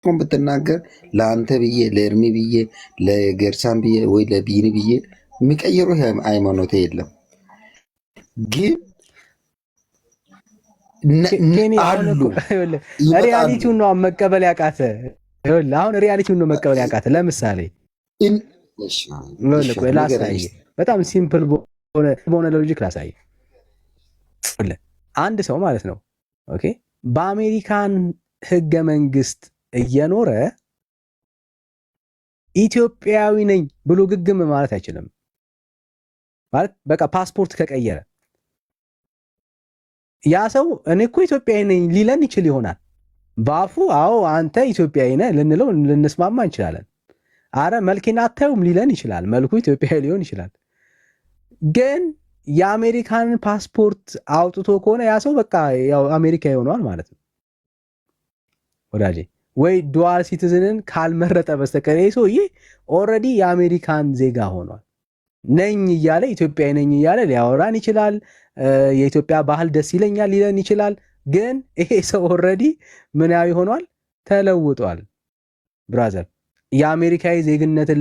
የፈለግከውን ብትናገር ለአንተ ብዬ ለእርሚ ብዬ ለገርሳን ብዬ ወይ ለቢኒ ብዬ የሚቀይሩ ሃይማኖት የለም። ግን አሉ ሪያሊቲውን ነው መቀበል ያቃተ። አሁን ሪያሊቲውን ነው መቀበል ያቃተ። ለምሳሌ ላሳይ፣ በጣም ሲምፕል በሆነ ሎጂክ ላሳይ። አንድ ሰው ማለት ነው ኦኬ በአሜሪካን ህገ መንግስት እየኖረ ኢትዮጵያዊ ነኝ ብሎ ግግም ማለት አይችልም። ማለት በቃ ፓስፖርት ከቀየረ ያ ሰው እኔ እኮ ኢትዮጵያዊ ነኝ ሊለን ይችል ይሆናል። ባፉ አዎ አንተ ኢትዮጵያዊ ነህ ልንለው ልንስማማ እንችላለን። አረ መልኬን አታዩም ሊለን ይችላል። መልኩ ኢትዮጵያዊ ሊሆን ይችላል። ግን የአሜሪካን ፓስፖርት አውጥቶ ከሆነ ያ ሰው በቃ ያው አሜሪካዊ ሆኗል ማለት ነው ወዳጄ። ወይ ዱዋል ሲቲዝንን ካልመረጠ በስተቀር ይሄ ሰውዬ ኦልሬዲ የአሜሪካን ዜጋ ሆኗል። ነኝ እያለ ኢትዮጵያዊ ነኝ እያለ ሊያወራን ይችላል። የኢትዮጵያ ባህል ደስ ይለኛል ሊለን ይችላል። ግን ይሄ ሰው ኦልሬዲ ምናዊ ሆኗል፣ ተለውጧል። ብራዘር የአሜሪካዊ ዜግነትን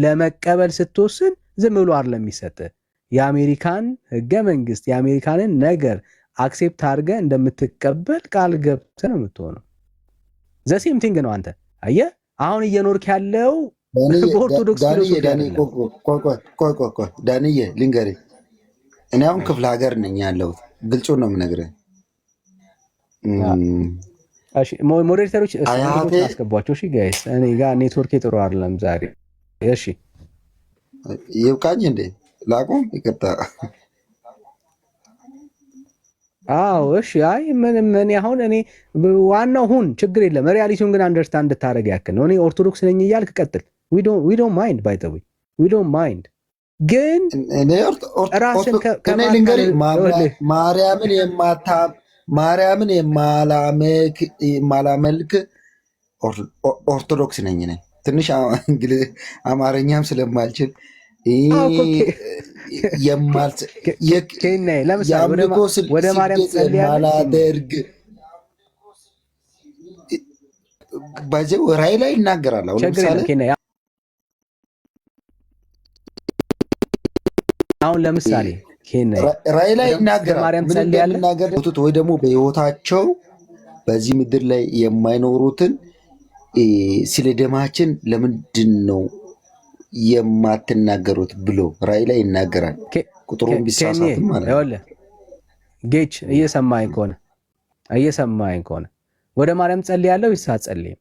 ለመቀበል ስትወስን ዝም ብሎ አይደለም የሚሰጥህ። የአሜሪካን ህገ መንግስት የአሜሪካንን ነገር አክሴፕት አድርገህ እንደምትቀበል ቃል ገብተህ ነው የምትሆነው። ዘሴም ቲንግ ነው። አንተ አየህ አሁን እየኖርክ ያለው በኦርቶዶክስ ዳንዬ ልንገርህ፣ እኔ አሁን ክፍለ ሀገር ነኝ ያለሁት። ግልጹን ነው የምነግርህ። ሞዴሬተሮች አስገቧቸው። እሺ ጋይስ፣ እኔ ጋር ኔትወርክ ጥሩ አይደለም ዛሬ። እሺ ይብቃኝ እንዴ? ላቁም? ይቅርታ። አዎ እሺ። አይ ምንም እኔ አሁን እኔ ዋናው ሁን ችግር የለም። ሪያሊቲውን ግን አንደርስታንድ እንድታደርግ ያክል ነው። እኔ ኦርቶዶክስ ነኝ እያልክ ቀጥል። we don't mind by the way we don't mind። ግን ራስን ማርያምን የማላመልክ ኦርቶዶክስ ነኝ። ትንሽ አማርኛም ስለማልችል ወደ ማርያም የማላደርግ በዚህ ራእይ ላይ ይናገራል። አሁን ለምሳሌ ራእይ ላይ ይናገራል። ወይ ደግሞ በህይወታቸው በዚህ ምድር ላይ የማይኖሩትን ስለ ደማችን ለምንድን ነው የማትናገሩት ብሎ ራእይ ላይ ይናገራል። ቁጥሩን ቢሳሳትም ማለት ነው። ጌች እየሰማኝ ከሆነ ወደ ማርያም ጸልያለሁ ይሳት ጸልይ።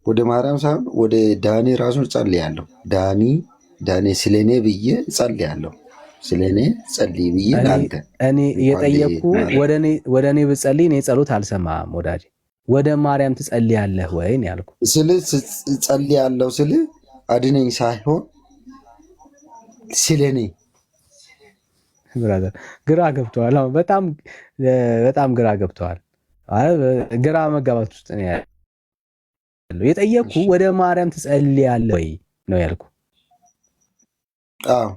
ወደ ማርያም ሳይሆን ወደ ዳኒ ራሱን ጸልያለሁ። ዳኒ ስለኔ ብዬ ጸልያለሁ። ስለኔ ጸልይ ብዬ አንተ እኔ እየጠየቅኩ ወደ እኔ ብጸልይ እኔ ጸሎት አልሰማም ወዳጅ። ወደ ማርያም ትጸልያለህ ወይ ነው ያልኩ። ጸልያለሁ ስል አድነኝ ሳይሆን ስለኔ ብራዘር ግራ ገብተዋል። አሁን በጣም ግራ ገብተዋል። ግራ መጋባት ውስጥ ነው ያለው። የጠየቅኩ ወደ ማርያም ትጸልያለህ ወይ ነው ያልኩ። አዎ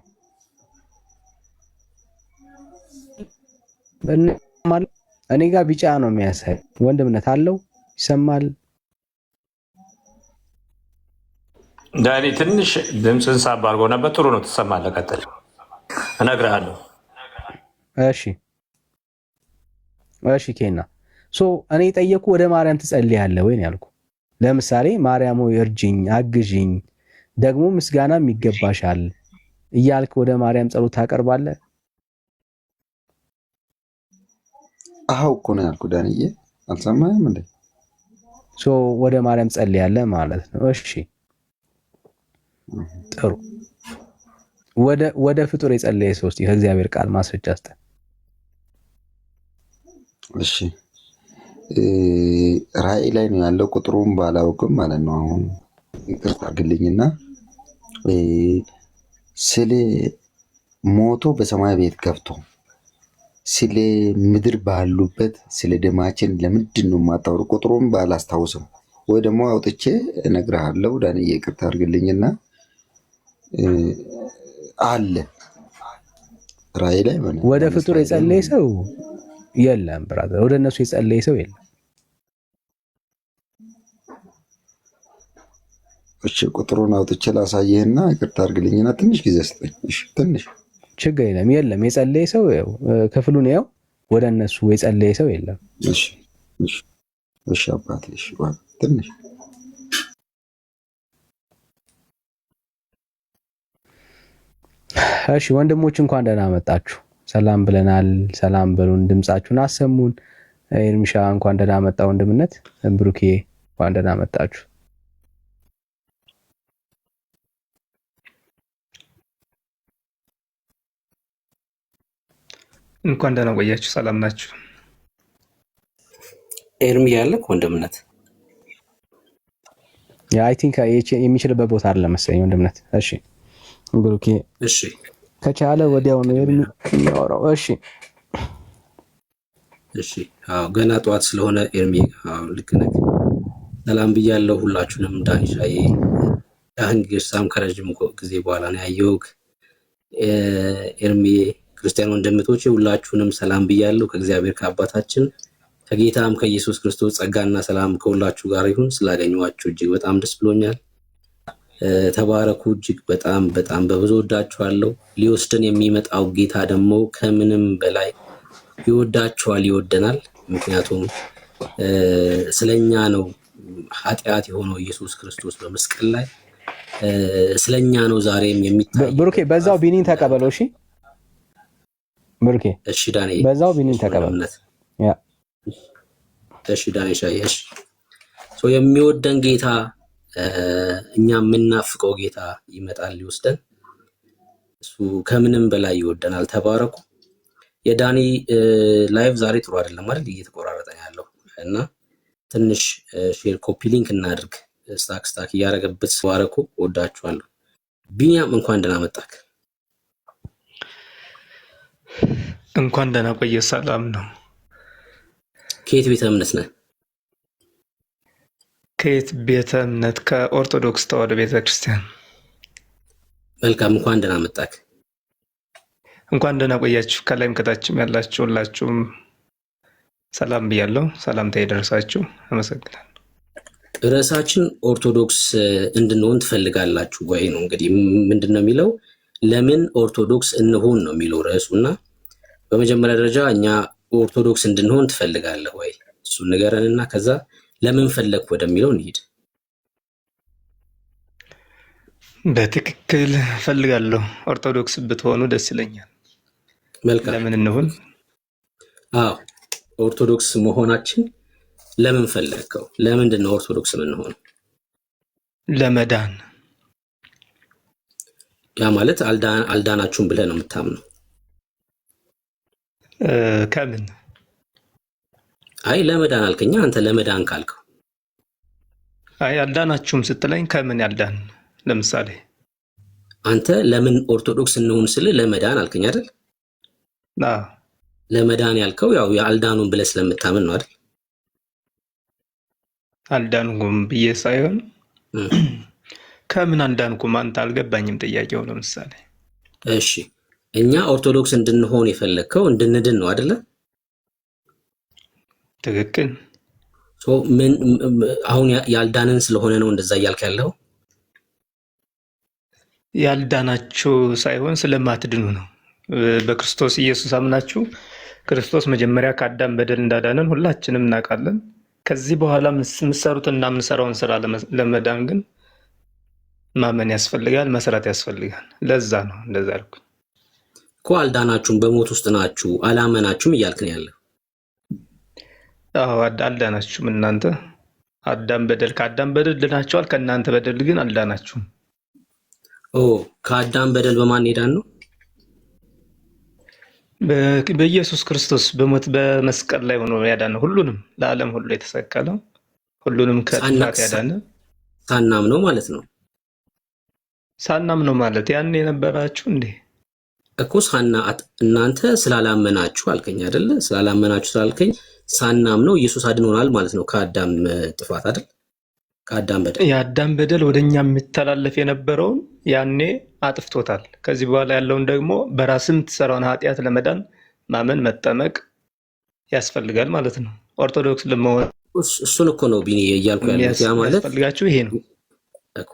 እኔ ጋር ቢጫ ነው የሚያሳይ። ወንድምነት አለው ይሰማል። ዳኒ ትንሽ ድምፅን ሳብ አድርጎ ነበር። ጥሩ ነው ትሰማለህ። ቀጥል፣ እነግርሃለሁ። እሺ ኬና እኔ የጠየቅኩ ወደ ማርያም ትጸልያለህ ወይ ነው ያልኩ። ለምሳሌ ማርያም ሆይ እርጅኝ፣ አግዥኝ፣ ደግሞ ምስጋናም ይገባሻል እያልክ ወደ ማርያም ጸሎት ታቀርባለህ። አው እኮ ነው ያልኩ ዳንዬ፣ አልሰማህም እንዴ? ወደ ማርያም ጸልያለህ ማለት ነው። እሺ ጥሩ። ወደ ፍጡር የጸለየ ሰው እስቲ ከእግዚአብሔር ቃል ማስረጃ አስጠን። እሺ ራእይ ላይ ነው ያለው። ቁጥሩን ባላውቅም ማለት ነው። አሁን ይቅርታ አድርግልኝና ስለ ሞቶ በሰማይ ቤት ገብቶ ስለ ምድር ባሉበት ስለ ደማችን ለምንድን ነው የማታወሩ? ቁጥሩን ባላስታውስም ወይ ደግሞ አውጥቼ እነግርሃለሁ። ዳንዬ ይቅርታ አድርግልኝና አለ ራእይ ላይ ወደ ፍጡር የጸለየ ሰው የለም ብራዘር፣ ወደ እነሱ የጸለየ ሰው የለም። እሺ ቁጥሩን አውጥቼ ላሳየህና ይቅርታ አድርግልኝና ትንሽ ጊዜ ስጠኝ። እሺ ትንሽ ችግር የለም። የለም የጸለየ ሰው ክፍሉን ያው ወደ እነሱ የጸለየ ሰው የለም። እሺ እሺ እሺ አባቴ እሺ ትንሽ እሺ ወንድሞች እንኳን ደህና መጣችሁ። ሰላም ብለናል። ሰላም በሉን፣ ድምጻችሁን አሰሙን። ኤርሚሻ እንኳን ደህና መጣ ወንድምነት። ብሩኬ እንኳን ደህና መጣችሁ። እንኳን ደህና ቆያችሁ። ሰላም ናችሁ? ኤርሚ ያለክ ወንድምነት አይ ቲንክ የሚችልበት ቦታ አይደለም መሰለኝ ወንድምነት። እሺ ብሩኬ እሺ ከቻለ ወዲያው ነው ኤርሚ የሚያወራው። እሺ እሺ አዎ ገና ጠዋት ስለሆነ ኤርሚ አዎ ልክ ነህ። ሰላም ብያለሁ ሁላችሁንም። ዳንሻዬ ዳህን ገሳም ከረጅም ጊዜ በኋላ ነው ያየሁህ። ኤርሚ ክርስቲያን ወንድምቶቼ ሁላችሁንም ሰላም ብያለሁ። ከእግዚአብሔር ከአባታችን ከጌታም ከኢየሱስ ክርስቶስ ጸጋና ሰላም ከሁላችሁ ጋር ይሁን። ስላገኘኋችሁ እጅግ በጣም ደስ ብሎኛል። ተባረኩ። እጅግ በጣም በጣም በብዙ ወዳችኋለሁ። ሊወስደን የሚመጣው ጌታ ደግሞ ከምንም በላይ ይወዳችኋል፣ ይወደናል። ምክንያቱም ስለኛ ነው ኃጢአት የሆነው ኢየሱስ ክርስቶስ በመስቀል ላይ ስለኛ ነው ዛሬም የሚታይ። ብሩኬ በዛው ቢኒን ተቀበለው። እሺ ብሩኬ እሺ ዳኔ በዛው ቢኒን ተቀበለው። ያ እሺ ዳኔ ሻይሽ የሚወደን ጌታ እኛ የምናፍቀው ጌታ ይመጣል ሊወስደን። እሱ ከምንም በላይ ይወደናል። ተባረኩ። የዳኒ ላይቭ ዛሬ ጥሩ አይደለም አይደል? እየተቆራረጠ ያለው እና ትንሽ ሼር ኮፒ ሊንክ እናድርግ። ስታክ እያደረገበት። ተባረኩ። ወዳችኋለሁ። ቢኒያም እንኳን ደህና መጣክ። እንኳን ደህና ቆየ። ሰላም ነው። ከየት ቤተ እምነት ነህ? ከየት ቤተ እምነት? ከኦርቶዶክስ ተዋሕዶ ቤተክርስቲያን። መልካም እንኳን ደህና መጣክ። እንኳን ደህና ቆያችሁ። ከላይም ከታችም ያላችሁ ሁላችሁም ሰላም ብያለሁ። ሰላምታ ይደርሳችሁ። አመሰግናለሁ። ርዕሳችን ኦርቶዶክስ እንድንሆን ትፈልጋላችሁ ወይ ነው። እንግዲህ ምንድነው የሚለው? ለምን ኦርቶዶክስ እንሆን ነው የሚለው ርዕሱና በመጀመሪያ ደረጃ እኛ ኦርቶዶክስ እንድንሆን ትፈልጋለህ ወይ? እሱን ንገረንና ከዛ ለምን ፈለግክ ወደሚለው እንሂድ። በትክክል ፈልጋለሁ። ኦርቶዶክስ ብትሆኑ ደስ ይለኛል። መልካም። ለምን እንሆን? አዎ ኦርቶዶክስ መሆናችን ለምን ፈለግከው? ለምንድን ነው ኦርቶዶክስ የምንሆን? ለመዳን። ያ ማለት አልዳናችሁም ብለህ ነው የምታምነው? ከምን? አይ ለመዳን አልከኛ። አንተ ለመዳን ካልከው አይ አልዳናችሁም ስትለኝ ከምን ያልዳን? ለምሳሌ አንተ ለምን ኦርቶዶክስ እንሆን ስል ለመዳን አልከኝ አይደል? አዎ ለመዳን ያልከው ያው የአልዳኑን ብለህ ስለምታምን ነው አይደል? አልዳንኩም ብዬ ሳይሆን ከምን አልዳንኩም? አንተ አልገባኝም ጥያቄው። ለምሳሌ እሺ እኛ ኦርቶዶክስ እንድንሆን የፈለግከው እንድንድን ነው አይደለ? ትክክል። ምን አሁን ያልዳንን ስለሆነ ነው እንደዛ እያልክ ያለው? ያልዳናችሁ ሳይሆን ስለማትድኑ ነው። በክርስቶስ ኢየሱስ አምናችሁ ክርስቶስ መጀመሪያ ከአዳም በደል እንዳዳነን ሁላችንም እናውቃለን። ከዚህ በኋላ የምትሰሩትና የምንሰራውን ስራ ለመዳን ግን ማመን ያስፈልጋል፣ መስራት ያስፈልጋል። ለዛ ነው እንደዛ ያልኩኝ እኮ። አልዳናችሁም፣ በሞት ውስጥ ናችሁ፣ አላመናችሁም እያልክ ነው ያለው። አዎ አልዳናችሁም። እናንተ ከአዳም በደል ድናችኋል፣ ከእናንተ በደል ግን አልዳናችሁም። ከአዳም በደል በማን ሄዳን ነው? በኢየሱስ ክርስቶስ በሞት በመስቀል ላይ ሆኖ ያዳነ፣ ሁሉንም ለዓለም ሁሉ የተሰቀለው፣ ሁሉንም ከጥፋት ያዳነ። ሳናምነው ማለት ነው። ሳናምነው ማለት ያኔ የነበራችሁ እንዴ እኮ እናንተ ስላላመናችሁ አልከኝ አይደለ? ስላላመናችሁ ስላልከኝ ሳናምነው ኢየሱስ አድኖናል ማለት ነው ከአዳም ጥፋት አይደል? ከአዳም በደል። የአዳም በደል ወደኛ የሚተላለፍ የነበረውን ያኔ አጥፍቶታል። ከዚህ በኋላ ያለውን ደግሞ በራስህ የምትሰራውን ኃጢአት ለመዳን ማመን፣ መጠመቅ ያስፈልጋል ማለት ነው። ኦርቶዶክስ ለመሆን እሱን እኮ ነው ቢኒ እያልኩ ያለሁት። ያ ማለት ያስፈልጋችሁ ይሄ ነው እኮ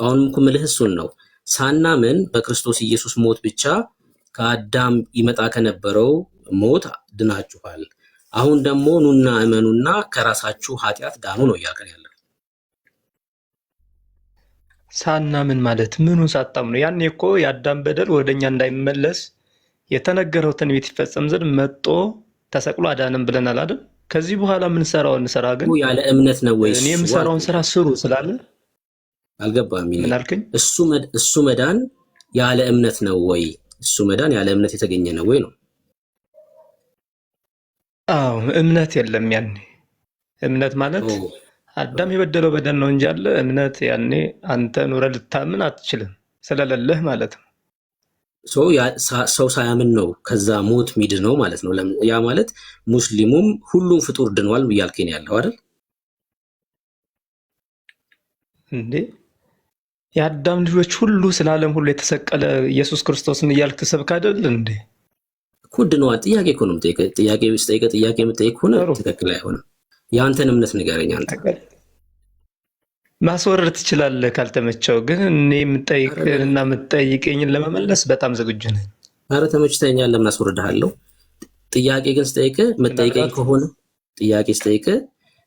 አሁን እኮ የምልህ እሱን ነው። ሳናምን በክርስቶስ ኢየሱስ ሞት ብቻ ከአዳም ይመጣ ከነበረው ሞት ድናችኋል። አሁን ደግሞ ኑና እመኑና ከራሳችሁ ኃጢአት ዳኑ ነው እያልከን ያለው። ሳናምን ማለት ምኑን ሳታምኑ? ያኔ እኮ የአዳም በደል ወደኛ እንዳይመለስ የተነገረው ትንቢት ይፈጸም ዘንድ መጦ ተሰቅሎ አዳንም ብለናል አይደል? ከዚህ በኋላ የምንሰራውን ስራ ግን ያለ እምነት ነው ወይ? እኔ የምሰራውን ስራ ስሩ ስላለ አልገባም። ምን አልከኝ? እሱ መዳን ያለ እምነት ነው ወይ? እሱ መዳን ያለ እምነት የተገኘ ነው ወይ ነው? አዎ እምነት የለም ያኔ። እምነት ማለት አዳም የበደለው በደል ነው እንጂ ያለ እምነት ያኔ አንተ ኑረ ልታምን አትችልም ስለሌለህ ማለት ነው። ሰው ሳያምን ነው ከዛ ሞት ሚድ ነው ማለት ነው። ያ ማለት ሙስሊሙም ሁሉም ፍጡር ድኗል እያልከኝ ያለው አይደል እንዴ? የአዳም ልጆች ሁሉ ስለ ዓለም ሁሉ የተሰቀለ ኢየሱስ ክርስቶስን እያልክ ትሰብክ አይደል እንዴ? እኮ ድነዋል። ጥያቄ እኮ ነው የምጠይቀህ። ጥያቄ ብትጠይቀህ ጥያቄ የምጠይቅ ከሆነ ትክክል አይሆንም። የአንተን እምነት ንገረኝ። አንተ ማስወረድ ትችላለህ ካልተመቸው፣ ግን እኔ የምጠይቅህንና የምትጠይቀኝን ለመመለስ በጣም ዝግጁ ነኝ። ኧረ ተመችተኛል። ለምን አስወርድሃለሁ? ጥያቄ ግን ስጠይቅህ የምትጠይቀኝ ከሆነ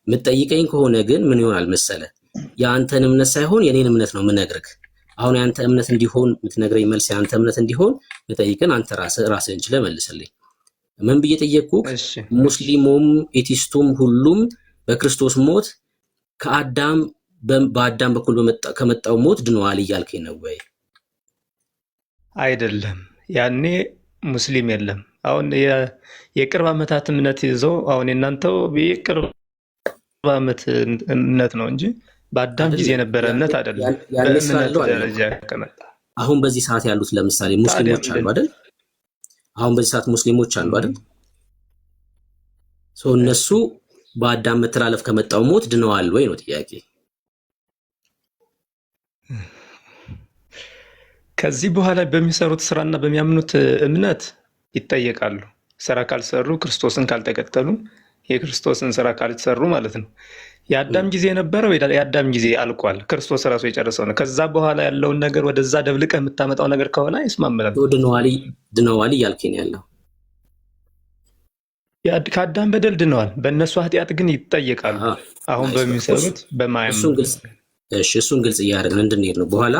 የምትጠይቀኝ ከሆነ ግን ምን ይሆናል መሰለህ? የአንተን እምነት ሳይሆን የኔን እምነት ነው የምነግርህ። አሁን የአንተ እምነት እንዲሆን የምትነግረኝ መልስ የአንተ እምነት እንዲሆን ብጠይቅን አንተ ራስህን ችለህ መልስልኝ። ምን ብዬ ጠየቅኩህ? ሙስሊሙም ኤቲስቱም ሁሉም በክርስቶስ ሞት በአዳም በኩል ከመጣው ሞት ድነዋል እያልከኝ ነው ወይ? አይደለም። ያኔ ሙስሊም የለም። አሁን የቅርብ ዓመታት እምነት ይዘው አሁን የእናንተው የቅርብ ዓመት እምነት ነው እንጂ በአዳም ጊዜ የነበረ እምነት አይደለም። በእምነት ደረጃ ከመጣ አሁን በዚህ ሰዓት ያሉት ለምሳሌ ሙስሊሞች አሉ አይደል? አሁን በዚህ ሰዓት ሙስሊሞች አሉ አይደል? እነሱ በአዳም መተላለፍ ከመጣው ሞት ድነዋል ወይ ነው ጥያቄ። ከዚህ በኋላ በሚሰሩት ስራና በሚያምኑት እምነት ይጠየቃሉ። ስራ ካልሰሩ፣ ክርስቶስን ካልተከተሉ፣ የክርስቶስን ስራ ካልሰሩ ማለት ነው። የአዳም ጊዜ የነበረው የአዳም ጊዜ አልቋል። ክርስቶስ ራሱ የጨረሰው ነው። ከዛ በኋላ ያለውን ነገር ወደዛ ደብልቀህ የምታመጣው ነገር ከሆነ አይስማማም። ድነዋል እያልከኝ ያለው ከአዳም በደል ድነዋል። በእነሱ ኃጢአት ግን ይጠየቃሉ። አሁን በሚሰሩት በማያምኑ። እሱን ግልጽ እያደረግን እንድንሄድ ነው። በኋላ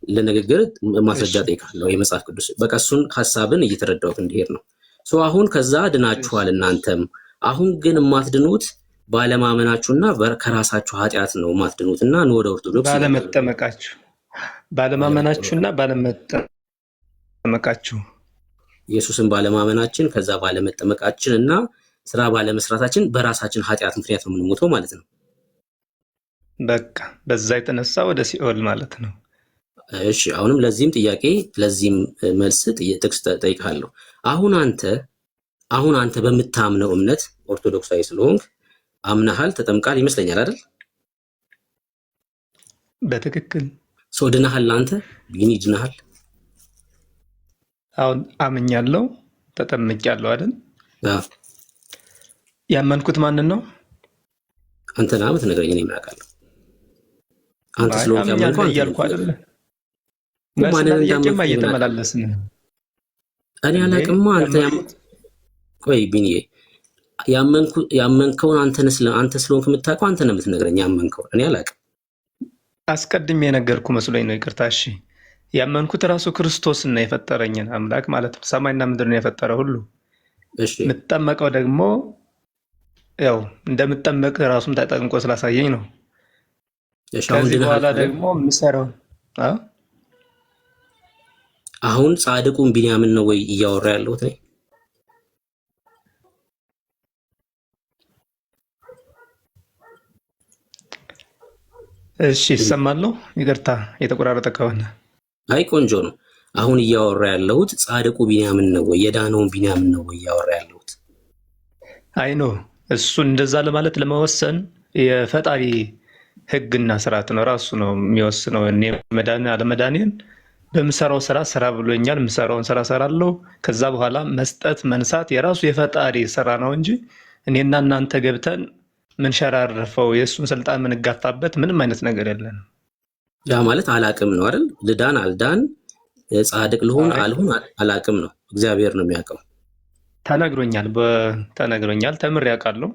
ለንግግር ማስረጃ ጠይቃለሁ የመጽሐፍ ቅዱስ። በቃ እሱን ሀሳብን እየተረዳሁት እንዲሄድ ነው። አሁን ከዛ ድናችኋል እናንተም። አሁን ግን የማትድኑት ባለማመናችሁና ከራሳችሁ ኃጢአት ነው የማትድኑት እና ወደ ኦርቶዶክስ ባለማመናችሁና ባለመጠመቃችሁ ኢየሱስን ባለማመናችን ከዛ ባለመጠመቃችን እና ስራ ባለመስራታችን በራሳችን ኃጢአት ምክንያት ነው የምንሞተው ማለት ነው። በቃ በዛ የተነሳ ወደ ሲኦል ማለት ነው። እሺ አሁንም ለዚህም መልስ ጥቅስ ጠይቃለሁ። አሁን አንተ በምታምነው እምነት ኦርቶዶክሳዊ ስለሆንክ አምናሃል፣ ተጠምቃል ይመስለኛል አይደል? በትክክል ድነሃል። አንተ ቢኒ ድነሃል? አሁን አምኛለሁ፣ ተጠምቄያለሁ አይደል? ያመንኩት ማንን ነው? አንተ ነህ የምትነግረኝ። እኔ ምን አውቃለሁ? አንተ ስለሆንክ ያመንኩት እያልኩ አይደለ? ማንንም እየተመላለስን እኔ አላውቅማ። ቆይ ቢኒዬ፣ ያመንከውን አንተ ስለሆንክ የምታውቀው አንተ ነው የምትነግረኝ። ያመንከውን እኔ አላውቅም። አስቀድሜ የነገርኩ መስሎኝ ነው። ይቅርታ። እሺ ያመንኩት ራሱ ክርስቶስን ነው የፈጠረኝን አምላክ ማለት ነው። ሰማይና ምድር ነው የፈጠረ ሁሉ። የምጠመቀው ደግሞ ያው እንደምጠመቅ ራሱም ተጠምቆ ስላሳየኝ ነው። ከዚህ በኋላ ደግሞ የምሰራው አሁን ጻድቁን ቢንያምን ነው ወይ እያወራ ያለሁት እኔ? እሺ ይሰማለሁ። ይቅርታ የተቆራረጠ ከሆነ። አይ ቆንጆ ነው። አሁን እያወራ ያለሁት ጻድቁ ቢንያምን ነው ወይ የዳነውን ቢንያምን ነው ወይ እያወራ ያለሁት? አይ ነው እሱ እንደዛ ለማለት ለመወሰን የፈጣሪ ሕግና ስርዓት ነው ራሱ ነው የሚወስነው። እኔ መዳን አለመዳኔን በምሰራው ስራ ስራ ብሎኛል። የምሰራውን ስራ ሰራለሁ። ከዛ በኋላ መስጠት መንሳት የራሱ የፈጣሪ ስራ ነው እንጂ እኔና እናንተ ገብተን ምንሸራርፈው የእሱን ስልጣን ምንጋፋበት ምንም አይነት ነገር የለንም። ያ ማለት አላቅም ነው አይደል? ልዳን አልዳን ጻድቅ ልሁን አልሁን አላቅም ነው። እግዚአብሔር ነው የሚያውቀው። ተነግሮኛል፣ ተምሬ አውቃለሁ።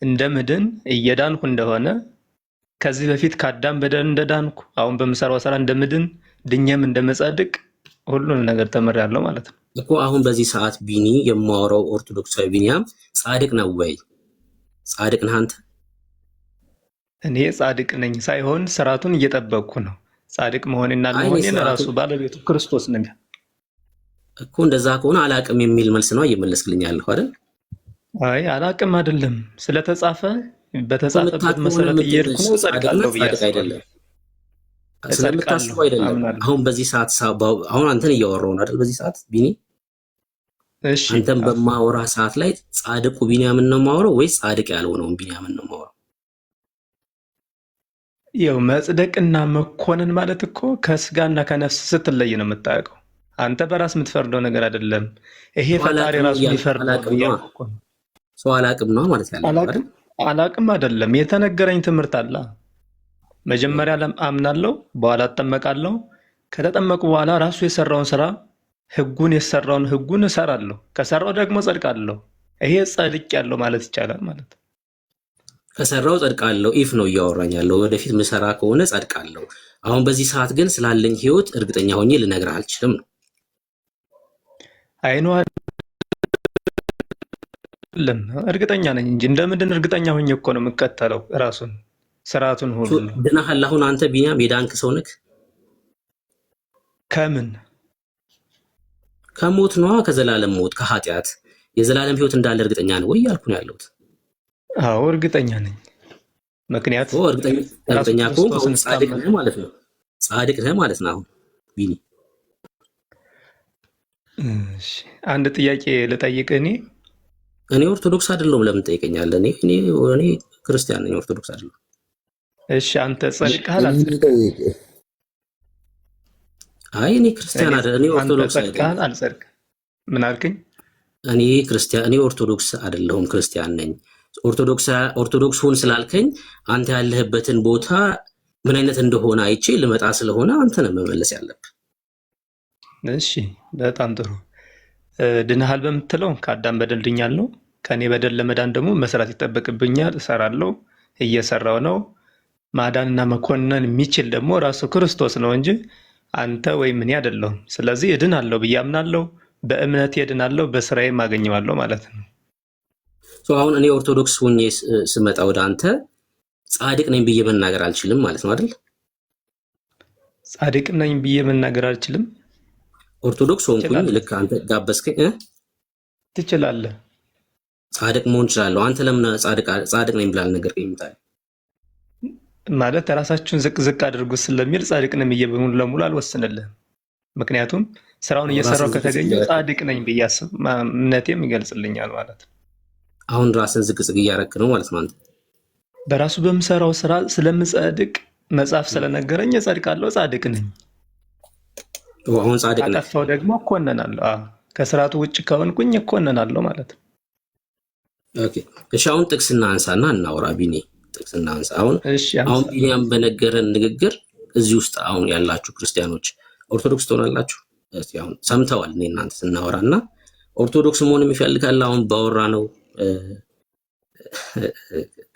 እንደምድን እየዳንኩ እንደሆነ ከዚህ በፊት ከአዳም በደል እንደዳንኩ አሁን በምሰራው ስራ እንደምድን ድኜም እንደመጻድቅ ሁሉን ነገር ተምሬያለሁ ማለት ነው እኮ። አሁን በዚህ ሰዓት ቢኒ የማወራው ኦርቶዶክሳዊ ቢኒያም ጻድቅ ነው ወይ? ጻድቅ ነህ አንተ? እኔ ጻድቅ ነኝ ሳይሆን ስርዓቱን እየጠበቅኩ ነው። ጻድቅ መሆንና ለመሆኔን ራሱ ባለቤቱ ክርስቶስ ነው እኮ። እንደዛ ከሆነ አላቅም የሚል መልስ ነው እየመለስክልኝ ያለሁ አይደል? አይ አላቅም አይደለም፣ ስለተጻፈ በተጻፈበት መሰረት እየሄድኩ ነው። ጻድቃለሁ ብያለሁ አይደለም፣ ስለምታስበው አይደለም። አሁን በዚህ ሰዓት አሁን አንተን እያወራሁ ነው አይደል? በዚህ ሰዓት ቢኒ፣ እሺ፣ አንተን በማወራ ሰዓት ላይ ጻድቁ ቢኒያምን ነው የማወራው ወይስ ጻድቅ ያልሆነውን ቢኒያምን ነው የማወራው? ይኸው መጽደቅና መኮንን ማለት እኮ ከስጋና ከነፍስ ስትለይ ነው የምታውቀው። አንተ በራስ የምትፈርደው ነገር አይደለም። ይሄ ፈጣሪ ራሱ የሚፈርደው ሰው አላቅም ነው ማለት ያለ አላቅም አይደለም። የተነገረኝ ትምህርት አለ። መጀመሪያ አምናለሁ፣ በኋላ እጠመቃለሁ። ከተጠመቁ በኋላ ራሱ የሰራውን ስራ የሰራውን ህጉን እሰራለሁ። ከሰራው ደግሞ ጸድቃለሁ። ይሄ ጸድቅ ያለው ማለት ይቻላል ማለት ነው። ከሰራው ጸድቃለሁ ኢፍ ነው እያወራኝ ያለው። ወደፊት ምሰራ ከሆነ ጸድቃለሁ። አሁን በዚህ ሰዓት ግን ስላለኝ ህይወት እርግጠኛ ሆኜ ልነግርህ አልችልም ነው። አይኗ አይደለም እርግጠኛ ነኝ እንጂ እንደምንድን እርግጠኛ ሆኜ እኮ ነው የምከተለው ራሱን ስርዓቱን ሁሉ። ድናሃል? አሁን አንተ ቢኒያም የዳንክ ሰው ነህ? ከምን? ከሞት ነዋ፣ ከዘላለም ሞት፣ ከኃጢአት የዘላለም ህይወት እንዳለ እርግጠኛ ነህ ወይ ያልኩ ነው ያለሁት። አዎ እርግጠኛ ነኝ። ምክንያቱም እርግጠኛ ከሆንክ ጻድቅ ነህ ማለት ነው። ጻድቅ ነህ ማለት ነው። አሁን ቢኒ አንድ ጥያቄ ልጠይቅ። እኔ ኦርቶዶክስ አይደለሁም። ለምን ጠይቀኛለህ? እኔ ክርስቲያን ነኝ፣ ኦርቶዶክስ አይደለሁም። እሺ አንተ ጸድቀሃል አልጸድቅም? አይ እኔ ክርስቲያን አይደለም፣ እኔ ኦርቶዶክስ ጸድቀሃል አልጸድቅም? ምን አልከኝ? እኔ ኦርቶዶክስ አይደለሁም፣ ክርስቲያን ነኝ። ኦርቶዶክስ ሁን ስላልከኝ አንተ ያለህበትን ቦታ ምን አይነት እንደሆነ አይቼ ልመጣ ስለሆነ አንተ ነህ መመለስ ያለብህ። እሺ በጣም ጥሩ። ድነሃል በምትለው ከአዳም በደል ድኛለሁ። ከኔ በደል ለመዳን ደግሞ መስራት ይጠበቅብኛል። እሰራለሁ፣ እየሰራው ነው። ማዳንና መኮነን የሚችል ደግሞ ራሱ ክርስቶስ ነው እንጂ አንተ ወይም እኔ አይደለሁም። ስለዚህ እድናለሁ ብዬ አምናለሁ። በእምነት እድናለሁ፣ በስራዬም አገኘዋለሁ ማለት ነው። አሁን እኔ ኦርቶዶክስ ሆኜ ስመጣ ወደ አንተ ጻድቅ ነኝ ብዬ መናገር አልችልም ማለት ነው አይደል? ጻድቅ ነኝ ብዬ መናገር አልችልም። ኦርቶዶክስ ሆንኩኝ፣ ልክ አንተ ጋበዝከኝ። ትችላለህ። ጻድቅ መሆን እችላለሁ። አንተ ለምን ጻድቅ ነኝ ብላል ነገር ይምታል ማለት ራሳችሁን ዝቅ ዝቅ አድርጉ ስለሚል ጻድቅ ነኝ ብዬ በሙሉ ለሙሉ አልወስንልህም። ምክንያቱም ስራውን እየሰራው ከተገኘ ጻድቅ ነኝ ብዬ አስብ እምነቴም ይገልጽልኛል ማለት ነው። አሁን ራስን ዝቅ ዝቅ እያረክ ነው ማለት ነው። አንተ በራሱ በምሰራው ስራ ስለምጸድቅ መጽሐፍ ስለነገረኝ እጸድቃለሁ፣ ጻድቅ ነኝ። አሁን ጻድቅ ነኝ። አጠፋው ደግሞ እኮነናለሁ። ከስርዓቱ ውጭ ከሆንኩኝ እኮነናለሁ ማለት ነው። ኦኬ እሺ፣ አሁን ጥቅስና አንሳና እናውራ ቢኒ። ጥቅስና አንሳ። አሁን ቢኒያም በነገረን ንግግር እዚህ ውስጥ አሁን ያላችሁ ክርስቲያኖች ኦርቶዶክስ ትሆናላችሁ። እስቲ አሁን ሰምተዋል እኔ እናንተ ስናወራና ኦርቶዶክስ መሆን የሚፈልጋል። አሁን ባወራ ነው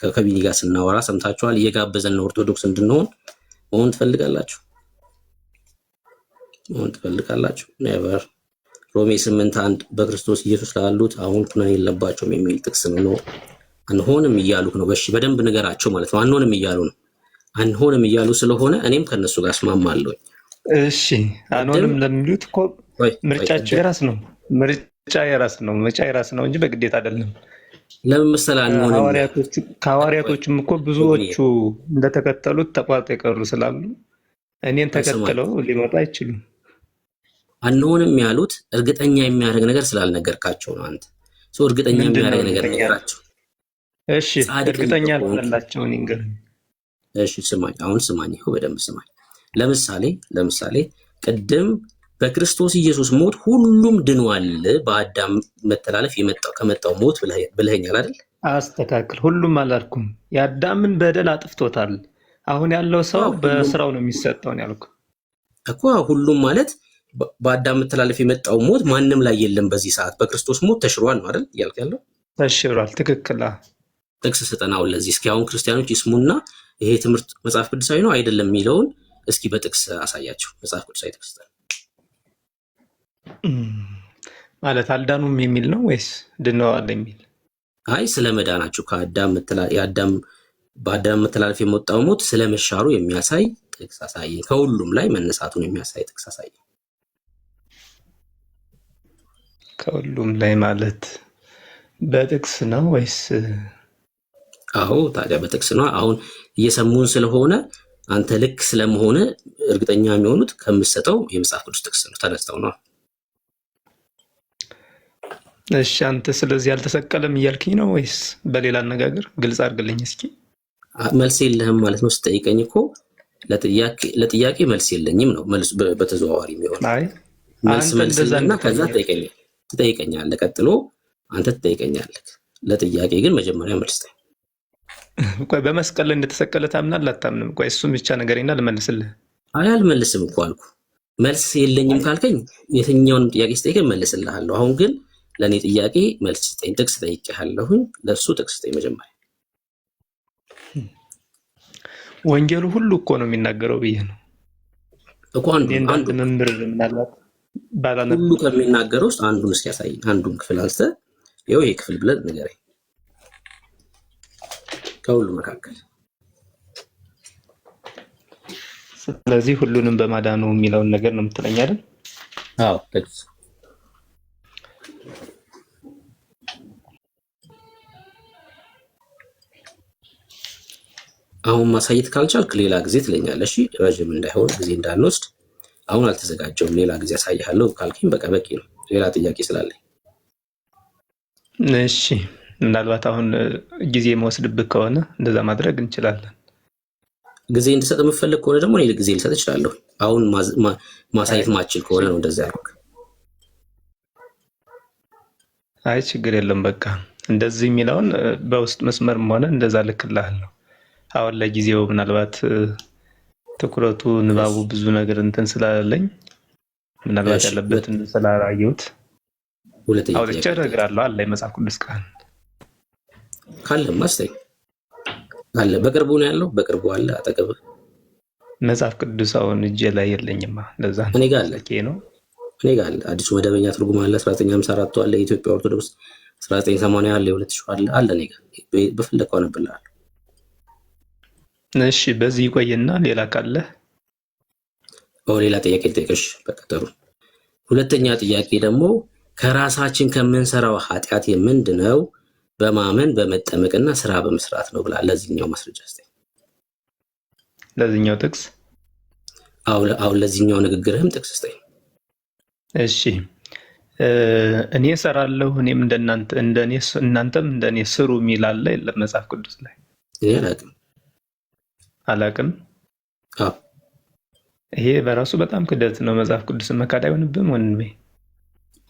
ከቢኒ ጋር ስናወራ ሰምታችኋል። እየጋበዘን ነው ኦርቶዶክስ እንድንሆን። መሆን ትፈልጋላችሁ? ኔቨር። ሮሜ 8:1 በክርስቶስ ኢየሱስ ላሉት አሁን ኩነኔ የለባቸውም የሚል ጥቅስ ነው። አንሆንም እያሉ ነው። በሺ በደንብ ንገራቸው ማለት ነው። አንሆንም እያሉ ነው። አንሆንም እያሉ ስለሆነ እኔም ከነሱ ጋር እስማማለሁ። እሺ አንሆንም ለሚሉት እኮ ምርጫቸው የራስ ነው። ምርጫ የራስ ነው እንጂ በግዴታ አይደለም። ለምን መሰለህ አንሆንም? ከሐዋርያቶችም እኮ ብዙዎቹ እንደተከተሉት ተቋርጠው የቀሩ ስላሉ እኔን ተከትለው ሊመጡ አይችሉም። አንሆንም ያሉት እርግጠኛ የሚያደርግ ነገር ስላልነገርካቸው ነው። አንተ ሰው እርግጠኛ የሚያደርግ ነገር ነገራቸው። እሺ እርግጠኛ ያልሆነላቸውን ይንገሩኝ። እሺ ስማኝ፣ አሁን ስማኝ፣ በደንብ ስማኝ። ለምሳሌ ቅድም በክርስቶስ ኢየሱስ ሞት ሁሉም ድኗል፣ በአዳም መተላለፍ ከመጣው ሞት ብለኸኛል አይደል? አስተካክል። ሁሉም አላልኩም። የአዳምን በደል አጥፍቶታል። አሁን ያለው ሰው በስራው ነው የሚሰጠው ነው ያልኩ እኮ። ሁሉም ማለት በአዳም መተላለፍ የመጣው ሞት ማንም ላይ የለም በዚህ ሰዓት፣ በክርስቶስ ሞት ተሽሯል ነው አይደል እያልክ ያለው? ተሽሯል። ትክክል። ጥቅስ ስጠናው ለዚህ። እስኪ አሁን ክርስቲያኖች ይስሙና ይሄ ትምህርት መጽሐፍ ቅዱሳዊ ነው አይደለም የሚለውን እስኪ በጥቅስ አሳያቸው። መጽሐፍ ቅዱሳዊ ጥቅስ ማለት አልዳኑም የሚል ነው ወይስ ድነዋል የሚል? አይ ስለ መዳናቸው በአዳም መተላለፍ የመጣው ሞት ስለመሻሩ የሚያሳይ ጥቅስ አሳየኝ። ከሁሉም ላይ መነሳቱን የሚያሳይ ጥቅስ አሳየኝ። ከሁሉም ላይ ማለት በጥቅስ ነው ወይስ? አዎ ታዲያ በጥቅስ ነው። አሁን እየሰሙን ስለሆነ አንተ ልክ ስለመሆነ እርግጠኛ የሚሆኑት ከምሰጠው የመጽሐፍ ቅዱስ ጥቅስ ነው ተነስተው ነው። እሺ አንተ ስለዚህ አልተሰቀለም እያልክኝ ነው ወይስ? በሌላ አነጋገር ግልጽ አድርግልኝ እስኪ። መልስ የለህም ማለት ነው ስጠይቀኝ እኮ ለጥያቄ መልስ የለኝም ነው መልስ። በተዘዋዋሪ የሚሆን መልስ መልስና ከዛ ትጠይቀኛለህ። ቀጥሎ አንተ ትጠይቀኛለህ። ለጥያቄ ግን መጀመሪያ መልስ ጠይቅ። ቆይ በመስቀል ላይ እንደተሰቀለ ታምናለህ አታምንም? ቆይ እሱን ብቻ ንገረኝና ልመልስልህ። አይ አልመልስም እኮ አልኩ። መልስ የለኝም ካልከኝ የትኛውንም ጥያቄ ስጠይቀኝ መልስልሃለሁ። አሁን ግን ለእኔ ጥያቄ መልስ ስጠኝ። ጥቅስ ጠይቄሃለሁኝ፣ ለእሱ ጥቅስ ስጠኝ መጀመሪያ። ወንጌሉ ሁሉ እኮ ነው የሚናገረው ብዬ ነው እኮ። አንዱ መምህር ምናልባት ሁሉ ከሚናገረው ውስጥ አንዱን እስኪ ያሳየኝ። አንዱን ክፍል አንስተህ ይኸው ይሄ ክፍል ብለህ ንገረኝ ከሁሉ መካከል። ስለዚህ ሁሉንም በማዳኑ የሚለውን ነገር ነው የምትለኝ አይደል? አዎ ጥቅስ አሁን ማሳየት ካልቻልክ ሌላ ጊዜ ትለኛለህ። እሺ ረጅም እንዳይሆን ጊዜ እንዳንወስድ አሁን አልተዘጋጀውም። ሌላ ጊዜ አሳይሃለሁ ካልከኝ በቃ በቂ ነው። ሌላ ጥያቄ ስላለኝ። እሺ ምናልባት አሁን ጊዜ መወስድብህ ከሆነ እንደዛ ማድረግ እንችላለን። ጊዜ እንድሰጥ የምፈልግ ከሆነ ደግሞ እኔ ጊዜ ልሰጥ እችላለሁ። አሁን ማሳየት ማችል ከሆነ ነው እንደዛ ያልኩህ። አይ ችግር የለም። በቃ እንደዚህ የሚለውን በውስጥ መስመርም ሆነ እንደዛ ልክልሃለሁ። አሁን ለጊዜው ምናልባት ትኩረቱ ንባቡ ብዙ ነገር እንትን ስላለኝ ምናልባት ያለበትን ስላላየሁት አውጥቼ እነግርሃለሁ። አለ የመጽሐፍ ቅዱስ ቃል ካለማ እስኪ አለ። በቅርቡ ነው ያለው? በቅርቡ አለ አጠገብህ? መጽሐፍ ቅዱስ አሁን እጄ ላይ የለኝማ። ለዛ እኔ ጋር አለ ነው። እኔ ጋር አለ። አዲሱ መደበኛ ትርጉም አለ 1954 አለ። የኢትዮጵያ ኦርቶዶክስ 1980 አለ። 2000 አለ። እኔ ጋር በፈለከው አነብልሃለሁ። እሺ በዚህ ይቆይና ሌላ ካለ ሌላ ጥያቄ ልጠይቅሽ። በቃ ጥሩ። ሁለተኛ ጥያቄ ደግሞ ከራሳችን ከምንሰራው ኃጢአት የምንድነው በማመን በመጠመቅና ስራ በመስራት ነው ብላ ለዚህኛው ማስረጃ እስቲ። ለዚህኛው ጥቅስ አሁን ለዚህኛው ንግግርህም ጥቅስ እስቲ። እሺ እኔ እሰራለሁ እኔም እናንተም እንደኔ ስሩ የሚል አለ የለም መጽሐፍ ቅዱስ ላይ? እኔ አላውቅም። ይሄ በራሱ በጣም ክደት ነው። መጽሐፍ ቅዱስን መካድ አይሆንብህም ወንድሜ?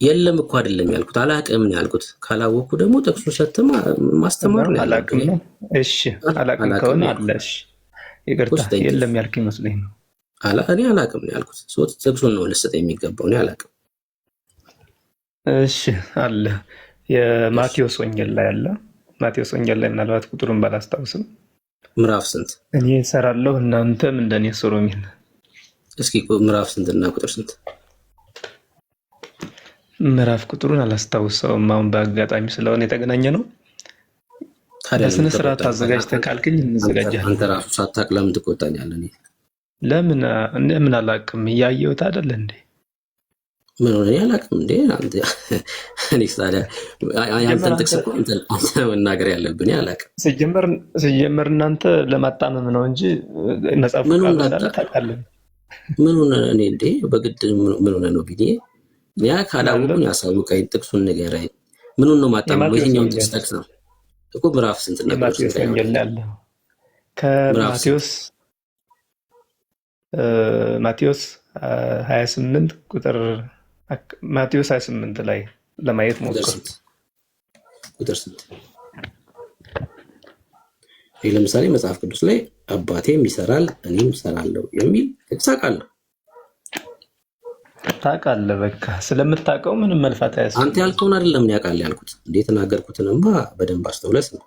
የለም እኮ አይደለም ያልኩት፣ አላውቅም ነው ያልኩት። ካላወቅኩ ደግሞ ጥቅሱን ሸትም ማስተማር ነው። አላውቅም ነው። እሺ አላውቅም ከሆነ አለ። እሺ ይቅርታ፣ የለም ያልክ ይመስለኝ ነው። እኔ አላውቅም ነው ያልኩት። ጥቅሱን ነው ልስጥ የሚገባው። እኔ አላውቅም። እሺ አለ የማቴዎስ ወንጌል ላይ አለ። ማቴዎስ ወንጌል ላይ ምናልባት ቁጥሩን ባላስታውስም ምዕራፍ ስንት? እኔ እሰራለሁ እናንተም እንደኔ ስሩ የሚል። እስኪ ምዕራፍ ስንት እና ቁጥር ስንት? ምዕራፍ ቁጥሩን አላስታውሰውም። አሁን በአጋጣሚ ስለሆነ የተገናኘ ነው። በስነ ስርዓት አዘጋጅተህ ካልክኝ እንዘጋጃለን። አንተ ራሱ ሳታውቅ ለምን ትቆጣኛለህ? ለምን አላውቅም? እያየሁት አይደለ እንዴ? ምን ሆነ? አላውቅም እንዴ? አንተ እኔ ታዲያ አንተን ጥቅስ እኮ አንተ መናገር ያለብኝ አላውቅም። ሲጀመር እናንተ ለማጣመም ነው እንጂ መጽሐፍ ቅዱስ ታውቃለህ። ምን ሆነ? እኔ እንዴ በግድ ምን ሆነ ነው ቢዲ ያ ካላወቁኝ ያሳውቀኝ። ጥቅሱን ንገረኝ። ምኑን ነው ማጣመም? የትኛውን ጥቅስ ጠቅስ ነው እኮ? ምዕራፍ ስንት ነበር? ማቴዎስ ወንጌል ላይ አለ። ከማቴዎስ 28 ቁጥር ማቴዎስ 28 ላይ ለማየት ቁጥር ሞክሩ። ስንት? ቁጥር ስንት? ይህ ለምሳሌ መጽሐፍ ቅዱስ ላይ አባቴም ይሰራል እኔም እሰራለሁ የሚል ጥቅስ አውቃለሁ። ታውቃለህ፣ በቃ ስለምታውቀው ምንም መልፋት አንተ አያስፈልግም። ያልከውን አይደለም እኔ አውቃለሁ ያልኩት። እንዴት ተናገርኩትንማ በደንብ አስተውለስ ነው።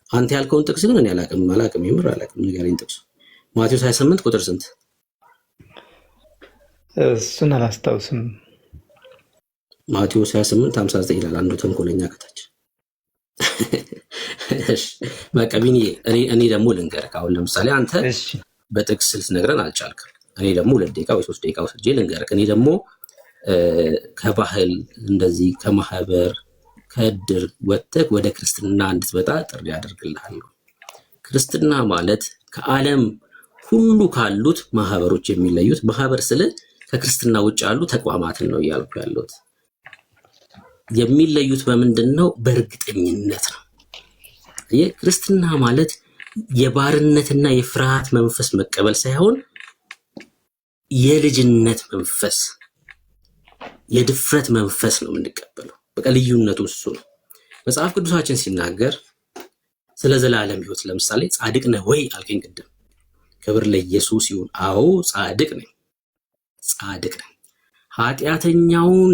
አንተ ያልከውን ጥቅስ ግን እኔ አላውቅም፣ የምር አላውቅም። ንገረኝ ጥቅሱ። ማቴዎስ 28 ቁጥር ስንት? እሱን አላስታውስም። ማቴዎስ 28 59 ይላል። አንዱ ተንኮለኛ ከታች እሺ በቃ ቢኒ፣ እኔ ደግሞ ልንገርህ። አሁን ለምሳሌ አንተ እሺ በጥቅስ ልትነግረን አልቻልክም። እኔ ደግሞ 2 ደቂቃ ወይ 3 ደቂቃ ወስጄ ልንገርህ። እኔ ደግሞ ከባህል እንደዚህ ከማህበር ከእድር ወጥተህ ወደ ክርስትና እንድትመጣ ጥሪ አደርግልሃለሁ። ክርስትና ማለት ከዓለም ሁሉ ካሉት ማህበሮች የሚለዩት፣ ማህበር ስለ ከክርስትና ውጭ ያሉ ተቋማትን ነው እያልኩ ያለሁት። የሚለዩት በምንድን ነው? በእርግጠኝነት ነው። ክርስትና ማለት የባርነትና የፍርሃት መንፈስ መቀበል ሳይሆን የልጅነት መንፈስ፣ የድፍረት መንፈስ ነው የምንቀበለው። በቃ ልዩነቱ እሱ ነው። መጽሐፍ ቅዱሳችን ሲናገር ስለ ዘላለም ህይወት ለምሳሌ ጻድቅ ነህ ወይ አልከኝ ቅድም። ክብር ለኢየሱስ ይሁን። አዎ ጻድቅ ነኝ። ኃጢአተኛውን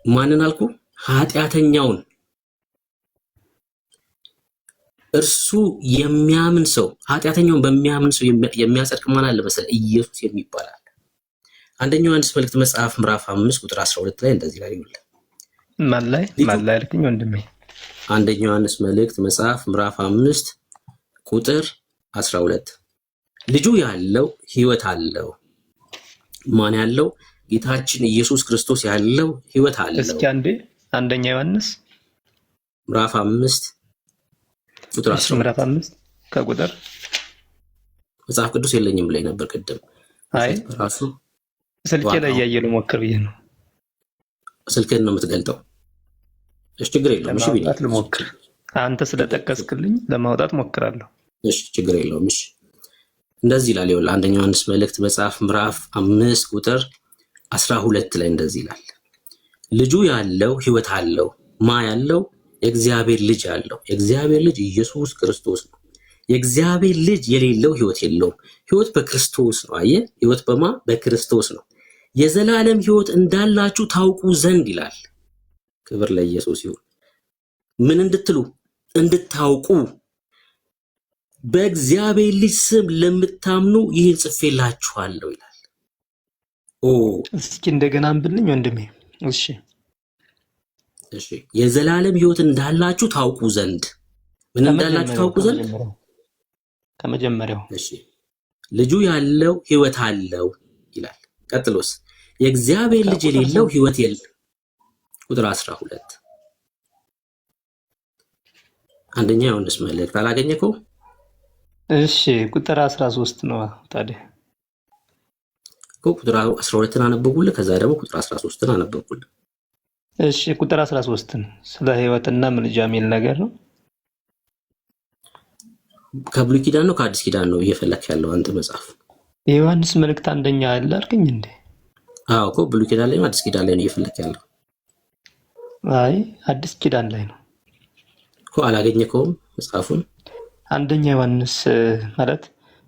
ማንን አልኩ? ኃጢአተኛውን እርሱ የሚያምን ሰው፣ ኃጢአተኛውን በሚያምን ሰው የሚያጸድቅ ማን አለ መሰለህ? ኢየሱስ የሚባል አለ። አንደኛ ዮሐንስ መልእክት መጽሐፍ ምዕራፍ 5 ቁጥር 12 ላይ እንደዚህ ላይ ይላል። ማን ላይ አልከኝ ወንድሜ? አንደኛ ዮሐንስ መልእክት መጽሐፍ ምዕራፍ 5 ቁጥር 12 ልጁ ያለው ህይወት አለው። ማን ያለው? ጌታችን ኢየሱስ ክርስቶስ ያለው ህይወት አለው። እስኪ አንደኛ ዮሐንስ ምዕራፍ 5 ቁጥር 12 ምዕራፍ 5 ከቁጥር መጽሐፍ ቅዱስ የለኝም ብለኝ ነበር ቅድም። አይ ራሱ ስልኬ ላይ እያየሁ ልሞክር ብዬ ነው። ስልክህን ነው የምትገልጠው? እሺ ችግር የለውም። እሺ ለማውጣት ልሞክር። አንተ ስለጠቀስክልኝ ለማውጣት ሞክራለሁ። እሺ ችግር የለውም። እሺ እንደዚህ ይላል። ይኸውልህ አንደኛ ዮሐንስ መልእክት መጽሐፍ ምዕራፍ 5 ቁጥር 12 ላይ እንደዚህ ይላል። ልጁ ያለው ህይወት አለው። ማ ያለው? የእግዚአብሔር ልጅ ያለው። የእግዚአብሔር ልጅ ኢየሱስ ክርስቶስ ነው። የእግዚአብሔር ልጅ የሌለው ህይወት የለውም። ህይወት በክርስቶስ ነው። አየህ፣ ህይወት በማ? በክርስቶስ ነው። የዘላለም ህይወት እንዳላችሁ ታውቁ ዘንድ ይላል። ክብር ለኢየሱስ ይሁን። ምን እንድትሉ? እንድታውቁ በእግዚአብሔር ልጅ ስም ለምታምኑ ይህን ጽፌላችኋለሁ ይላል። እስኪ እንደገና አንብልኝ ወንድሜ። እሺ የዘላለም ህይወት እንዳላችሁ ታውቁ ዘንድ። ምን እንዳላችሁ ታውቁ ዘንድ? ከመጀመሪያው። እሺ ልጁ ያለው ህይወት አለው ይላል። ቀጥሎስ? የእግዚአብሔር ልጅ የሌለው ህይወት የለም። ቁጥር 12 አንደኛ ዮሐንስ መልእክት አላገኘከው? እሺ ቁጥር 13 ነው ታዲያ። ቁጥር 12ን አነበብኩልህ፣ ከዛ ደግሞ ቁጥር 13ን አነበብኩልህ። እሺ ቁጥር 13ን ስለ ህይወትና ምልጃ የሚል ነገር ነው። ከብሉይ ኪዳን ነው ከአዲስ ኪዳን ነው እየፈለክ ያለው አንተ መጽሐፍ? የዮሐንስ መልእክት አንደኛ አለ አልከኝ እንዴ? አዎ እኮ ብሉይ ኪዳን ላይ ነው አዲስ ኪዳን ላይ ነው እየፈለክ ያለው? አይ አዲስ ኪዳን ላይ ነው እኮ። አላገኘከውም መጽሐፉን? አንደኛ ዮሐንስ ማለት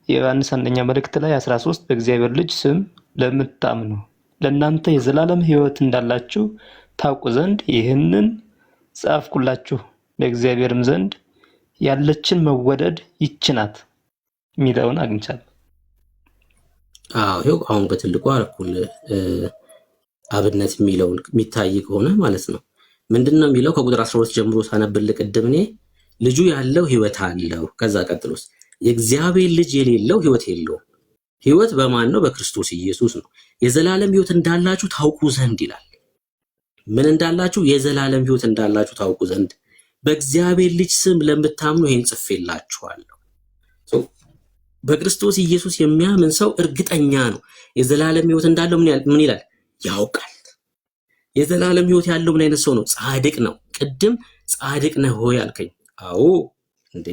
የዮሐንስ አንደኛ መልእክት ላይ 13 በእግዚአብሔር ልጅ ስም ለምታምኑ ለእናንተ የዘላለም ህይወት እንዳላችሁ ታውቁ ዘንድ ይህንን ጻፍኩላችሁ፣ በእግዚአብሔርም ዘንድ ያለችን መወደድ ይህች ናት የሚለውን አግኝቻለሁ። ይኸው አሁን በትልቁ አረኩል አብነት የሚለውን የሚታይ ከሆነ ማለት ነው። ምንድነው የሚለው? ከቁጥር 12 ጀምሮ ሳነብልህ ቅድም እኔ ልጁ ያለው ህይወት አለው። ከዛ ቀጥሎስ የእግዚአብሔር ልጅ የሌለው ህይወት የለውም። ህይወት በማን ነው? በክርስቶስ ኢየሱስ ነው። የዘላለም ህይወት እንዳላችሁ ታውቁ ዘንድ ይላል። ምን እንዳላችሁ? የዘላለም ህይወት እንዳላችሁ ታውቁ ዘንድ በእግዚአብሔር ልጅ ስም ለምታምኑ ይሄን ጽፌላችኋለሁ። በክርስቶስ ኢየሱስ የሚያምን ሰው እርግጠኛ ነው የዘላለም ህይወት እንዳለው። ምን ይላል? ያውቃል። የዘላለም ህይወት ያለው ምን አይነት ሰው ነው? ጻድቅ ነው። ቅድም ጻድቅ ነህ ሆይ አልከኝ። አዎ እንዴ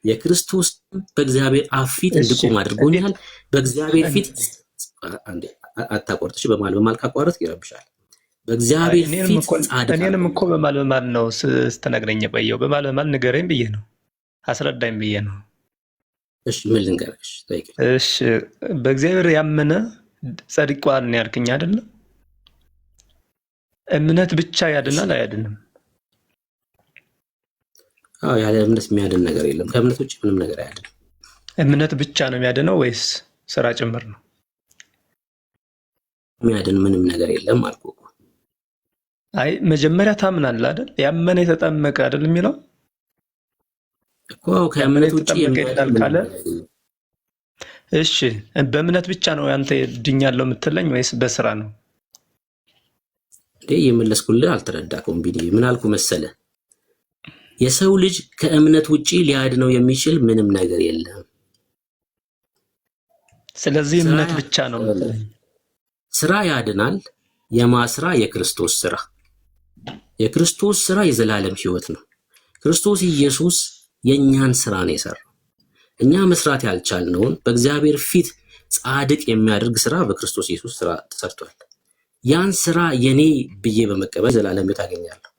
የክርስቶስ በእግዚአብሔር አብ ፊት እሺ እንድቆም እንዴት አድርጎኛል። በእግዚአብሔር ፊት እን- አንዴ አታቋርጥሽ። በማል ካቋረጥ ይረብሻል። አይ በእግዚአብሔር ፊት ጻድቅ እኔንም እኮ አድርጎኛል። በማል ነው ስትነግረኝ የቆየው። በማል ንገረኝ ብዬ ነው፣ አስረዳኝ ብዬ ነው። እሺ ምን ልንገርሽ? ጠይቀኝ። እሺ በእግዚአብሔር ያመነ ጸድቋል ነው ያልክኝ አይደለም? እምነት ብቻ እሺ ያድናል አያድንም? አዎ፣ ያለ እምነት የሚያድን ነገር የለም። ከእምነት ውጭ ምንም ነገር አያድንም። እምነት ብቻ ነው የሚያድነው ወይስ ስራ ጭምር ነው? የሚያድን ምንም ነገር የለም አልኩህ እኮ። አይ መጀመሪያ ታምናለህ አይደል? ያመነ የተጠመቀ አይደል የሚለው? እኮ ያመነ ከእምነት ውጭ የተጠመቀ የሚያድን ይድናል ምንም ካለ ነገር የለም። እሺ በእምነት ብቻ ነው ያንተ ድኛለሁ የምትለኝ ወይስ በስራ ነው? እንዴ የመለስኩልህ አልተረዳከውም። ቢዲ ምን አልኩ መሰለ? የሰው ልጅ ከእምነት ውጪ ሊያድነው የሚችል ምንም ነገር የለም። ስለዚህ ስራ እምነት ብቻ ነው የምትለኝ? ስራ ያድናል። የማ ስራ? የክርስቶስ ስራ። የክርስቶስ ስራ የዘላለም ህይወት ነው። ክርስቶስ ኢየሱስ የእኛን ስራ ነው የሰራው። እኛ መስራት ያልቻልነውን በእግዚአብሔር ፊት ጻድቅ የሚያደርግ ስራ በክርስቶስ ኢየሱስ ስራ ተሰርቷል። ያን ስራ የኔ ብዬ በመቀበል ዘላለም ሕይወት አገኛለሁ።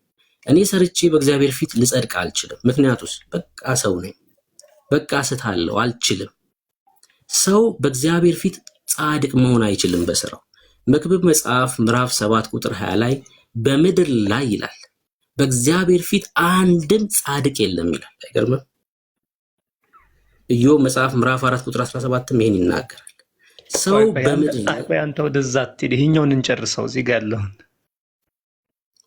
እኔ ሰርቼ በእግዚአብሔር ፊት ልጸድቅ አልችልም። ምክንያቱስ በቃ ሰው ነኝ። በቃ ስታለው አልችልም። ሰው በእግዚአብሔር ፊት ጻድቅ መሆን አይችልም በስራው። መክብብ መጽሐፍ ምዕራፍ 7 ቁጥር 20 ላይ በምድር ላይ ይላል በእግዚአብሔር ፊት አንድም ጻድቅ የለም ይላል። አይገርምም? ኢዮብ መጽሐፍ ምዕራፍ 4 ቁጥር 17ም ይሄን ይናገራል። ሰው በምድር ላይ ቆይ አንተ ወደዛ አትሂድ፣ ይሄኛውን እንጨርሰው። እዚህ ጋር ያለውን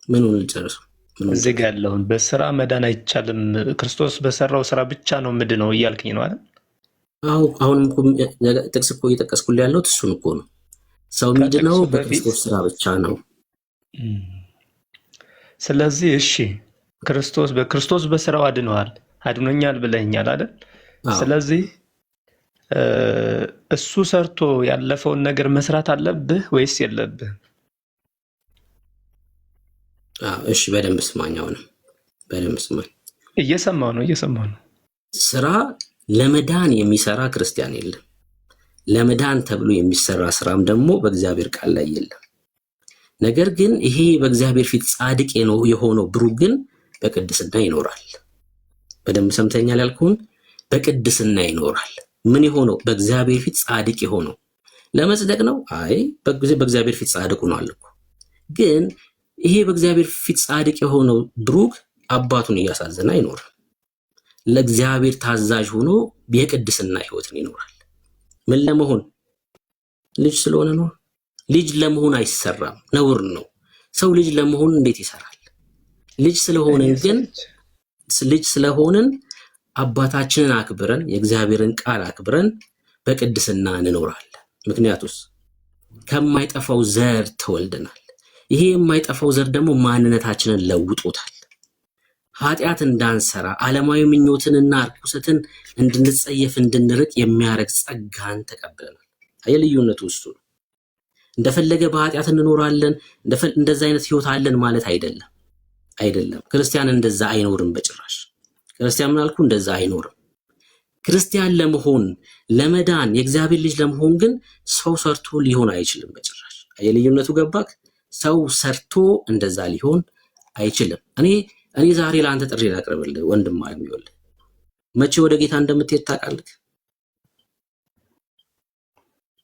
ምኑን ልጨርሰው? እዚህ ጋር ያለውን በስራ መዳን አይቻልም፣ ክርስቶስ በሰራው ስራ ብቻ ነው ምድነው እያልክኝ ነው አይደል? አሁንም እኮ ጥቅስ እኮ እየጠቀስኩልህ ያለሁት እሱን እኮ ነው። ሰው የሚድነው ከጥቅሱ በፊት በክርስቶስ ስራ ብቻ ነው። ስለዚህ እሺ በክርስቶስ በስራው አድነዋል፣ አድኖኛል ብለኛል አይደል? አዎ ስለዚህ እሱ ሰርቶ ያለፈውን ነገር መስራት አለብህ ወይስ የለብህ? እሺ በደንብ ስማኝ። አሁንም በደንብ ስማኝ። እየሰማው ነው። ስራ ለመዳን የሚሰራ ክርስቲያን የለም። ለመዳን ተብሎ የሚሰራ ስራም ደግሞ በእግዚአብሔር ቃል ላይ የለም። ነገር ግን ይሄ በእግዚአብሔር ፊት ጻድቅ የሆነው ብሩክ ግን በቅድስና ይኖራል። በደንብ ሰምተኛል ያልኩህን፣ በቅድስና ይኖራል። ምን የሆነው? በእግዚአብሔር ፊት ጻድቅ የሆነው ለመጽደቅ ነው? አይ በእግዚአብሔር ፊት ጻድቅ ሆኗል እኮ። ግን ይሄ በእግዚአብሔር ፊት ጻድቅ የሆነው ብሩክ አባቱን እያሳዘነ አይኖርም። ለእግዚአብሔር ታዛዥ ሆኖ የቅድስና ህይወትን ይኖራል። ምን ለመሆን? ልጅ ስለሆነ ነው። ልጅ ለመሆን አይሰራም፣ ነውር ነው። ሰው ልጅ ለመሆን እንዴት ይሰራል? ልጅ ስለሆንን አባታችንን አክብረን የእግዚአብሔርን ቃል አክብረን በቅድስና እንኖራለን። ምክንያቱስ ከማይጠፋው ዘር ተወልደናል። ይሄ የማይጠፋው ዘር ደግሞ ማንነታችንን ለውጦታል። ኃጢአት እንዳንሰራ ዓለማዊ ምኞትንና ርኩሰትን እንድንጸየፍ እንድንርቅ የሚያረግ ጸጋን ተቀብለናል። የልዩነቱ እሱ ነው። እንደፈለገ በኃጢአት እንኖራለን፣ እንደዛ አይነት ህይወት አለን ማለት አይደለም። ክርስቲያን እንደዛ አይኖርም በጭራሽ። ክርስቲያን ምን አልኩ? እንደዛ አይኖርም። ክርስቲያን ለመሆን ለመዳን የእግዚአብሔር ልጅ ለመሆን ግን ሰው ሰርቶ ሊሆን አይችልም በጭራሽ። የልዩነቱ ገባክ? ሰው ሰርቶ እንደዛ ሊሆን አይችልም። እኔ ዛሬ ለአንተ ጥሪ ላቅርብልህ ወንድም የሚወልህ መቼ ወደ ጌታ እንደምትሄድ ታውቃለህ?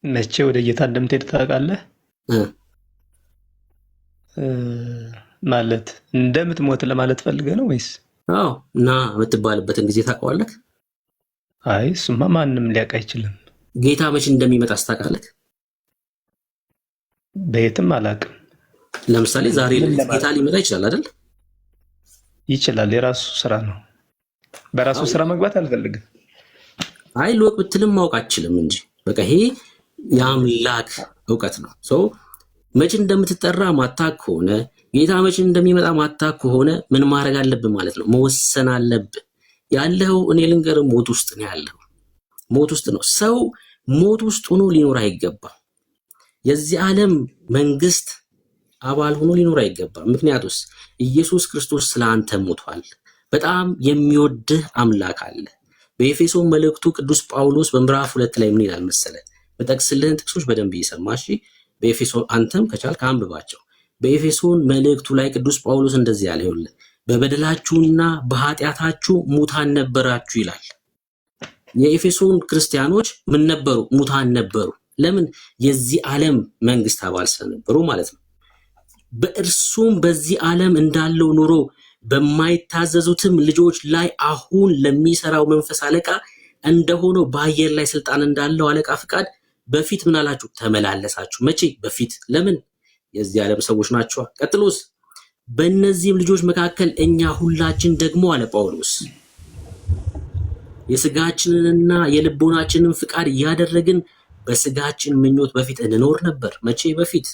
መቼ ወደ ጌታ እንደምትሄድ ታውቃለህ? ማለት እንደምትሞት ለማለት ፈልገህ ነው ወይስ? አዎ እና የምትባልበትን ጊዜ ታውቀዋለህ? አይ እሱማ ማንም ሊያውቅ አይችልም። ጌታ መቼ እንደሚመጣ ታውቃለህ? በየትም አላውቅም። ለምሳሌ ዛሬ ጌታ ሊመጣ ይችላል አይደል? ይችላል። የራሱ ስራ ነው። በራሱ ስራ መግባት አልፈልግም። አይ ልወቅ ብትልም ማወቅ አትችልም እንጂ በቃ ይሄ የአምላክ እውቀት ነው። መቼ እንደምትጠራ ማታቅ ከሆነ ጌታ መቼ እንደሚመጣ ማታቅ ከሆነ ምን ማድረግ አለብህ ማለት ነው? መወሰን አለብህ። ያለው እኔ ልንገርህ፣ ሞት ውስጥ ነው ያለው። ሞት ውስጥ ነው። ሰው ሞት ውስጥ ሆኖ ሊኖር አይገባም። የዚህ ዓለም መንግስት አባል ሆኖ ሊኖር አይገባም። ምክንያቱስ ኢየሱስ ክርስቶስ ስለ አንተ ሞቷል። በጣም የሚወድህ አምላክ አለ። በኤፌሶን መልእክቱ ቅዱስ ጳውሎስ በምዕራፍ 2 ላይ ምን ይላል መሰለ? በጠቅስልህን ጥቅሶች በደንብ እየሰማ እሺ። በኤፌሶን አንተም ከቻልክ አንብባቸው። በኤፌሶን መልእክቱ ላይ ቅዱስ ጳውሎስ እንደዚህ ያለ ይሁን፣ በበደላችሁና በኃጢአታችሁ ሙታን ነበራችሁ ይላል። የኤፌሶን ክርስቲያኖች ምን ነበሩ? ሙታን ነበሩ። ለምን? የዚህ ዓለም መንግስት አባል ስለነበሩ ማለት ነው። በእርሱም በዚህ ዓለም እንዳለው ኑሮ በማይታዘዙትም ልጆች ላይ አሁን ለሚሰራው መንፈስ አለቃ እንደሆነው በአየር ላይ ስልጣን እንዳለው አለቃ ፍቃድ በፊት ምን አላችሁ? ተመላለሳችሁ። መቼ? በፊት። ለምን? የዚህ ዓለም ሰዎች ናቸው። ቀጥሎስ በእነዚህም ልጆች መካከል እኛ ሁላችን ደግሞ አለ ጳውሎስ የስጋችንንና የልቦናችንን ፍቃድ እያደረግን በስጋችን ምኞት በፊት እንኖር ነበር። መቼ? በፊት።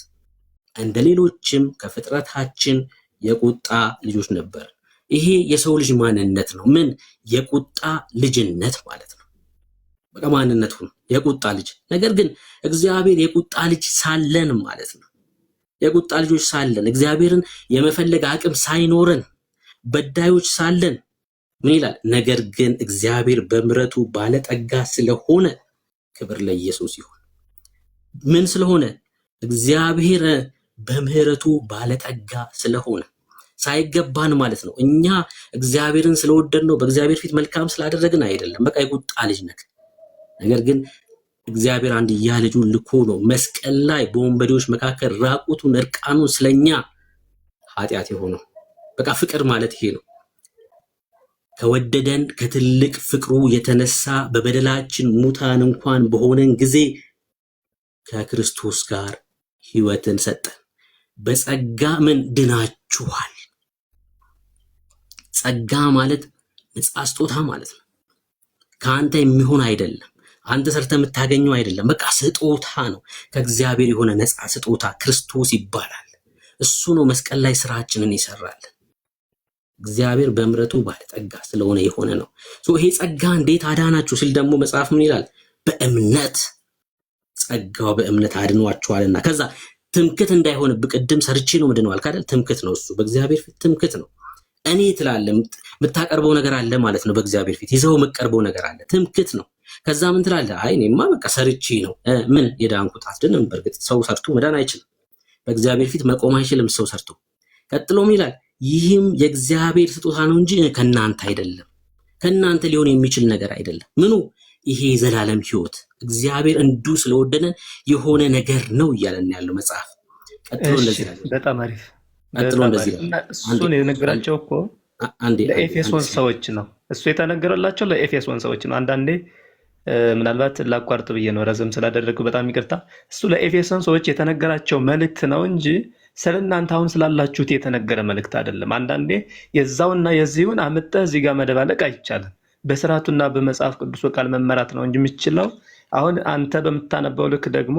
እንደ ሌሎችም ከፍጥረታችን የቁጣ ልጆች ነበር። ይሄ የሰው ልጅ ማንነት ነው። ምን? የቁጣ ልጅነት ማለት ነው። በቃ ማንነቱ ነው የቁጣ ልጅ። ነገር ግን እግዚአብሔር የቁጣ ልጅ ሳለን ማለት ነው፣ የቁጣ ልጆች ሳለን እግዚአብሔርን የመፈለግ አቅም ሳይኖረን በዳዮች ሳለን ምን ይላል? ነገር ግን እግዚአብሔር በምሕረቱ ባለጠጋ ስለሆነ ክብር ለኢየሱስ ይሁን። ምን ስለሆነ? እግዚአብሔር በምሕረቱ ባለጠጋ ስለሆነ ሳይገባን ማለት ነው። እኛ እግዚአብሔርን ስለወደድ ነው በእግዚአብሔር ፊት መልካም ስላደረግን አይደለም። በቃ የቁጣ ልጅ ነክ። ነገር ግን እግዚአብሔር አንድያ ልጁን ልኮ ነው መስቀል ላይ በወንበዴዎች መካከል ራቁቱን እርቃኑን ስለኛ ኃጢአት የሆነው። በቃ ፍቅር ማለት ይሄ ነው። ከወደደን ከትልቅ ፍቅሩ የተነሳ በበደላችን ሙታን እንኳን በሆነን ጊዜ ከክርስቶስ ጋር ሕይወትን ሰጠን። በጸጋ ምን ድናችኋል። ጸጋ ማለት ነፃ ስጦታ ማለት ነው። ከአንተ የሚሆን አይደለም፣ አንተ ሰርተ የምታገኘው አይደለም። በቃ ስጦታ ነው፣ ከእግዚአብሔር የሆነ ነፃ ስጦታ ክርስቶስ ይባላል። እሱ ነው መስቀል ላይ ስራችንን ይሰራል። እግዚአብሔር በምሕረቱ ባለጠጋ ስለሆነ የሆነ ነው። ይሄ ጸጋ እንዴት አዳናችሁ ሲል ደግሞ መጽሐፍ ምን ይላል? በእምነት ጸጋው በእምነት አድኗችኋልና። ከዛ ትምክት እንዳይሆንብህ ቅድም ሰርቼ ነው ምንድነው አልክ አይደል? ትምክት ነው እሱ በእግዚአብሔር ፊት ትምክት ነው። እኔ ትላለህ የምታቀርበው ነገር አለ ማለት ነው። በእግዚአብሔር ፊት ይዘው የምትቀርበው ነገር አለ፣ ትምክት ነው። ከዛ ምን ትላለህ? አይ እኔማ በቃ ሰርቼ ነው ምን የዳንኩት። አትድንም። በእርግጥ ሰው ሰርቶ መዳን አይችልም። በእግዚአብሔር ፊት መቆም አይችልም ሰው ሰርቶ። ቀጥሎም ይላል ይህም የእግዚአብሔር ስጦታ ነው እንጂ ከናንተ አይደለም፣ ከናንተ ሊሆን የሚችል ነገር አይደለም። ምኑ? ይሄ የዘላለም ሕይወት እግዚአብሔር እንዱ ስለወደደን የሆነ ነገር ነው እያለን ያለው መጽሐፍ። ቀጥሎ እንደዚህ ይላል። በጣም አሪፍ። ቀጥሎ እንደዚህ ይላል። እሱን የነገራቸው እኮ ለኤፌሶን ሰዎች ነው። እሱ የተነገረላቸው ለኤፌሶን ሰዎች ነው። አንዳንዴ ምናልባት ላቋርጥ ብዬ ነው ረዘም ስላደረግኩ በጣም ይቅርታ። እሱ ለኤፌሶን ሰዎች የተነገራቸው መልእክት ነው እንጂ ስለ እናንተ አሁን ስላላችሁት የተነገረ መልእክት አይደለም። አንዳንዴ የዛውና የዚሁን አምጠህ እዚህ ጋር መደባለቅ አይቻልም። በስርዓቱና በመጽሐፍ ቅዱስ ቃል መመራት ነው እንጂ የምችለው አሁን አንተ በምታነበው ልክ ደግሞ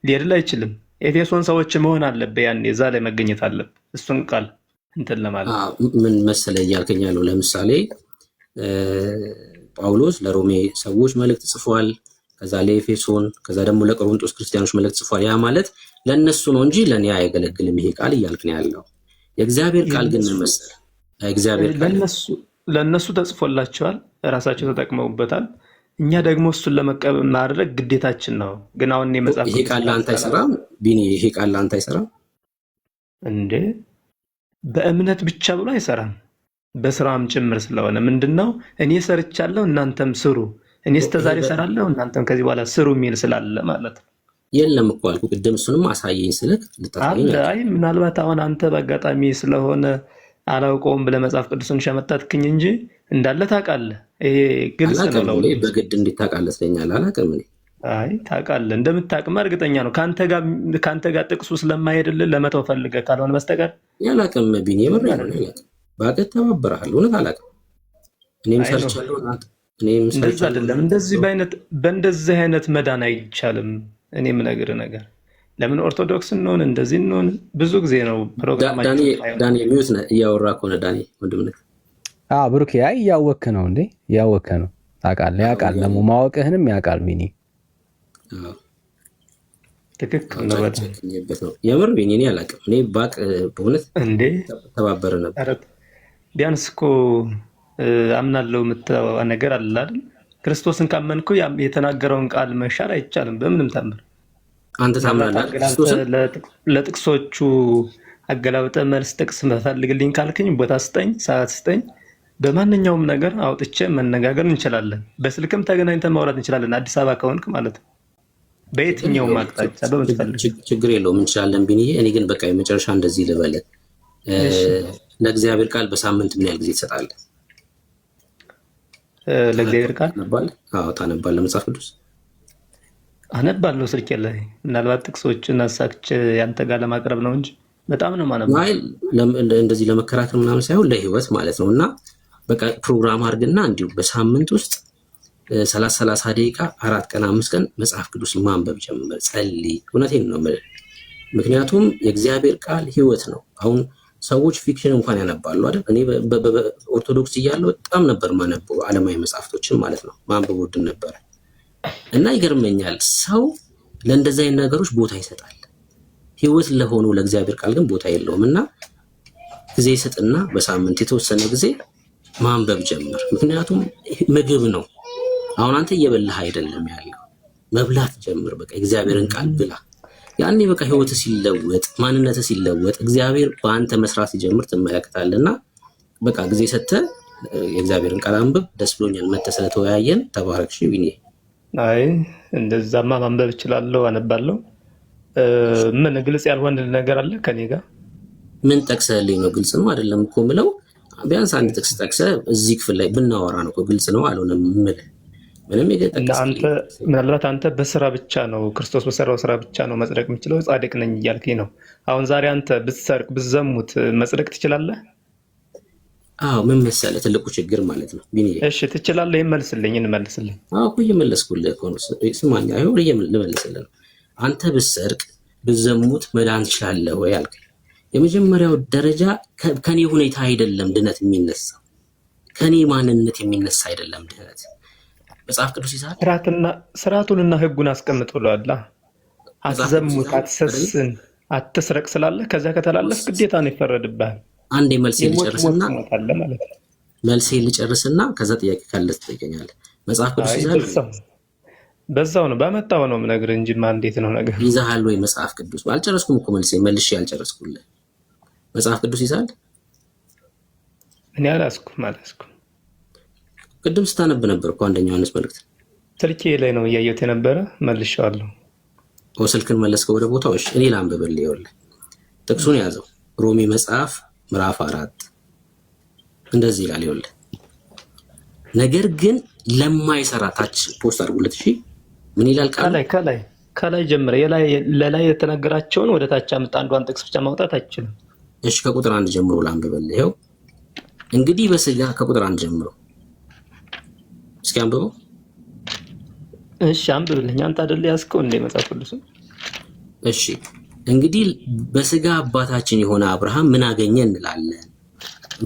ሊሄድልህ አይችልም። ኤፌሶን ሰዎች መሆን አለብህ፣ ያኔ እዛ ላይ መገኘት አለብህ። እሱን ቃል እንትን ለማለት ምን መሰለህ እያልከኝ ያለው ለምሳሌ ጳውሎስ ለሮሜ ሰዎች መልእክት ጽፏል፣ ከዛ ለኤፌሶን፣ ከዛ ደግሞ ለቆሮንቶስ ክርስቲያኖች መልእክት ጽፏል። ያ ማለት ለነሱ ነው እንጂ ለኔ አይገለግልም ይሄ ቃል እያልክ ነው ያለው። የእግዚአብሔር ቃል ግን ምን መሰለህ? እግዚአብሔር ቃል ለነሱ ተጽፎላቸዋል፣ ራሳቸው ተጠቅመውበታል። እኛ ደግሞ እሱን ለመቀበል ማድረግ ግዴታችን ነው። ግን አሁን መጽሐፍ ይሄ ቃል ለአንተ አይሰራም ቢኒ፣ ይሄ ቃል ለአንተ አይሰራም እንዴ? በእምነት ብቻ ብሎ አይሰራም፣ በስራም ጭምር ስለሆነ ምንድነው እኔ ሰርቻለሁ እናንተም ስሩ፣ እኔ እስከዛሬ እሰራለሁ እናንተም ከዚህ በኋላ ስሩ የሚል ስላለ ማለት ነው። የለም እኮ አልኩ ቅድም፣ እሱንም አሳየኝ ስልክ ልታሳየኝ። አይ ምናልባት አሁን አንተ በአጋጣሚ ስለሆነ አላውቀውም ብለህ መጽሐፍ ቅዱስን ሸመጣትክኝ እንጂ እንዳለ ታውቃለህ። ይሄ ግልጽ ነው። በግድ እንዴት ታውቃለህ ስለኛለህ? አላውቅም እኔ። አይ ታውቃለህ፣ እንደምታውቅማ እርግጠኛ ነው። ከአንተ ጋር ጥቅሱ ስለማይሄድልህ ለመተው ፈልገህ ካልሆነ በስተቀር አላውቅም። ቢኒ የምር አላውቅም። ባገት ተባበረሃል። እውነት አላውቅም። እኔም ሰርቻለሁ። እንደዛ አይደለም። በእንደዚህ አይነት መዳን አይቻልም። እኔ የምነግርህ ነገር ለምን ኦርቶዶክስ እንሆን እንደዚህ እንሆን ብዙ ጊዜ ነው ፕሮግራማችን። ዳኒ ሚዩት ነህ እያወራ ከሆነ ዳኒ ወንድምነት ብሩክ ያይ እያወክ ነው እንዴ? እያወከ ነው ታውቃለህ። ያውቃል ደግሞ ማወቅህንም ያውቃል። ሚኒ ትክክል ነው። ነው የምር ቢኒ እኔ አላውቅም። እኔ ባቅ በእውነት እንዴ ተባበረ ነበር። ቢያንስ እኮ አምናለሁ የምትለው ነገር አለ አይደል? ክርስቶስን ካመንኩ የተናገረውን ቃል መሻር አይቻልም በምንም ታምር። አንተ ታምናለህ ክርስቶስን? ለጥቅሶቹ አገላብጠ መልስ ጥቅስ መፈልግልኝ ካልክኝ ቦታ ስጠኝ፣ ሰዓት ስጠኝ። በማንኛውም ነገር አውጥቼ መነጋገር እንችላለን። በስልክም ተገናኝተን ማውራት እንችላለን። አዲስ አበባ ከሆንክ ማለት ነው። በየትኛውም አቅጣጫ በምትፈልግ ችግር የለውም እንችላለን ቢኒዬ። እኔ ግን በቃ የመጨረሻ እንደዚህ ልበል፣ ለእግዚአብሔር ቃል በሳምንት ምን ያህል ጊዜ ትሰጣለህ? ለእግዚአብሔር ቃል ታነባለህ? መጽሐፍ ቅዱስ አነባለሁ ስልኬ ላይ። ምናልባት ጥቅሶችን አሳክቼ ያንተ ጋር ለማቅረብ ነው እንጂ በጣም ነው ማነው እንደዚህ ለመከራከር ምናምን ሳይሆን ለህይወት ማለት ነው። እና በቃ ፕሮግራም አድርግና እንዲሁ በሳምንት ውስጥ 30 ደቂቃ 4 ቀን 5 ቀን መጽሐፍ ቅዱስ ማንበብ ጀምር፣ ጸልይ። እውነቴን ነው የምልህ። ምክንያቱም የእግዚአብሔር ቃል ህይወት ነው። አሁን ሰዎች ፊክሽን እንኳን ያነባሉ አይደል? እኔ በኦርቶዶክስ እያለሁ በጣም ነበር ማነበው ዓለማዊ መጽሐፍቶችን ማለት ነው። ማንበብ ወድን ነበር እና ይገርመኛል፣ ሰው ለእንደዚህ አይነት ነገሮች ቦታ ይሰጣል። ህይወት ለሆነው ለእግዚአብሔር ቃል ግን ቦታ የለውም። እና ጊዜ ስጥና በሳምንት የተወሰነ ጊዜ ማንበብ ጀምር። ምክንያቱም ምግብ ነው። አሁን አንተ እየበላህ አይደለም ያለው፣ መብላት ጀምር። በቃ እግዚአብሔርን ቃል ብላ። ያኔ በቃ ህይወት ሲለወጥ፣ ማንነት ሲለወጥ፣ እግዚአብሔር በአንተ መስራት ሲጀምር ትመለከታለና በቃ ጊዜ ሰጥተህ የእግዚአብሔርን ቃል አንብብ። ደስ ብሎኛል መተህ ስለተወያየን። ተባረክሽ ቢኒ። አይ እንደዛማ ማንበብ እችላለሁ፣ አነባለሁ። ምን ግልጽ ያልሆነ ነገር አለ ከኔ ጋር? ምን ጠቅሰህልኝ ነው? ግልጽ ነው አይደለም እኮ የምለው። ቢያንስ አንድ ጥቅስ ጠቅሰህ እዚህ ክፍል ላይ ብናወራ ነው እኮ ግልጽ ነው አልሆነም የምልህ። ምንም ምናልባት አንተ በስራ ብቻ ነው ክርስቶስ በሰራው ስራ ብቻ ነው መጽደቅ የምችለው ጻድቅ ነኝ እያልከኝ ነው። አሁን ዛሬ አንተ ብትሰርቅ ብትዘሙት መጽደቅ ትችላለህ? አዎ ምን መሰለህ ትልቁ ችግር ማለት ነው ቢኒ። እሺ ትችላለህ? ይመልስልኝ እንመልስልኝ። አዎ እኮ እየመለስኩልህ እኮ ነው። ስማኝ፣ አይሆን ልመልስልህ ነው። አንተ ብትሰርቅ ብትዘሙት መዳን ትችላለህ ወይ አልከኝ። የመጀመሪያው ደረጃ ከኔ ሁኔታ አይደለም ድነት የሚነሳው፣ ከኔ ማንነት የሚነሳ አይደለም ድነት። መጽሐፍ ቅዱስ ይዛል ስርዓቱንና ህጉን አስቀምጥ ብሏል። አትዘሙት፣ አትሰስን፣ አትስረቅ ስላለ ከዚያ ከተላለፍ ግዴታ ነው ይፈረድብሃል። አንዴ መልሴን ልጨርስና ከዛ ጥያቄ ካለ ትጠይቀኛለህ። መጽሐፍ ቅዱስ ይዛል? በዛው ነው በመጣው ነው የምነግርህ እንጂ እንዴት ነው ነገር ይዛሃል ወይ? መጽሐፍ ቅዱስ አልጨረስኩም እኮ መልሼ አልጨረስኩልህ። መጽሐፍ ቅዱስ ይዛል? እኔ አላስኩም። ቅድም ስታነብ ነበር እኮ አንደኛው ዮሐንስ መልእክት ስልኬ ላይ ነው እያየሁት የነበረ። መልሼዋለሁ። ስልክን መለስከው ወደ ቦታው? እሺ እኔ ላንብብልህ። ይኸውልህ ጥቅሱን ያዘው። ሮሜ መጽሐፍ ምዕራፍ 4 እንደዚህ ይላል። ይኸውልህ ነገር ግን ለማይሰራ ታች ፖስት አድርጉለት። እሺ ምን ይላል? ከላይ ጀምረ ለላይ የተነገራቸውን ወደ ታች አምጣ። አንዷን ጥቅስ ብቻ ማውጣት አይችልም። እሺ ከቁጥር 1 ጀምሮ ላንብብልህ። ይኸው እንግዲህ በስጋ ከቁጥር 1 ጀምሮ እስኪ አንብበው። እሺ አንብብልኝ። አንተ አይደል ያዝከው እንደ መጽሐፍ ቅዱስ? እሺ እንግዲህ በስጋ አባታችን የሆነ አብርሃም ምን አገኘ እንላለን?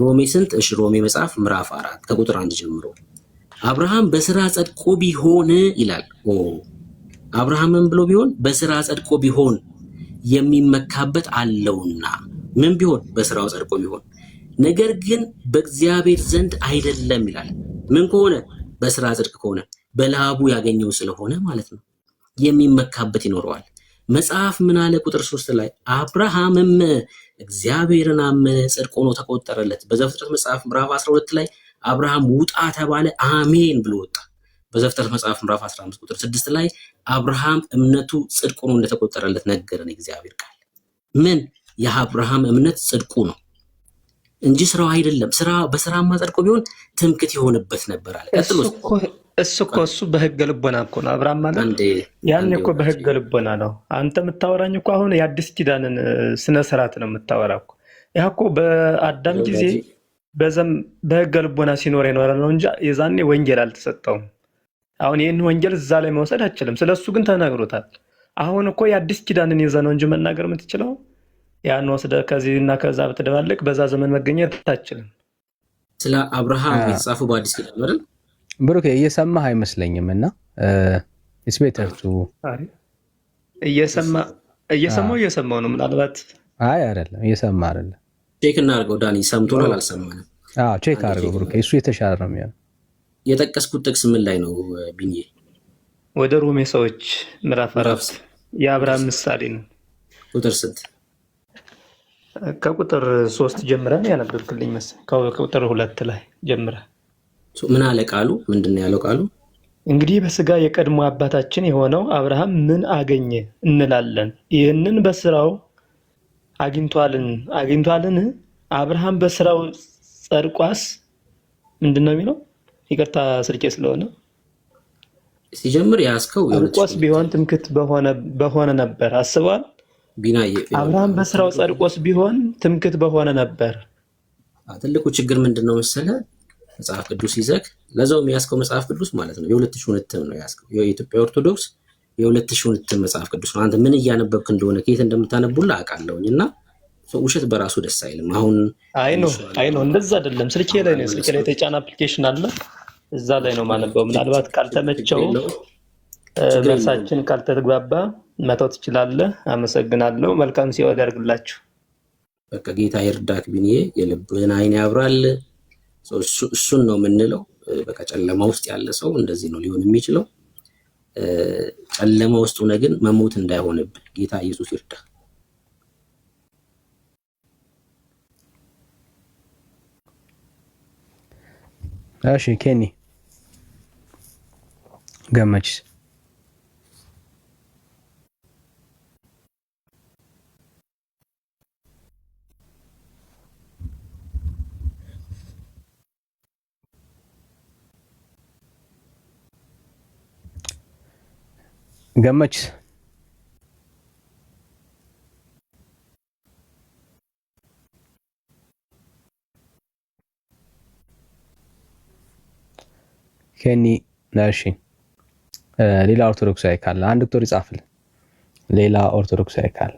ሮሜ ስንት? እሺ ሮሜ መጽሐፍ ምዕራፍ 4 ከቁጥር 1 ጀምሮ አብርሃም በስራ ጸድቆ ቢሆን ይላል። አብርሃምን ብሎ ቢሆን በስራ ጸድቆ ቢሆን የሚመካበት አለውና፣ ምን ቢሆን? በስራው ጸድቆ ቢሆን። ነገር ግን በእግዚአብሔር ዘንድ አይደለም ይላል። ምን ከሆነ? በስራ ጽድቅ ከሆነ በላቡ ያገኘው ስለሆነ ማለት ነው። የሚመካበት ይኖረዋል። መጽሐፍ ምን አለ? ቁጥር 3 ላይ አብርሃምም እግዚአብሔርን አመነ፣ ጽድቅ ሆኖ ተቆጠረለት። በዘፍጥረት መጽሐፍ ምዕራፍ 12 ላይ አብርሃም ውጣ ተባለ፣ አሜን ብሎ ወጣ። በዘፍጥረት መጽሐፍ ምዕራፍ 15 ቁጥር 6 ላይ አብርሃም እምነቱ ጽድቅ ሆኖ እንደተቆጠረለት ነገረን እግዚአብሔር ቃል። ምን? የአብርሃም እምነት ጽድቁ ነው እንጂ ስራው አይደለም። በስራማ ጸድቆ ቢሆን ትምክት ይሆንበት ነበር አለ። እሱ በህገ ልቦና እኮ ነው አብርሃም ማለት። ያን እኮ በህገ ልቦና ነው። አንተ የምታወራኝ እኮ አሁን የአዲስ ኪዳንን ስነ ስርዓት ነው የምታወራ እኮ። ያ እኮ በአዳም ጊዜ በህገ ልቦና ሲኖር የኖረ ነው እንጂ የዛኔ ወንጌል አልተሰጠውም። አሁን ይህን ወንጌል እዛ ላይ መውሰድ አችልም። ስለሱ ግን ተነግሮታል። አሁን እኮ የአዲስ ኪዳንን ይዘህ ነው እንጂ መናገር የምትችለው ያን ወስደህ ከዚህና ከዛ ብትደባለቅ በዛ ዘመን መገኘት አትችልም። ስለ አብርሃም የተጻፈው በአዲስ ኪዳን አይደል? ብሩክ እየሰማህ አይመስለኝም። እና ኢትስ ቤተር ቱ እየሰማው ነው ምናልባት። አይ አይደለም እየሰማህ አይደለም። ቼክ እናድርገው ዳኒ፣ ሰምቶናል አልሰማንም? ቼክ አድርገው ብሩክ፣ እሱ የተሻለ ነው የሚሆነው። የጠቀስኩት ጥቅስ ምን ላይ ነው ቢንዬ? ወደ ሮሜ ሰዎች ምዕራፍ ምዕራፍ 4 የአብርሃም ምሳሌ ነው። ቁጥር ስንት? ከቁጥር 3 ጀምረን ያነበብክልኝ መሰለኝ። ከቁጥር 2 ላይ ጀምረ ምን አለ ቃሉ? ምንድነው ያለው ቃሉ? እንግዲህ በስጋ የቀድሞ አባታችን የሆነው አብርሃም ምን አገኘ እንላለን? ይህንን በስራው አግኝቷልን? አብርሃም በስራው ጸድቋስ? ምንድነው የሚለው? ይቅርታ ስርቄ ስለሆነ ሲጀምር ያስከው ጸድቆስ ቢሆን ትምክት በሆነ ነበር። አስበዋል? ቢናዬ አብርሃም በስራው ጸድቆስ ቢሆን ትምክት በሆነ ነበር። ትልቁ ችግር ምንድነው መሰለ? መጽሐፍ ቅዱስ ይዘህ ለዛው የሚያስከው መጽሐፍ ቅዱስ ማለት ነው የ2000 እትም ነው ያስከው። የኢትዮጵያ ኦርቶዶክስ የ2000 እትም መጽሐፍ ቅዱስ ነው። አንተ ምን እያነበብክ እንደሆነ ከየት እንደምታነቡላ አውቃለሁኝ። እና ውሸት በራሱ ደስ አይልም። አሁን አይ ነው እንደዛ አይደለም። ስልኬ ላይ ነው፣ ስልኬ ላይ የተጫነ አፕሊኬሽን አለ፣ እዛ ላይ ነው ማነበው። ምናልባት ካልተመቸው መልሳችን ካልተግባባ መተው ትችላለህ። አመሰግናለሁ። መልካም ሲወድ ያድርግላችሁ። በቃ ጌታ ይርዳክ ቢንዬ፣ የልብህን አይን ያብራል። እሱን ነው የምንለው። በቃ ጨለማ ውስጥ ያለ ሰው እንደዚህ ነው ሊሆን የሚችለው። ጨለማ ውስጥ ሆነ ግን መሞት እንዳይሆንብህ ጌታ ኢየሱስ ይርዳ። እሺ ኬኒ ገመችስ? ገመችስ? ኬኒ እሺ። ሌላ ኦርቶዶክሳዊ ካለ አንድ ቁጥር ይጻፍልን። ሌላ ኦርቶዶክሳዊ ካለ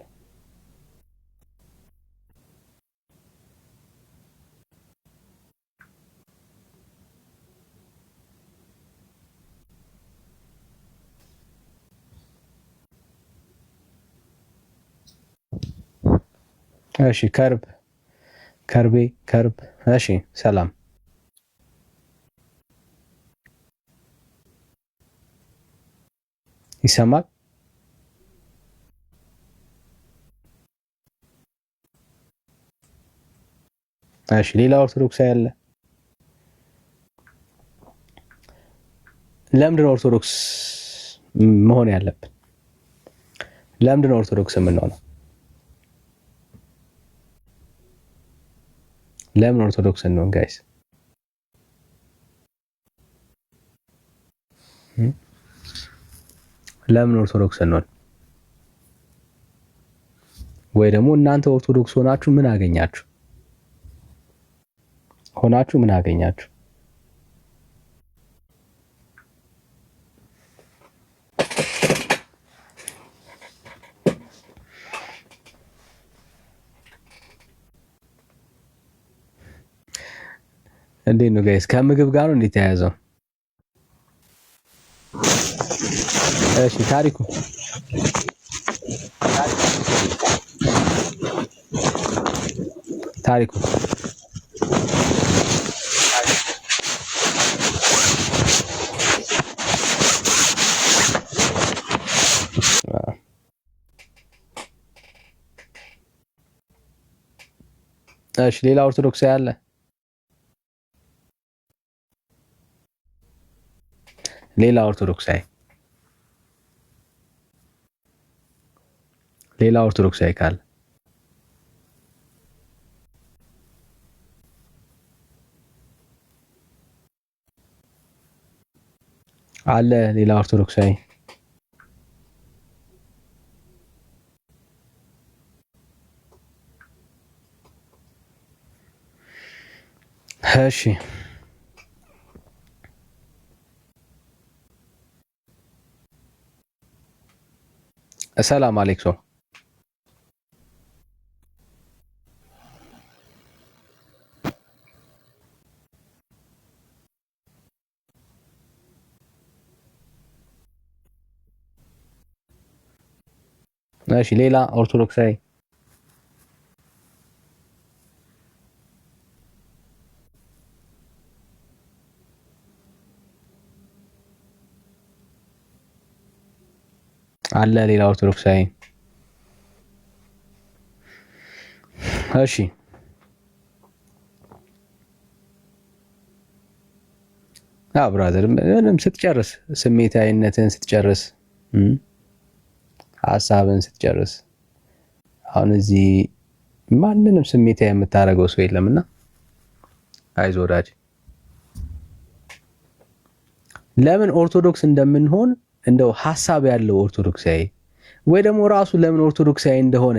እሺ። ከርብ እሺ። ሰላም ይሰማል? እሺ። ሌላ ኦርቶዶክስ ያለ? ለምንድን ነው ኦርቶዶክስ መሆን ያለብን? ለምንድን ነው ኦርቶዶክስ የምንሆነው? ለምን ኦርቶዶክስ እንሆን ጋይስ? ለምን ኦርቶዶክስ እንሆን? ወይ ደግሞ እናንተ ኦርቶዶክስ ሆናችሁ ምን አገኛችሁ? ምን አገኛችሁ? እንዴት ነው ጋይስ? ከምግብ ጋር ነው እንዴት ተያያዘው? እሺ ታሪኩ እሺ ሌላ ኦርቶዶክስ ያለ? ሌላ ኦርቶዶክሳዊ ካለ አለ? ሌላ ኦርቶዶክሳዊ እሺ ሰላም አሌክሶ እሺ ሌላ ኦርቶዶክሳዊ አለ ሌላ ኦርቶዶክሳዊ። እሺ ብራዘር ምንም ስትጨርስ ስሜታዊነትን ስትጨርስ ሀሳብን ስትጨርስ አሁን እዚህ ማንንም ስሜታዊ የምታደርገው ሰው የለምና አይዞህ ወዳጅ። ለምን ኦርቶዶክስ እንደምንሆን እንደው ሀሳብ ያለው ኦርቶዶክሳዊ ወይ ደግሞ ራሱ ለምን ኦርቶዶክሳዊ እንደሆነ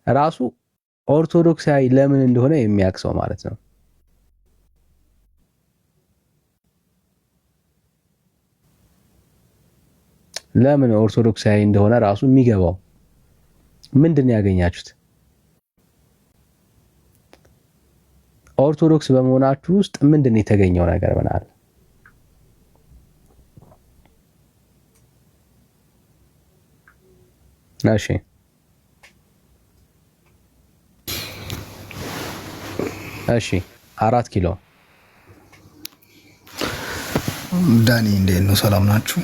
ራሱ ኦርቶዶክሳዊ ለምን እንደሆነ የሚያውቅ ሰው ማለት ነው። ለምን ኦርቶዶክሳዊ እንደሆነ ራሱ የሚገባው ምንድን ነው ያገኛችሁት? ኦርቶዶክስ በመሆናችሁ ውስጥ ምንድን ነው የተገኘው ነገር ምን አለ? እሺ 4 ኪሎ ዳኒ እንዴት ነው? ሰላም ናችሁ?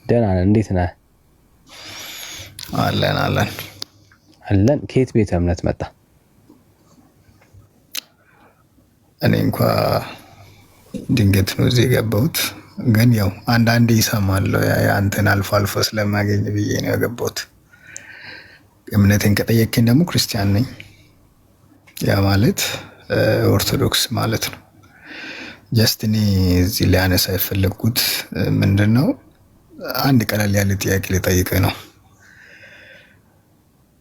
ደህና ነን። እንዴት ነህ? አለን። ከየት ቤተ እምነት መጣ? እኔ እንኳ ድንገት ነው እዚህ የገባሁት፣ ግን ያው አንዳንዴ ይሰማለሁ አንተን አልፎ አልፎ ስለማገኝ ብዬ ነው የገባሁት። እምነቴን ከጠየቅኝ ደግሞ ክርስቲያን ነኝ። ያ ማለት ኦርቶዶክስ ማለት ነው። ጀስት እኔ እዚህ ሊያነሳ የፈለግኩት ምንድን ነው፣ አንድ ቀላል ያለ ጥያቄ ልጠይቅህ ነው።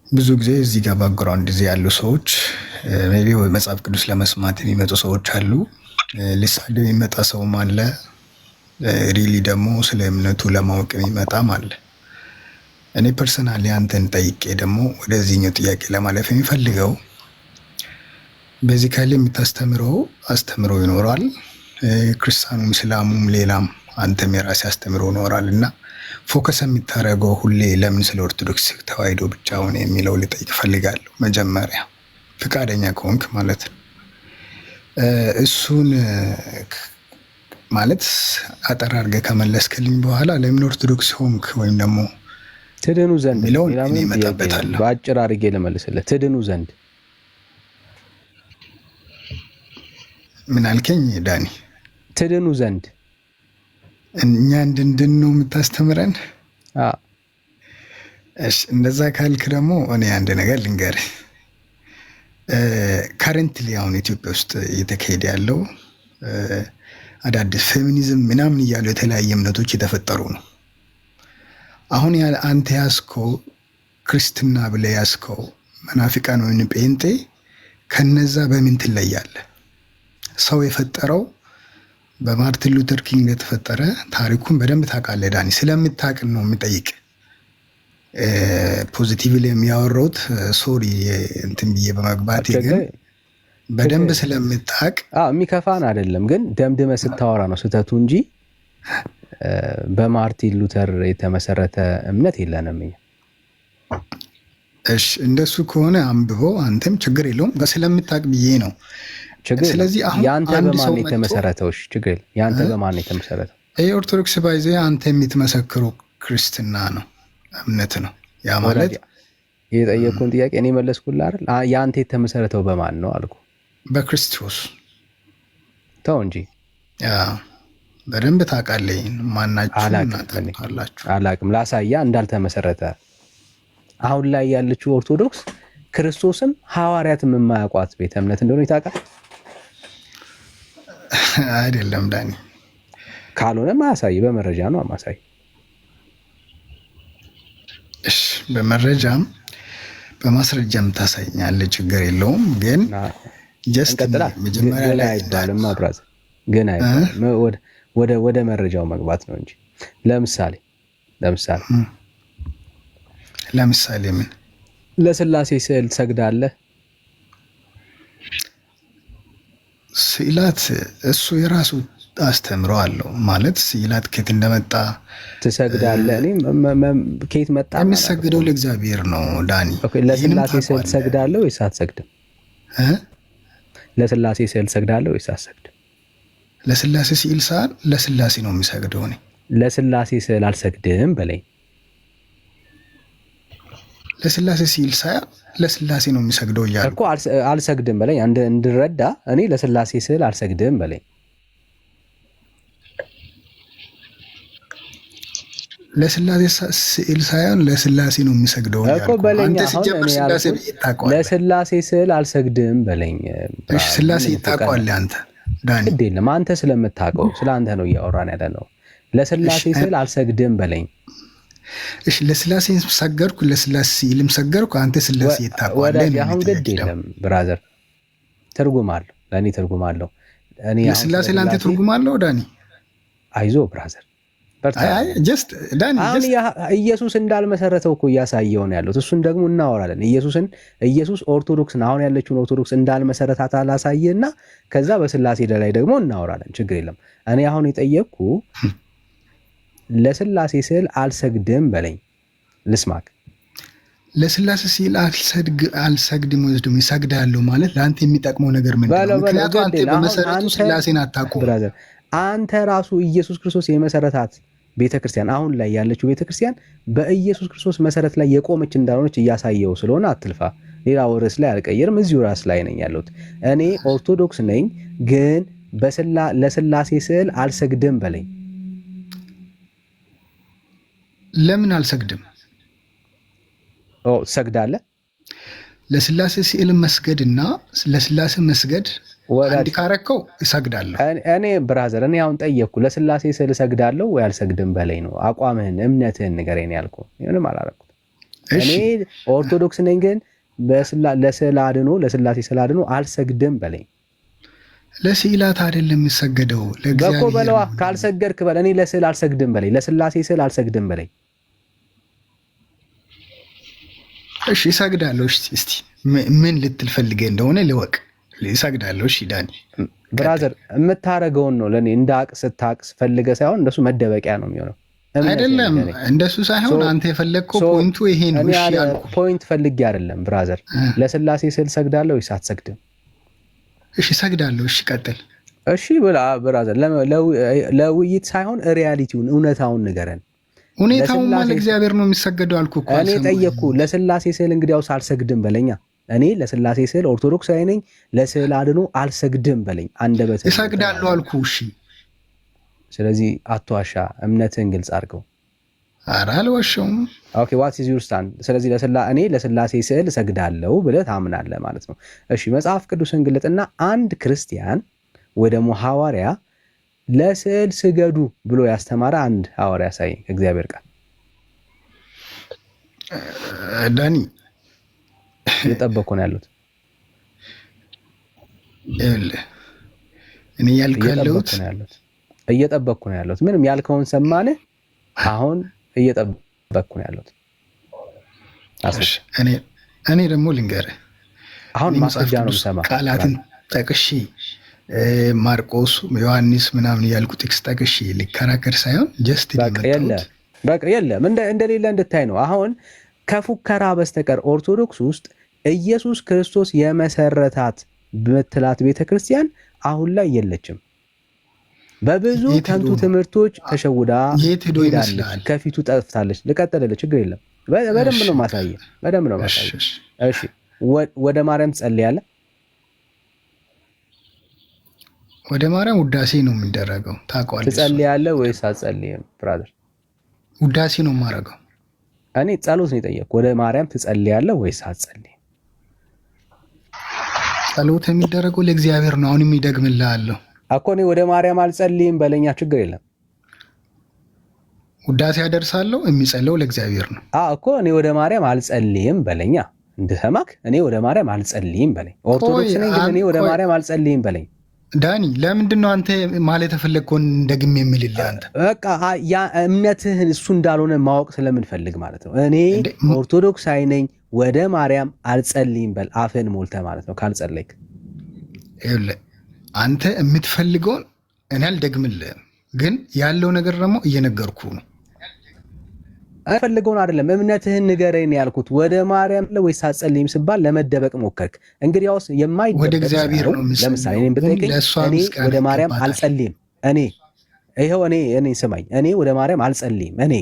ብዙ ጊዜ እዚህ ጋር ባክግራውንድ እዚህ ያሉ ሰዎች ሜይ ቢ መጽሐፍ ቅዱስ ለመስማት የሚመጡ ሰዎች አሉ። ሊሳደብ የሚመጣ ሰውም አለ። ሪሊ ደግሞ ስለ እምነቱ ለማወቅ የሚመጣም አለ። እኔ ፐርሰናሊ አንተን ጠይቄ ደግሞ ወደዚህኛው ጥያቄ ለማለፍ የሚፈልገው ቤዚካሊ የምታስተምረው አስተምሮ ይኖራል። ክርስቲያኑም እስላሙም ሌላም አንተም የራሴ አስተምሮ ይኖራል እና ፎከስ የሚታረገው ሁሌ ለምን ስለ ኦርቶዶክስ ተዋሕዶ ብቻ ሆነ የሚለው ልጠይቅ ፈልጋለሁ። መጀመሪያ ፍቃደኛ ከሆንክ ማለት ነው። እሱን ማለት አጠር አድርገህ ከመለስክልኝ በኋላ ለምን ኦርቶዶክስ ሆንክ ወይም ደግሞ ትድኑ ዘንድ የሚለውን እኔ እመጣበታለሁ። በአጭር አድርጌ ልመልስልህ። ትድኑ ዘንድ ምን አልከኝ ዳኒ? ትድኑ ዘንድ እኛ እንድንድን ነው የምታስተምረን? እሺ እንደዛ ካልክ ደግሞ እኔ አንድ ነገር ልንገርህ። ካረንትሊ አሁን ኢትዮጵያ ውስጥ እየተካሄደ ያለው አዳዲስ ፌሚኒዝም ምናምን እያሉ የተለያየ እምነቶች የተፈጠሩ ነው። አሁን አንተ ያስከው ክርስትና ብለህ ያስከው መናፍቃን ወይም ጴንጤ ከነዛ በምን ትለያለህ? ሰው የፈጠረው በማርቲን ሉተር ኪንግ እንደተፈጠረ ታሪኩን በደንብ ታውቃለህ ዳኒ። ስለምታውቅ ነው የምጠይቅ። ፖዚቲቭሊ የሚያወራውት ሶሪ እንትን ብዬ በመግባት ግን በደንብ ስለምታውቅ የሚከፋን አይደለም፣ ግን ደምድመህ ስታወራ ነው ስህተቱ እንጂ በማርቲን ሉተር የተመሰረተ እምነት የለንም እኛ። እሺ እንደሱ ከሆነ አንብበው፣ አንተም ችግር የለውም ስለምታውቅ ብዬ ነው። ስለዚህ አሁን ያንተ በማን የተመሰረተው? እሺ ችግር ያንተ በማን የተመሰረተው? ኦርቶዶክስ ባይዘ አንተ የምትመሰክረው ክርስትና ነው እምነት ነው። ያ ማለት የጠየቁን ጥያቄ እኔ መለስኩልህ አይደል? ያንተ የተመሰረተው በማን ነው አልኩ። በክርስቶስ። ተው እንጂ በደንብ ታውቃለህ። ማናችሁ አላቅም ላሳያ እንዳልተመሰረተ። አሁን ላይ ያለችው ኦርቶዶክስ ክርስቶስን ሐዋርያትም የማያውቋት ቤተ እምነት እንደሆነ ይታወቃል አይደለም ዳኒ? ካልሆነ ማሳይ፣ በመረጃ ነው ማሳይ። እሺ በመረጃም በማስረጃም ታሳይኛለህ፣ ችግር የለውም። ግን ጀስት መጀመሪያ ላይ አይባልም ማብራት ግን ወደ መረጃው መግባት ነው እንጂ ለምሳሌ ምን ለስላሴ ስዕል ትሰግዳለህ? ስዕላት እሱ የራሱ አስተምሮ አለው ማለት ስዕላት ከየት እንደመጣ ትሰግዳለህ? እኔ ከየት መጣ? የሚሰግደው ለእግዚአብሔር ነው ዳኒ። ለስላሴ ስዕል ትሰግዳለህ ወይስ አትሰግድም? ለስላሴ ስዕል ትሰግዳለህ ወይስ አትሰግድም? ለስላሴ ስዕል ሳል ለስላሴ ነው የሚሰግደው። እኔ ለስላሴ ስዕል አልሰግድም በለኝ። ለስላሴ ሲል ሳይሆን ለስላሴ ነው የሚሰግደው እያሉ እኮ አልሰግድም በለኝ። እንድረዳ እኔ ለስላሴ ስዕል አልሰግድም በለኝ። ለስላሴ ስዕል ሳይሆን ለስላሴ ነው የሚሰግደው እኮ በለኝ። ለስላሴ ስዕል አልሰግድም በለኝ። እሺ ስላሴ ይታውቀዋል አንተ ዳኒ? ግድ የለም አንተ ስለምታውቀው ስለ አንተ ነው እያወራን ያለ ነው። ለስላሴ ስዕል አልሰግድም በለኝ። እሺ ለስላሴ ሰገድኩ፣ ለስላሴ ስዕልም ሰገድኩ። አንተ ስላሴ ይታውቀዋል። አሁን ግድ የለም ብራዘር፣ ትርጉም አለው ለእኔ ትርጉም አለው። እኔ ለስላሴ ለአንተ ትርጉም አለው ዳኒ? አይዞ ብራዘር አሁን ኢየሱስ እንዳልመሰረተው እኮ እያሳየው ነው ያለው። እሱን ደግሞ እናወራለን። ኢየሱስ ኦርቶዶክስን አሁን ያለችውን ኦርቶዶክስ እንዳልመሰረታት አላሳየና ከዛ በስላሴ ላይ ደግሞ እናወራለን። ችግር የለም። እኔ አሁን የጠየቅኩ ለስላሴ ስዕል አልሰግድም በለኝ። ልስማክ። ለስላሴ ስዕል አልሰግድም ወይስ ደግሞ ይሰግዳለሁ ማለት ለአንተ የሚጠቅመው ነገር ምንድን ነው? ምክንያቱም አንተ በመሰረቱ ስላሴን አታውቁም። ብራዘር አንተ ራሱ ኢየሱስ ክርስቶስ የመሰረታት ቤተክርስቲያን አሁን ላይ ያለችው ቤተክርስቲያን በኢየሱስ ክርስቶስ መሰረት ላይ የቆመች እንዳልሆነች እያሳየው ስለሆነ አትልፋ። ሌላ ርዕስ ላይ አልቀየርም። እዚሁ ራስ ላይ ነኝ ያለሁት። እኔ ኦርቶዶክስ ነኝ፣ ግን ለስላሴ ስዕል አልሰግድም በለኝ። ለምን አልሰግድም? ሰግዳለህ? ለስላሴ ስዕል መስገድና ለስላሴ መስገድ አንድ ካረከው እሰግዳለሁ። እኔ ብራዘር እኔ አሁን ጠየቅኩ፣ ለስላሴ ስዕል እሰግዳለሁ ወይ አልሰግድም በለኝ ነው። አቋምህን እምነትህን ንገረኝ ያልኩ። ምንም አላረኩት። እኔ ኦርቶዶክስ ነኝ፣ ግን ለስላሴ ስዕል አድኖ አልሰግድም በለኝ። ለስዕላት አይደለም የሚሰገደው ለእግዚአብሔር በኮ በለዋ። ካልሰገድክ በለ እኔ ለስዕል አልሰግድም በለኝ። ለስላሴ ስዕል አልሰግድም በለኝ። እሺ እሰግዳለሁ። እስቲ ምን ልትል ፈልገህ እንደሆነ ልወቅ። እሰግዳለሁ። እሺ ዳኒ ብራዘር የምታረገውን ነው ለእኔ እንዳቅ ስታቅስ ፈልገ ሳይሆን እንደሱ መደበቂያ ነው የሚሆነው። አይደለም እንደሱ ሳይሆን አንተ የፈለግከው ፖይንቱ ይሄ ነው። እሺ ያልኩ ፖይንት ፈልጌ አይደለም ብራዘር። ለስላሴ ስዕል ሰግዳለሁ ወይስ አትሰግድም? እሺ እሰግዳለሁ። እሺ ቀጥል። እሺ ብራዘር ለውይይት ሳይሆን ሪያሊቲውን እውነታውን ንገረን። ሁኔታውን ማለት እግዚአብሔር ነው የሚሰገደው አልኩ እኮ። እኔ ጠየቅኩ ለስላሴ ስዕል እንግዲያውስ አልሰግድም በለኛ። እኔ ለስላሴ ስዕል ኦርቶዶክሳዊ ነኝ፣ ለስዕል አድኖ አልሰግድም በለኝ። አንደበት እሰግዳለሁ አልኩ። እሺ ስለዚህ አትዋሻ፣ እምነትህን ግልጽ አድርገው። ኧረ አልዋሻውም። ኦኬ ዋት ኢዝ ዩር ስታንድ? ስለዚህ እኔ ለስላሴ ስዕል እሰግዳለሁ ብለህ ታምናለህ ማለት ነው። እሺ መጽሐፍ ቅዱስን ግለጥና አንድ ክርስቲያን ወይ ደግሞ ሐዋርያ ለስዕል ስገዱ ብሎ ያስተማረ አንድ ሐዋርያ ሳይ እግዚአብሔር ቃል ዳኒ እየጠበቅኩ ነው ያሉት። እኔ እየጠበቅኩ ነው ያሉት። ምንም ያልከውን ሰማንህ። አሁን እየጠበቅኩ ነው ያሉት። እኔ ደግሞ ልንገርህ፣ አሁን ማስረጃ ነው ሰማ ቃላትን ጠቅሼ ማርቆስ፣ ዮሐንስ ምናምን እያልኩ ጥቅስ ጠቅሼ ሊከራከር ሳይሆን ጀስት በቃ የለም እንደሌለ እንድታይ ነው። አሁን ከፉከራ በስተቀር ኦርቶዶክስ ውስጥ ኢየሱስ ክርስቶስ የመሰረታት ምትላት ቤተክርስቲያን አሁን ላይ የለችም። በብዙ ከንቱ ትምህርቶች ተሸውዳ ሄዳለች፣ ከፊቱ ጠፍታለች። ልቀጥልልህ፣ ችግር የለም። በደንብ ነው ማሳየህ፣ በደንብ ነው ማሳየህ። እሺ ወደ ማርያም ትጸልያለህ? ወደ ማርያም ውዳሴ ነው የሚደረገው፣ ታውቀዋለህ። ትጸልያለህ ወይስ አትጸልይም? ብራዘር ውዳሴ ነው የማደርገው። እኔ ጸሎት ነው የጠየቅኩ። ወደ ማርያም ትጸልያለህ ወይስ አትጸልይም? ጸሎት የሚደረገው ለእግዚአብሔር ነው። አሁንም ይደግምልሃለሁ እኮ እኔ ወደ ማርያም አልጸልይም በለኛ፣ ችግር የለም። ውዳሴ ያደርሳለሁ፣ የሚጸለው ለእግዚአብሔር ነው እኮ እኔ ወደ ማርያም አልጸልይም በለኛ፣ እንድሰማክ እኔ ወደ ማርያም አልጸልይም በለኝ። ኦርቶዶክስ ነኝ፣ ግን እኔ ወደ ማርያም አልጸልይም በለኝ። ዳኒ ለምንድን ነው አንተ ማለት የፈለግከውን ደግሜ የምልልህ? አንተ በቃ ያ እምነትህን እሱ እንዳልሆነ ማወቅ ስለምንፈልግ ማለት ነው። እኔ ኦርቶዶክሳዊ ነኝ፣ ወደ ማርያም አልጸልይም በል። አፍህን ሞልተህ ማለት ነው ካልጸለይክ። ይኸውልህ አንተ የምትፈልገውን እኔ አልደግምልህም፣ ግን ያለው ነገር ደግሞ እየነገርኩ ነው። አይፈልገውን አይደለም፣ እምነትህን ንገረኝ ያልኩት። ወደ ማርያም ወይስ አትጸልይም ስባል ለመደበቅ ሞከርክ። እንግዲያውስ የማይደበቅ ወደ እግዚአብሔር ነው። ለምሳሌ እኔም ብጠይቀኝ እኔ ወደ ማርያም አልጸልይም፣ እኔ ይኸው እኔ ስማኝ፣ እኔ ወደ ማርያም አልጸልይም። እኔ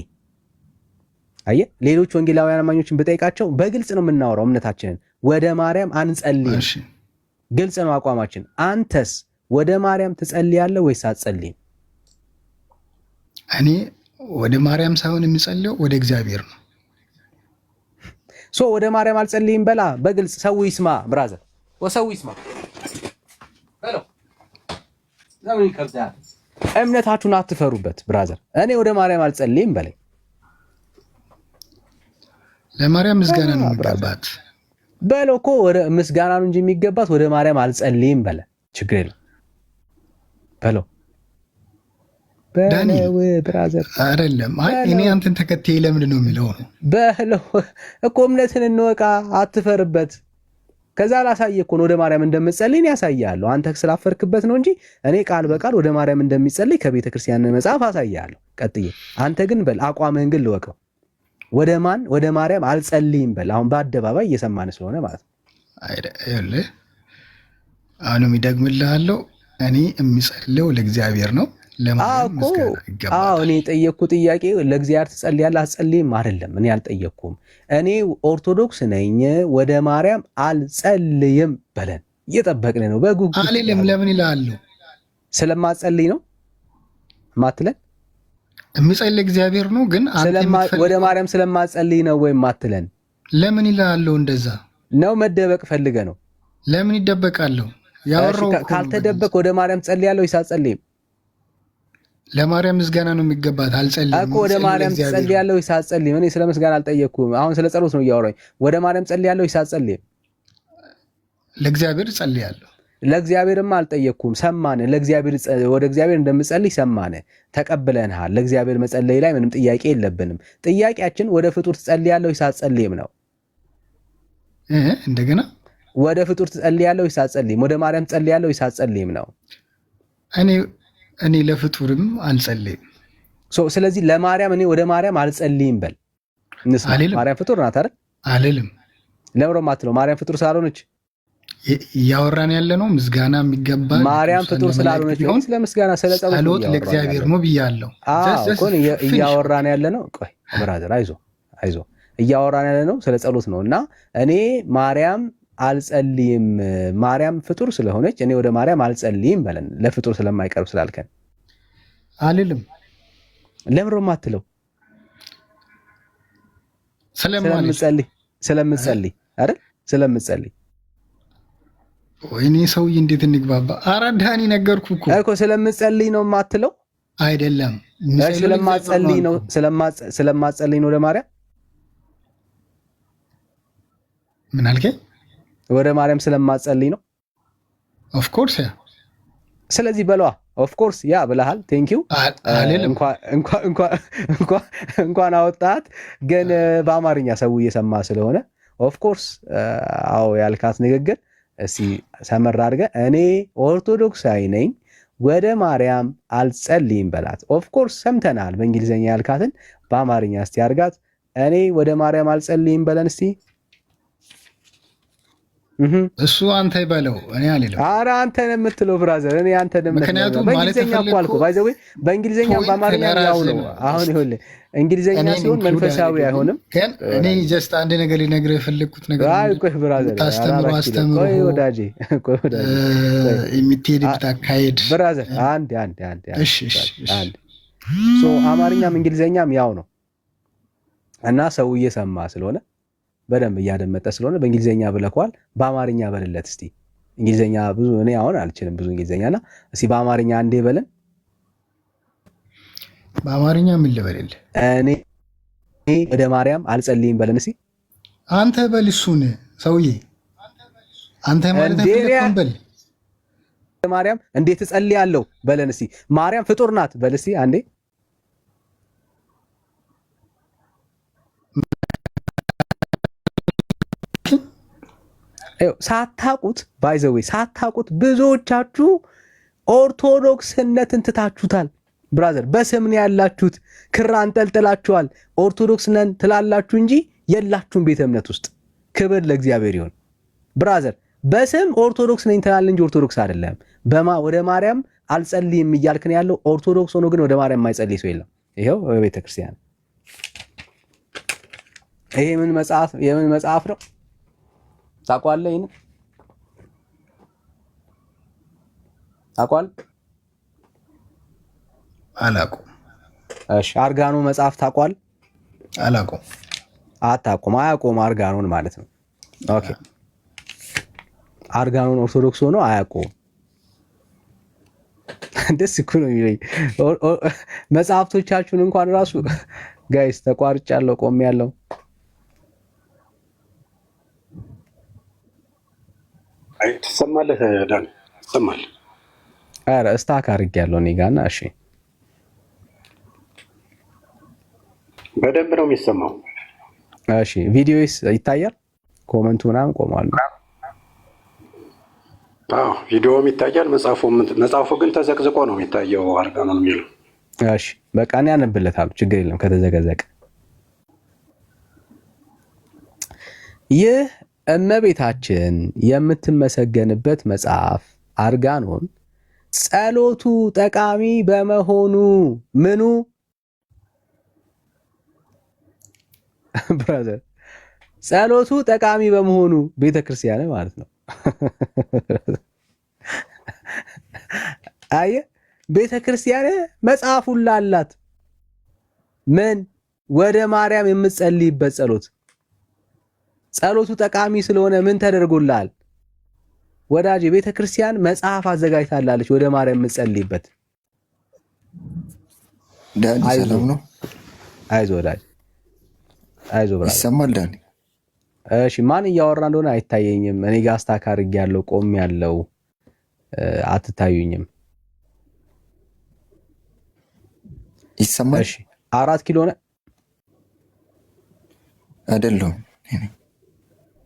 አየህ፣ ሌሎች ወንጌላውያን አማኞችን ብጠይቃቸው በግልጽ ነው የምናወራው እምነታችንን። ወደ ማርያም አንጸልይም፣ ግልጽ ነው አቋማችን። አንተስ ወደ ማርያም ትጸልያለህ ወይስ አትጸልይም? እኔ ወደ ማርያም ሳይሆን የሚጸልየው ወደ እግዚአብሔር ነው። ወደ ማርያም አልጸልይም በላ በግልጽ ሰው ይስማ። ብራዘር ወሰው ይስማ በለው። ለምን ይከብዳል? እምነታችሁን አትፈሩበት ብራዘር። እኔ ወደ ማርያም አልጸልይም በለኝ። ለማርያም ምስጋና ነው የሚገባት በለው እኮ ወደ ምስጋና ነው እንጂ የሚገባት ወደ ማርያም አልጸልይም በለ። ችግር የለም በለው በለው ብራዘር። አይደለም እኔ አንተን ተከትዬ ለምንድን ነው የሚለው ነው በለው እኮ። እምነትን እንወቃ፣ አትፈርበት። ከዛ ላሳየ እኮ ነው ወደ ማርያም እንደምጸልይ ያሳያለሁ። አንተ ስላፈርክበት ነው እንጂ እኔ ቃል በቃል ወደ ማርያም እንደሚጸልይ ከቤተ ክርስቲያን መጽሐፍ አሳያለሁ። ቀጥዬ አንተ ግን በል አቋምህን ግን ልወቀው። ወደ ማርያም አልጸልይም በል። አሁን በአደባባይ እየሰማን ስለሆነ ማለት ነው። አይደል? አሁንም ይደግምልሃለሁ። እኔ የሚጸልየው ለእግዚአብሔር ነው። ለማርያም ምስጋና ይገባል። እኔ የጠየቅኩ ጥያቄ ለእግዚአብሔር ትጸልያለህ አትጸልይም አይደለም። እኔ አልጠየቅኩም። እኔ ኦርቶዶክስ ነኝ፣ ወደ ማርያም አልጸልይም በለን። እየጠበቅን ነው በጉጉት። አልልም። ለምን ይላሉ? ስለማጸልይ ነው ማትለን? የሚጸልይ እግዚአብሔር ነው። ግን ወደ ማርያም ስለማጸልይ ነው ወይም ማትለን? ለምን ይላሉ? እንደዛ ነው መደበቅ ፈልገ ነው? ለምን ይደበቃለሁ? ካልተደበቅ ወደ ማርያም ትጸልያለህ ወይስ አትጸልይም? ለማርያም ምስጋና ነው የሚገባት። አልጸልይም እኮ ወደ ማርያም ትጸልያለህ ወይስ አትጸልይም? እኔ ስለ ምስጋና አልጠየቅኩም። አሁን ስለ ጸሎት ነው እያወራኝ። ወደ ማርያም ትጸልያለህ ወይስ አትጸልይም? ለእግዚአብሔር እጸልያለሁ። ለእግዚአብሔርማ አልጠየቅኩም። ሰማን። ወደ እግዚአብሔር እንደምጸልይ ሰማን፣ ተቀብለንሃል። ለእግዚአብሔር መጸለይ ላይ ምንም ጥያቄ የለብንም። ጥያቄያችን ወደ ፍጡር ትጸልያለህ ወይስ አትጸልይም ነው። እንደገና ወደ ፍጡር ትጸልያለህ ወይስ አትጸልይም? ወደ ማርያም ትጸልያለህ ወይስ አትጸልይም ነው። እኔ ለፍጡርም አልጸልይም። ስለዚህ ለማርያም እኔ ወደ ማርያም አልጸልይም በል። ማርያም ፍጡር ናት አይደል? አልልም። ለምሮ ማትለው ማርያም ፍጡር ስላልሆነች እያወራን ያለ ነው። ምስጋና የሚገባ ማርያም ፍጡር ስላልሆነች ስለ ምስጋና ስለ ጸሎት ለእግዚአብሔር ነው ብያለሁ። እያወራን ያለ ነው። ቆይ ብራዘር አይዞ እያወራን ያለ ነው ስለ ጸሎት ነው። እና እኔ ማርያም አልጸልይም፣ ማርያም ፍጡር ስለሆነች እኔ ወደ ማርያም አልጸልይም በለን። ለፍጡር ስለማይቀርብ ስላልከን አልልም። ለምሮ ማትለው ስለምጸልይ አይደል? ስለምጸልይ ወይኔ ሰውዬ እንዴት እንግባባ? ኧረ ዳኒ ነገርኩህ እኮ ስለምጸልይ ነው የማትለው አይደለም? ስለማጸልይ ነው ወደ ማርያም። ምን አልከኝ? ወደ ማርያም ስለማጸልይ ነው። ኦፍ ኮርስ ያ። ስለዚህ በለዋ ኦፍ ኮርስ ያ ብለሃል። ቴንክ ዩ። እንኳን አወጣት። ግን በአማርኛ ሰው እየሰማ ስለሆነ ኦፍ ኮርስ አዎ ያልካት ንግግር እስቲ ሰመራ አድርገህ እኔ ኦርቶዶክሳዊ ነኝ ወደ ማርያም አልጸልይም በላት። ኦፍ ኮርስ ሰምተናል። በእንግሊዝኛ ያልካትን በአማርኛ እስቲ አድርጋት። እኔ ወደ ማርያም አልጸልይም በለን እስቲ። እሱ አንተ ይበለው እኔ አልልም። ኧረ አንተ ነው የምትለው ብራዘር። እኔ አንተ ነው የምትለው። በእንግሊዝኛ እኮ አልኩህ። ባይ ዘ ወይ በእንግሊዝኛም በአማርኛ ያው ነው። አሁን ይኸውልህ እንግሊዝኛ ሲሆን መንፈሳዊ አይሆንም። ግን እኔ ጀስት አንድ ነገር ልነግርህ የፈለግኩት ነገር ቆይ ብራዘር፣ አስተምሮ ቆይ ወዳጄ፣ የምትሄድበት አካሄድ ብራዘር፣ አንድ አማርኛም እንግሊዝኛም ያው ነው እና ሰው እየሰማ ስለሆነ በደንብ እያደመጠ ስለሆነ በእንግሊዝኛ ብለኳል። በአማርኛ በልለት እስቲ። እንግሊዝኛ ብዙ እኔ አሁን አልችልም ብዙ እንግሊዝኛና እስቲ በአማርኛ አንዴ በለን። በአማርኛ ምን ልበልልህ? እኔ ወደ ማርያም አልጸልይም በለን እስቲ። አንተ በል እሱን ሰውዬ፣ አንተ ማለት ነው በል። ማርያም እንዴት እጸልያለሁ በለን እስቲ። ማርያም ፍጡር ናት በል እስቲ አንዴ። ሳታቁት ባይዘዌ ሳታቁት ብዙዎቻችሁ ኦርቶዶክስነትን ትታችሁታል። ብራዘር በስም ነው ያላችሁት፣ ክር አንጠልጥላችኋል። ኦርቶዶክስ ነን ትላላችሁ እንጂ የላችሁም ቤተ እምነት ውስጥ። ክብር ለእግዚአብሔር ይሁን። ብራዘር በስም ኦርቶዶክስ ነኝ ትላለህ እንጂ ኦርቶዶክስ አይደለም። ወደ ማርያም አልጸልይም እያልክ ነው ያለው። ኦርቶዶክስ ሆኖ ግን ወደ ማርያም የማይጸልይ ሰው የለም። ይሄው በቤተክርስቲያን ይሄ የምን መጽሐፍ ነው ታውቀዋለህ? ይሄን ታውቀዋለህ? አላውቀውም። እሺ አርጋኖ መጽሐፍ ታውቀዋለህ? አላውቀውም። አታውቀውም? አያውቀውም አርጋኖን ማለት ነው። ኦኬ አርጋኖን ኦርቶዶክስ ሆኖ አያውቀውም። ደስ እኮ ነው የሚለኝ። መጽሐፍቶቻችሁን እንኳን ራሱ ጋይስ ተቋርጫለሁ፣ ቆሜያለሁ። አይ ትሰማለህ ዳን? ትሰማለህ? ኧረ እስታክ አድርጌያለሁ እኔ ጋር እና እሺ በደንብ ነው የሚሰማው። እሺ ቪዲዮስ ይታያል? ኮመንቱ ምናምን ቆሟል። አዎ ቪዲዮም ይታያል። መጽሐፉ ግን ተዘቅዝቆ ነው የሚታየው። አርጋኖን የሚለው እሺ በቃ እኔ አነብለታለሁ፣ ችግር የለም ከተዘገዘቀ። ይህ እመቤታችን የምትመሰገንበት መጽሐፍ አርጋኖን ጸሎቱ ጠቃሚ በመሆኑ ምኑ ብራዘር ጸሎቱ ጠቃሚ በመሆኑ ቤተክርስቲያን ማለት ነው። አየ ቤተክርስቲያን መጽሐፉን ላላት ምን ወደ ማርያም የምትጸልይበት ጸሎቱ ጠቃሚ ስለሆነ ምን ተደርጎላል? ወዳጅ ቤተክርስቲያን መጽሐፍ አዘጋጅታላለች ወደ ማርያም የምትጸልይበት። ዳኒ ሰላም ነው? አይዞ ወዳጅ አይዞ ብራዘር ይሰማል ዳኒ? እሺ ማን እያወራ እንደሆነ አይታየኝም። እኔ ጋር አስታክ አድርጌያለሁ፣ ቆሜያለሁ፣ አትታዩኝም። ይሰማል? እሺ 4 ኪሎ ነው አይደለም?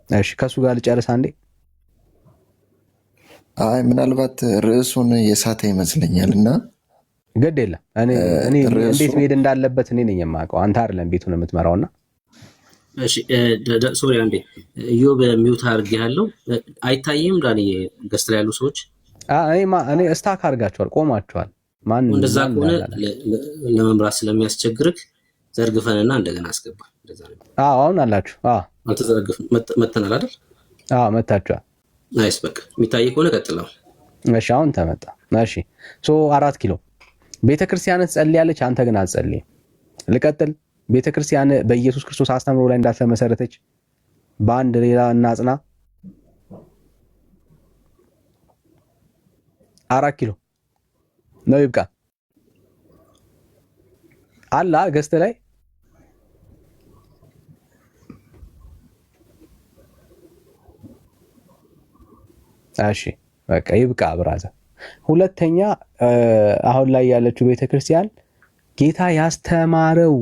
እሺ ከሱ ጋር ልጨርስ አንዴ። አይ ምናልባት ርዕሱን የሳተ ይመስለኛል እና ግድ የለም እኔ እንዴት መሄድ እንዳለበት እኔ ነኝ የማውቀው፣ አንተ አይደለም ቤቱን የምትመራውና። እሺ ሶሪ አንዴ ኢዮብ ሚውት አድርጌያለሁ። አይታይም ዳኒ ገስት ላይ ያሉ ሰዎች? እኔ እስታክ አድርጋቸዋል፣ ቆማቸዋል። ማን እንደዛ ከሆነ ለመምራት ስለሚያስቸግርክ ዘርግፈንና እንደገና አስገባ። እንደዛ ነው። አሁን አላችሁ? አንተ ዘርግፍ መተናል አይደል? መታችኋል። ናይስ በቃ የሚታይ ከሆነ ቀጥለው። እሺ አሁን ተመጣ። እሺ 4 ኪሎ ቤተክርስቲያን ትጸልያለች፣ አንተ ግን አትጸልይም። ልቀጥል። ቤተክርስቲያን በኢየሱስ ክርስቶስ አስተምሮ ላይ እንዳልተመሰረተች በአንድ ሌላ እናጽና። 4 ኪሎ ነው ይብቃ። አላ ገስት ላይ እሺ በቃ ይብቃ ብራዘር። ሁለተኛ አሁን ላይ ያለችው ቤተክርስቲያን ጌታ ያስተማረው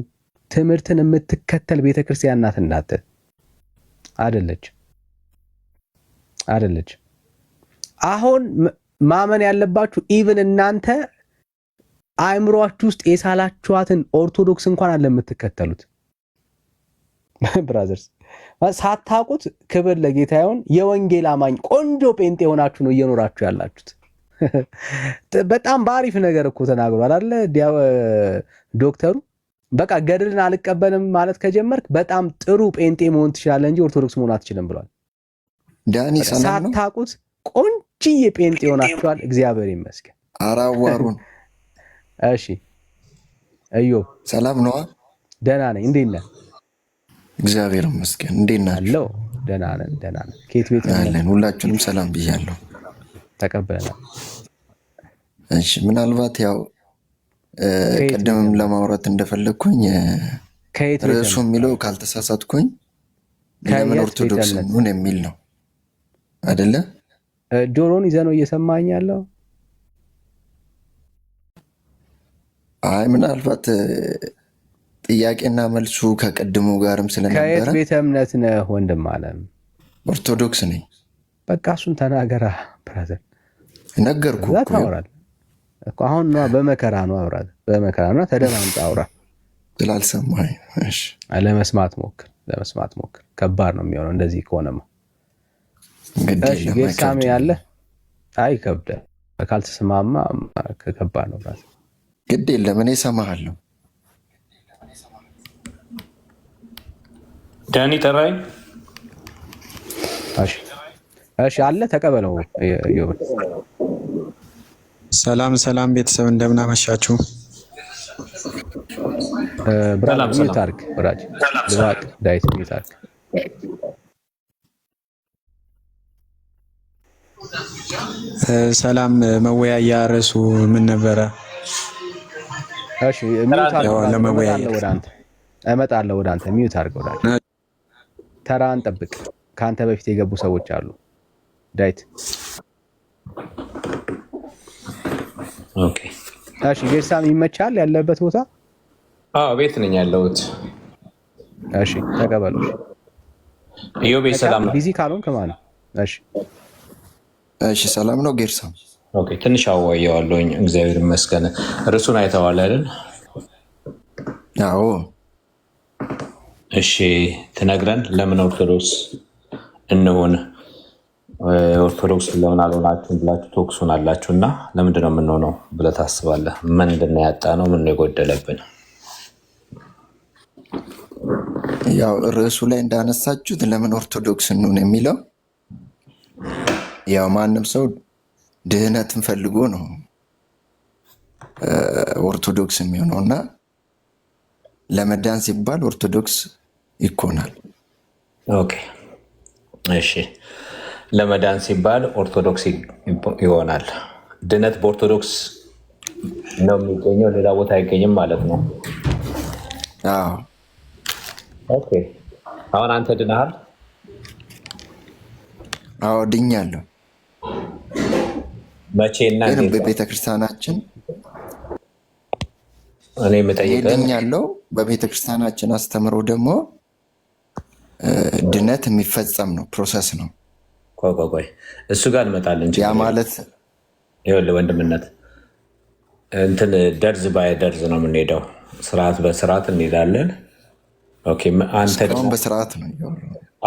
ትምህርትን የምትከተል ቤተክርስቲያን ናት እንዳትል። አይደለች። አሁን ማመን ያለባችሁ ኢቭን እናንተ አእምሮአችሁ ውስጥ የሳላችኋትን ኦርቶዶክስ እንኳን አለ የምትከተሉት ብራዘርስ። ሳታውቁት ክብር ለጌታ ይሁን። የወንጌል አማኝ ቆንጆ ጴንጤ ሆናችሁ ነው እየኖራችሁ ያላችሁት። በጣም ባሪፍ ነገር እኮ ተናግሯል አይደለ ዶክተሩ። በቃ ገድልን አልቀበልም ማለት ከጀመርክ በጣም ጥሩ ጴንጤ መሆን ትችላለህ እንጂ ኦርቶዶክስ መሆን አትችልም ብሏል ዳኒ። ሰላም ነው? ሳታውቁት ቆንጆዬ ጴንጤ ሆናችኋል። እግዚአብሔር ይመስገን። አራዋሩን እሺ እዮብ ሰላም ነው? ደህና ነኝ። እንዴት ነህ? እግዚአብሔር ይመስገን። እንዴት ናችሁ? ደህና ነን። ከየት ቤት አለን? ሁላችሁንም ሰላም ብያለሁ። ተቀበለናል። እሺ ምናልባት ያው ቀደምም ለማውራት እንደፈለግኩኝ ርዕሱ የሚለው ካልተሳሳትኩኝ ለምን ኦርቶዶክስ ነን የሚል ነው አይደለ? ጆሮን ይዘህ ነው እየሰማኝ ያለው? አይ ምናልባት ጥያቄና መልሱ ከቀድሞ ጋርም ስለነበረ። ከየት ቤተ እምነት ነህ ወንድም አለም? ኦርቶዶክስ ነኝ። በቃ እሱን ተናገራ ብራዘር። ነገርኩ እኮ ታወራለህ እኮ አሁን ነው። በመከራ ነው ብራዘር፣ በመከራ ነው። ተደማምጥ አውራ። ስላልሰማኝ እሺ፣ ለመስማት ሞክር። ከባድ ነው የሚሆነው እንደዚህ ከሆነማ። እሺ ጌሳሜ ያለ አይ ከብዳል። ካልተስማማ ከባድ ነው። ራስ ግድ የለም እኔ እሰማሃለሁ። ዳኒ ጠራኝ። እሺ አለ ተቀበለው። ሰላም ቤተሰብ እንደምን አመሻችሁ? ብራድ ሚዩት አድርግ። ብራድ ልባቅ ዳዊት ሚዩት አድርግ። ሰላም መወያያ ርዕሱ ምን ነበረ? እሺ ሚዩት አድርግ። እመጣለሁ ወደ አንተ። ሚዩት አድርግ። ብራድ ተራን ጠብቅ። ከአንተ በፊት የገቡ ሰዎች አሉ። ዳዊት ኦኬ። እሺ ጌርሳም ይመቻል ያለበት ቦታ? አዎ ቤት ነኝ ያለሁት። እሺ ተቀበሉ። ኢዮቤ ሰላም ቢዚ ካልሆንክ ማለት ነው። እሺ ሰላም ነው ጌርሳም? ኦኬ ትንሽ አወያየዋለሁኝ። እግዚአብሔር ይመስገን። ርዕሱን አይተዋል አይደል? አዎ። እሺ ትነግረን ለምን ኦርቶዶክስ እንሆን ኦርቶዶክስ ለምን አልሆናችሁም ብላችሁ ተወቅሱን አላችሁ እና ለምንድን ነው የምንሆነው ብለህ ታስባለህ? ምንድን ነው ያጣነው? ምን ነው የጎደለብን? ያው ርዕሱ ላይ እንዳነሳችሁት ለምን ኦርቶዶክስ እንሆን የሚለው ያው ማንም ሰው ድህነትን ፈልጎ ነው ኦርቶዶክስ የሚሆነው እና ለመዳን ሲባል ኦርቶዶክስ ይኮናል። ኦኬ እሺ ለመዳን ሲባል ኦርቶዶክስ ይሆናል። ድነት በኦርቶዶክስ ነው የሚገኘው፣ ሌላ ቦታ አይገኝም ማለት ነው። አዎ። ኦኬ አሁን አንተ ድነሃል? አዎ ድኛለሁ። መቼና ግን በቤተክርስቲያናችን እኔ የምጠይቀው ድኛለሁ። በቤተክርስቲያናችን አስተምሮ ደግሞ ድነት የሚፈጸም ነው፣ ፕሮሰስ ነው። ቆይ እሱ ጋር እንመጣለን። ያ ማለት ይኸውልህ ወንድምነት እንትን ደርዝ ባይ ደርዝ ነው የምንሄደው። ስርዓት በስርዓት እንሄዳለን። ኦኬ አንተ በስርዓት ነው።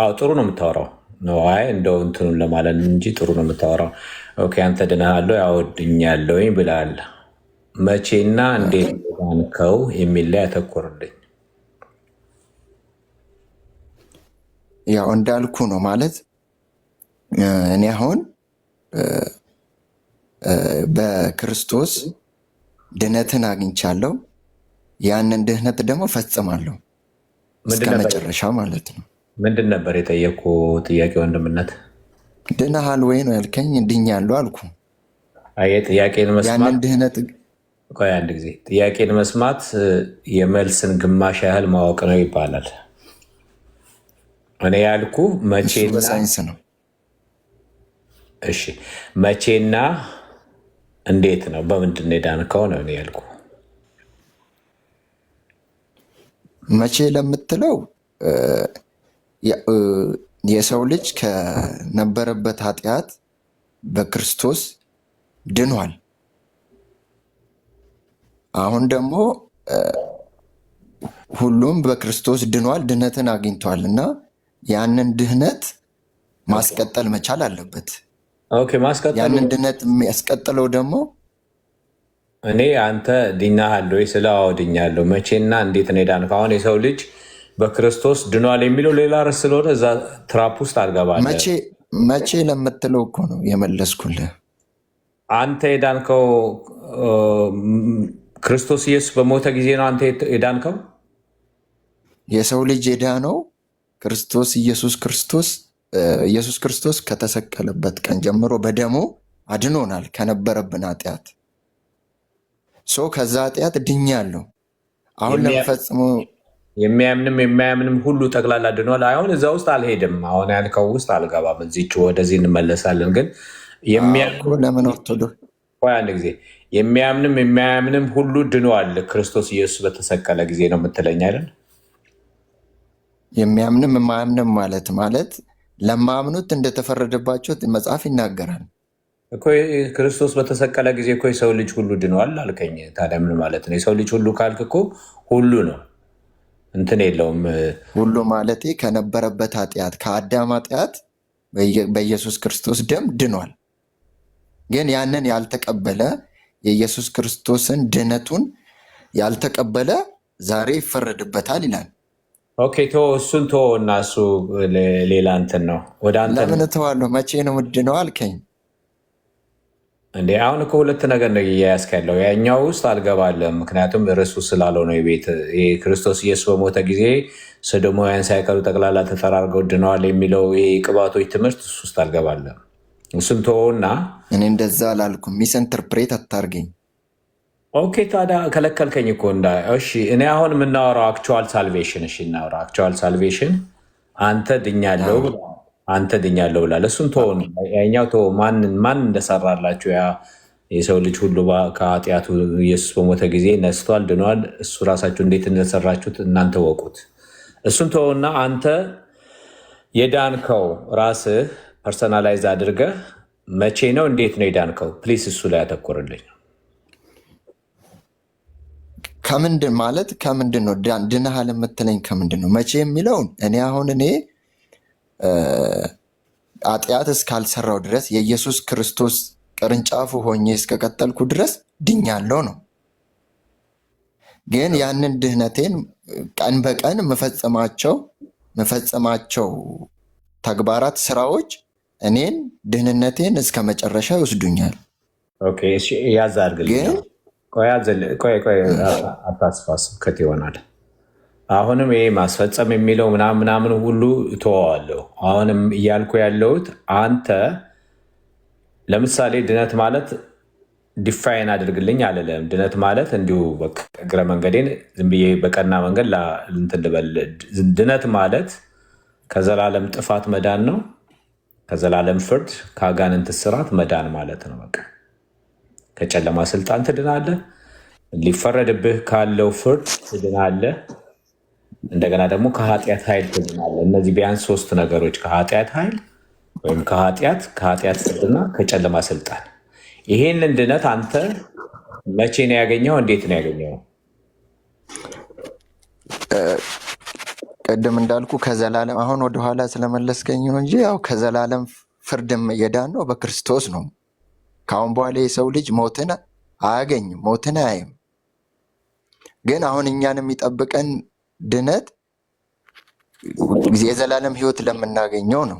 አዎ ጥሩ ነው የምታወራው ነው። አይ እንደው እንትኑን ለማለት እንጂ ጥሩ ነው የምታወራው። ኦኬ አንተ ድነሃል? ያው ድኛለሁ ብለሃል። መቼና እንዴት ዳንከው የሚል ላይ ያተኮርልኝ። ያው እንዳልኩ ነው ማለት እኔ አሁን በክርስቶስ ድነትን አግኝቻለሁ። ያንን ድህነት ደግሞ ፈጽማለሁ እስከ መጨረሻ ማለት ነው። ምንድን ነበር የጠየቁ ጥያቄ? ወንድምነት ድነሃል ወይ ነው ያልከኝ። ድኛለሁ አልኩ። ጥያቄን መስማት ያንን ድህነት ቆይ አንድ ጊዜ ጥያቄን መስማት የመልስን ግማሽ ያህል ማወቅ ነው ይባላል። እኔ ያልኩ መቼና በሳይንስ ነው። እሺ መቼና እንዴት ነው? በምንድን ነው የዳንከው ነው እኔ ያልኩ። መቼ ለምትለው የሰው ልጅ ከነበረበት ኃጢአት በክርስቶስ ድኗል። አሁን ደግሞ ሁሉም በክርስቶስ ድኗል፣ ድህነትን አግኝቷል እና ያንን ድህነት ማስቀጠል መቻል አለበት። ያንን ድህነት የሚያስቀጥለው ደግሞ እኔ አንተ ድኛሃል ወይ ስለ አዎ ድኛለሁ። መቼና እንዴት ነው የዳንከው? አሁን የሰው ልጅ በክርስቶስ ድኗል የሚለው ሌላ ርዕስ ስለሆነ እዛ ትራፕ ውስጥ አልገባለሁ። መቼ ለምትለው እኮ ነው የመለስኩልህ። አንተ የዳንከው ክርስቶስ ኢየሱስ በሞተ ጊዜ ነው አንተ የዳንከው። የሰው ልጅ የዳነው ክርስቶስ ኢየሱስ ክርስቶስ ከተሰቀለበት ቀን ጀምሮ በደሙ አድኖናል ከነበረብን ኃጢአት። ከዛ ኃጢአት ድኛለሁ። አሁን ለምፈጽሞ የሚያምንም የማያምንም ሁሉ ጠቅላላ ድኗል። አሁን እዛ ውስጥ አልሄድም። አሁን ያልከው ውስጥ አልገባም። እዚች ወደዚህ እንመለሳለን። ግን ለምን ኦርቶዶክስ አንድ ጊዜ የሚያምንም የማያምንም ሁሉ ድኗል ክርስቶስ ኢየሱስ በተሰቀለ ጊዜ ነው የምትለኝ አይደል? የሚያምንም የማያምንም ማለት ለማያምኑት እንደተፈረደባቸው መጽሐፍ ይናገራል እኮ። ክርስቶስ በተሰቀለ ጊዜ እኮ የሰው ልጅ ሁሉ ድኗል አልከኝ። ታዲያ ምን ማለት ነው? የሰው ልጅ ሁሉ ካልክ እኮ ሁሉ ነው፣ እንትን የለውም። ሁሉ ማለቴ ከነበረበት ኃጢአት ከአዳም ኃጢአት በኢየሱስ ክርስቶስ ደም ድኗል። ግን ያንን ያልተቀበለ የኢየሱስ ክርስቶስን ድነቱን ያልተቀበለ ዛሬ ይፈረድበታል ይላል። ኦኬ ቶ እሱን ቶ እና እሱ ሌላ እንትን ነው። ወደ አንተ ለምን እተዋለሁ? መቼ ነው ምንድነው አልከኝ እንዴ? አሁን እኮ ሁለት ነገር ነው እያያዝክ ያለው። ያኛው ውስጥ አልገባለም፣ ምክንያቱም ርዕሱ ስላለው ነው። የቤት ክርስቶስ ኢየሱስ በሞተ ጊዜ ሰዶማውያን ሳይቀሩ ጠቅላላ ተጠራርገው ድነዋል የሚለው ቅባቶች ትምህርት እሱ ውስጥ አልገባለም። እሱን ተወውና እኔ እንደዛ አላልኩም። ሚስ ኢንተርፕሬት አታርገኝ። ኦኬ ታዲያ ከለከልከኝ እኮ እንዳ። እሺ እኔ አሁን የምናወራው አክቹዋል ሳልቬሽን። እሺ እናወራ አክቹዋል ሳልቬሽን። አንተ ድኛለሁ ብላል። እሱን ተወው። ያኛው ተወው። ማን እንደሰራላችሁ ያ የሰው ልጅ ሁሉ ከኃጢአቱ ኢየሱስ በሞተ ጊዜ ነስቷል፣ ድኗል። እሱ ራሳችሁ እንዴት እንደሰራችሁት እናንተ ወቁት። እሱን ተወውና አንተ የዳንከው ራስህ ፐርሰናላይዝ አድርገህ መቼ ነው እንዴት ነው የዳንከው? ፕሊስ እሱ ላይ ያተኮርልኝ። ከምንድን ነው ድነሃል የምትለኝ? ከምንድን ነው መቼ የሚለውን እኔ ኃጢአት እስካልሰራው ድረስ የኢየሱስ ክርስቶስ ቅርንጫፉ ሆኜ እስከቀጠልኩ ድረስ ድኛለሁ ነው። ግን ያንን ድህነቴን ቀን በቀን መፈጸማቸው ተግባራት፣ ስራዎች እኔን ድህንነቴን እስከ መጨረሻ ይወስዱኛል። ያዝ አድርግልኝ። ቆይ አታስፋስብ፣ ከት ይሆናል። አሁንም ይሄ ማስፈጸም የሚለው ምናምን ሁሉ እተወዋለሁ። አሁንም እያልኩ ያለሁት አንተ ለምሳሌ ድነት ማለት ዲፋይን አድርግልኝ አለለም። ድነት ማለት እንዲሁ እግረ መንገዴን ዝም ብዬ በቀና መንገድ እንትን ልበል። ድነት ማለት ከዘላለም ጥፋት መዳን ነው። ከዘላለም ፍርድ፣ ከአጋንንት እስራት መዳን ማለት ነው። በቃ ከጨለማ ስልጣን ትድናለህ። ሊፈረድብህ ካለው ፍርድ ትድናለህ። እንደገና ደግሞ ከኃጢአት ኃይል ትድናለህ። እነዚህ ቢያንስ 3 ነገሮች፣ ከኃጢአት ኃይል ወይም ከኃጢአት ፍርድና ከጨለማ ስልጣን። ይሄንን ድነት አንተ መቼ ነው ያገኘው? እንዴት ነው ያገኘው? ቅድም እንዳልኩ ከዘላለም አሁን ወደኋላ ስለመለስከኝ ነው እንጂ ያው ከዘላለም ፍርድም የዳን ነው በክርስቶስ ነው። ከአሁን በኋላ የሰው ልጅ ሞትን አያገኝም፣ ሞትን አያይም። ግን አሁን እኛን የሚጠብቀን ድነት የዘላለም ሕይወት ለምናገኘው ነው።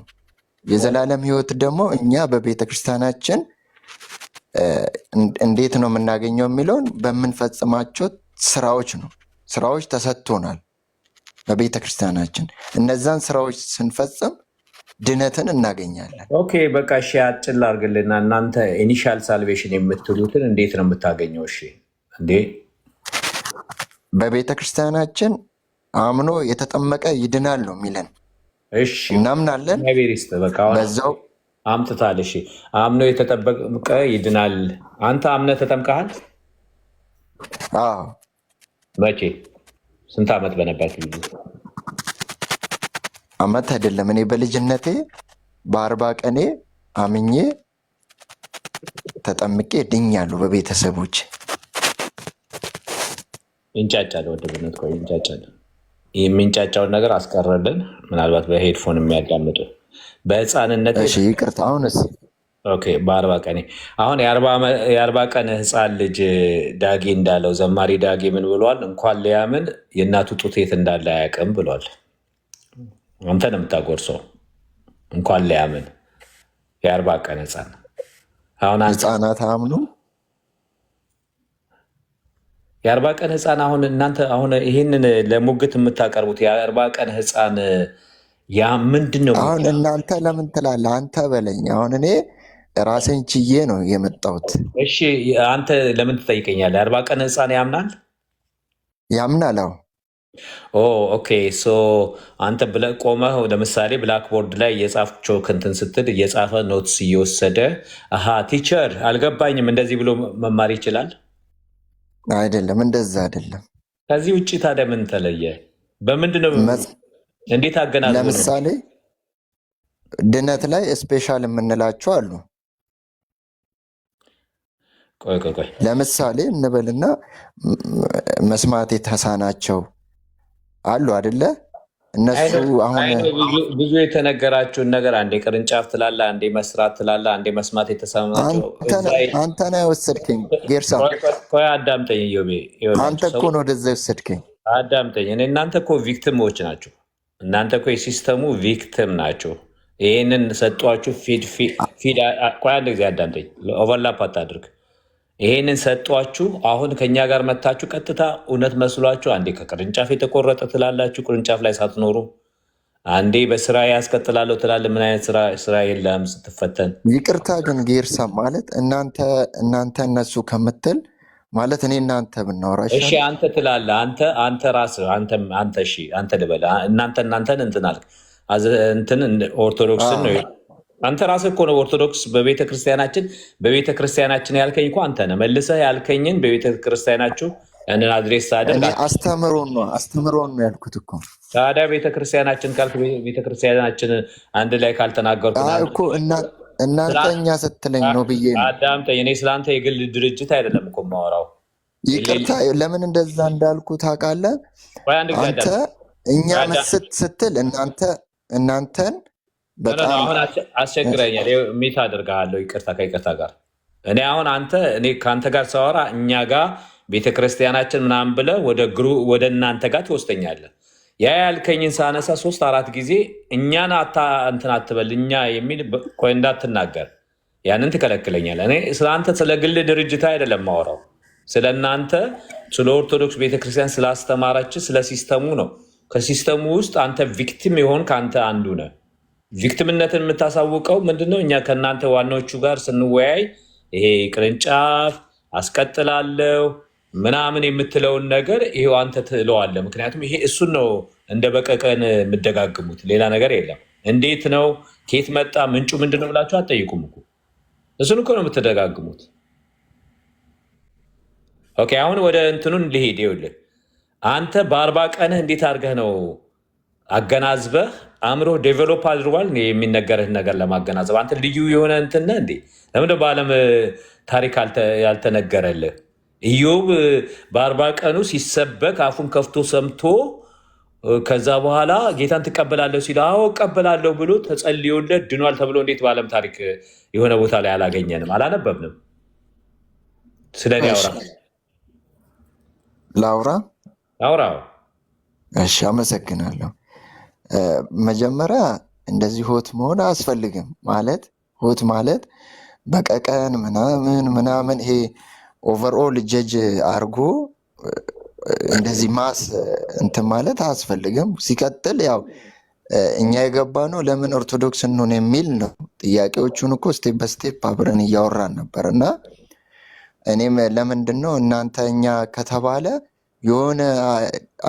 የዘላለም ሕይወት ደግሞ እኛ በቤተ ክርስቲያናችን እንዴት ነው የምናገኘው የሚለውን በምንፈጽማቸው ስራዎች ነው። ስራዎች ተሰጥቶናል በቤተ ክርስቲያናችን። እነዛን ስራዎች ስንፈጽም ድነትን እናገኛለን። ኦኬ በቃ እሺ፣ አጭር ላድርግልና እናንተ ኢኒሻል ሳልቬሽን የምትሉትን እንዴት ነው የምታገኘው? እሺ እንዴ በቤተ ክርስቲያናችን አምኖ የተጠመቀ ይድናል ነው የሚለን። እሺ እናምናለን። በዛው አምጥታል። እሺ አምኖ የተጠመቀ ይድናል። አንተ አምነህ ተጠምቀሃል? አዎ። መቼ? ስንት ዓመት በነበር ጊዜ? ዓመት አይደለም። እኔ በልጅነቴ በ40 ቀኔ አምኜ ተጠምቄ ድኛለሁ። በቤተሰቦች ይንጫጫል። ወደ ብነት ቆይ ይንጫጫል። የሚንጫጫውን ነገር አስቀረልን። ምናልባት በሄድፎን የሚያዳምጡ በህፃንነት ይቅርታ። አሁንስ በ40 ቀኔ አሁን የ40 ቀን ህፃን ልጅ ዳጌ እንዳለው ዘማሪ ዳጌ ምን ብሏል? እንኳን ሊያምን የእናቱ ጡት የት እንዳለ አያውቅም ብሏል። አንተ ነው የምታጎርሰው። እንኳን ሊያምን የ40 ቀን ህፃን። አሁን ህፃናት አምኑ የ40 ቀን ህፃን። አሁን እናንተ አሁን ይህንን ለሙግት የምታቀርቡት የ40 ቀን ህፃን ያ ምንድን ነው? አሁን እናንተ ለምን ትላለህ? አንተ በለኝ። አሁን እኔ ራሴን ችዬ ነው የመጣሁት። እሺ አንተ ለምን ትጠይቀኛለህ? 40 ቀን ህፃን ያምናል? ያምናል። ኦኬ ሶ አንተ ቆመህ ለምሳሌ ብላክቦርድ ላይ እየጻፍቸው ክንትን ስትል እየጻፈ ኖትስ እየወሰደ ቲቸር አልገባኝም እንደዚህ ብሎ መማር ይችላል? አይደለም፣ እንደዛ አይደለም። ከዚህ ውጭ ታዲያ ምን ተለየ? በምንድን ነው? እንዴት አገናዝበው? ለምሳሌ ድነት ላይ ስፔሻል የምንላቸው አሉ። ቆይ ለምሳሌ እንበልና መስማት የተሳናቸው አሉ አይደለ? እነሱ አሁን ብዙ የተነገራችሁን ነገር አንዴ ቅርንጫፍ ትላለ፣ አንዴ መስራት ትላለ፣ አንዴ መስማት የተሰማቸው አንተ ነህ የወሰድከኝ። ጌርሳ ቆይ አዳምጠኝ ዮቤ፣ አንተ እኮ ነው ወደዛ የወሰድከኝ። አዳምጠኝ። እናንተ እኮ ቪክቲሞች ናቸው። እናንተ እኮ የሲስተሙ ቪክቲም ናቸው። ይህንን ሰጧችሁ ፊድ። ቆይ አንድ ጊዜ አዳምጠኝ፣ ኦቨርላፕ አታድርግ። ይሄንን ሰጧችሁ። አሁን ከኛ ጋር መታችሁ ቀጥታ እውነት መስሏችሁ አንዴ ከቅርንጫፍ የተቆረጠ ትላላችሁ፣ ቅርንጫፍ ላይ ሳትኖሩ አንዴ በስራ ያስቀጥላለሁ ትላለ። ምን አይነት ስራ የለም ስትፈተን። ይቅርታ ግን ጌርሳ ማለት እናንተ እነሱ ከምትል ማለት እኔ እናንተ ብናወራ እሺ፣ አንተ ትላለ። አንተ ራስህ አንተ ልበል። እናንተን እንትን አልክ እንትን ኦርቶዶክስን ነው አንተ ራስህ እኮ ነው ኦርቶዶክስ በቤተክርስቲያናችን ያልከኝ እኮ አንተ ነህ። መልሰህ ያልከኝን በቤተክርስቲያናችሁ ያንን አድሬስ አደርግ። አስተምሮን ነው ያልኩት እኮ። ታዲያ ቤተክርስቲያናችን ካልክ ቤተክርስቲያናችን አንድ ላይ ካልተናገርኩ እኮ እናንተኛ ስትለኝ ነው ብዬ ነው። አዳምጠኝ። እኔ ስለአንተ የግል ድርጅት አይደለም እኮ የማወራው። ይቅርታ ለምን እንደዛ እንዳልኩ ታውቃለህ? አንተ እኛ ስትል እናንተን በጣም አሁን አስቸግረኛል። ሚት አደርግሃለሁ ከይቅርታ ጋር እኔ አሁን እኔ ከአንተ ጋር ሳወራ እኛ ጋር ቤተክርስቲያናችን ምናምን ብለህ ወደ እናንተ ጋር ትወስደኛለህ። ያ ያልከኝን ሳነሳ 3-4 ጊዜ እኛን እንትን አትበል እኛ የሚል ቆይ እንዳትናገር ያንን ትከለክለኛለህ። እኔ ስለአንተ ስለ ግል ድርጅት አይደለም ማወራው፣ ስለ እናንተ ስለ ኦርቶዶክስ ቤተክርስቲያን ስላስተማረች ስለ ሲስተሙ ነው። ከሲስተሙ ውስጥ አንተ ቪክቲም የሆን ከአንተ አንዱ ነህ። ቪክቲምነትን የምታሳውቀው ምንድነው? እኛ ከእናንተ ዋናዎቹ ጋር ስንወያይ ይሄ ቅርንጫፍ አስቀጥላለሁ ምናምን የምትለውን ነገር ይሄው አንተ ትለዋለህ። ምክንያቱም ይሄ እሱን ነው እንደ በቀቀን የምደጋግሙት፣ ሌላ ነገር የለም። እንዴት ነው ከየት መጣ ምንጩ ምንድነው ብላችሁ አትጠይቁም እኮ እሱን እኮ ነው የምትደጋግሙት። ኦኬ፣ አሁን ወደ እንትኑን ልሄድ። ይኸውልህ አንተ በ40 ቀንህ እንዴት አድርገህ ነው አገናዝበህ አእምሮ ዴቨሎፕ አድርጓል የሚነገርህን ነገር ለማገናዘብ? አንተ ልዩ የሆነ እንትነ እንዴ ለምንድነው በዓለም ታሪክ ያልተነገረልህ? ኢዮብ በ40 ቀኑ ሲሰበክ አፉን ከፍቶ ሰምቶ ከዛ በኋላ ጌታን ትቀበላለሁ ሲል አዎ እቀበላለሁ ብሎ ተጸልዮለት ድኗል ተብሎ እንዴት በዓለም ታሪክ የሆነ ቦታ ላይ አላገኘንም? አላነበብንም? ስለኔ ላውራ። እሺ፣ አመሰግናለሁ። መጀመሪያ እንደዚህ ሆት መሆን አያስፈልግም። ሆት ማለት በቀቀን ምናምን ይሄ ኦቨርኦል ጀጅ አርጎ እንደዚህ ማስ እንትን ማለት አያስፈልግም። ሲቀጥል ያው እኛ የገባ ነው ለምን ኦርቶዶክስ እንሆን የሚል ነው። ጥያቄዎቹን እኮ ስቴፕ በስቴፕ አብረን እያወራን ነበር እና እኔም ለምንድን ነው እናንተ እኛ ከተባለ የሆነ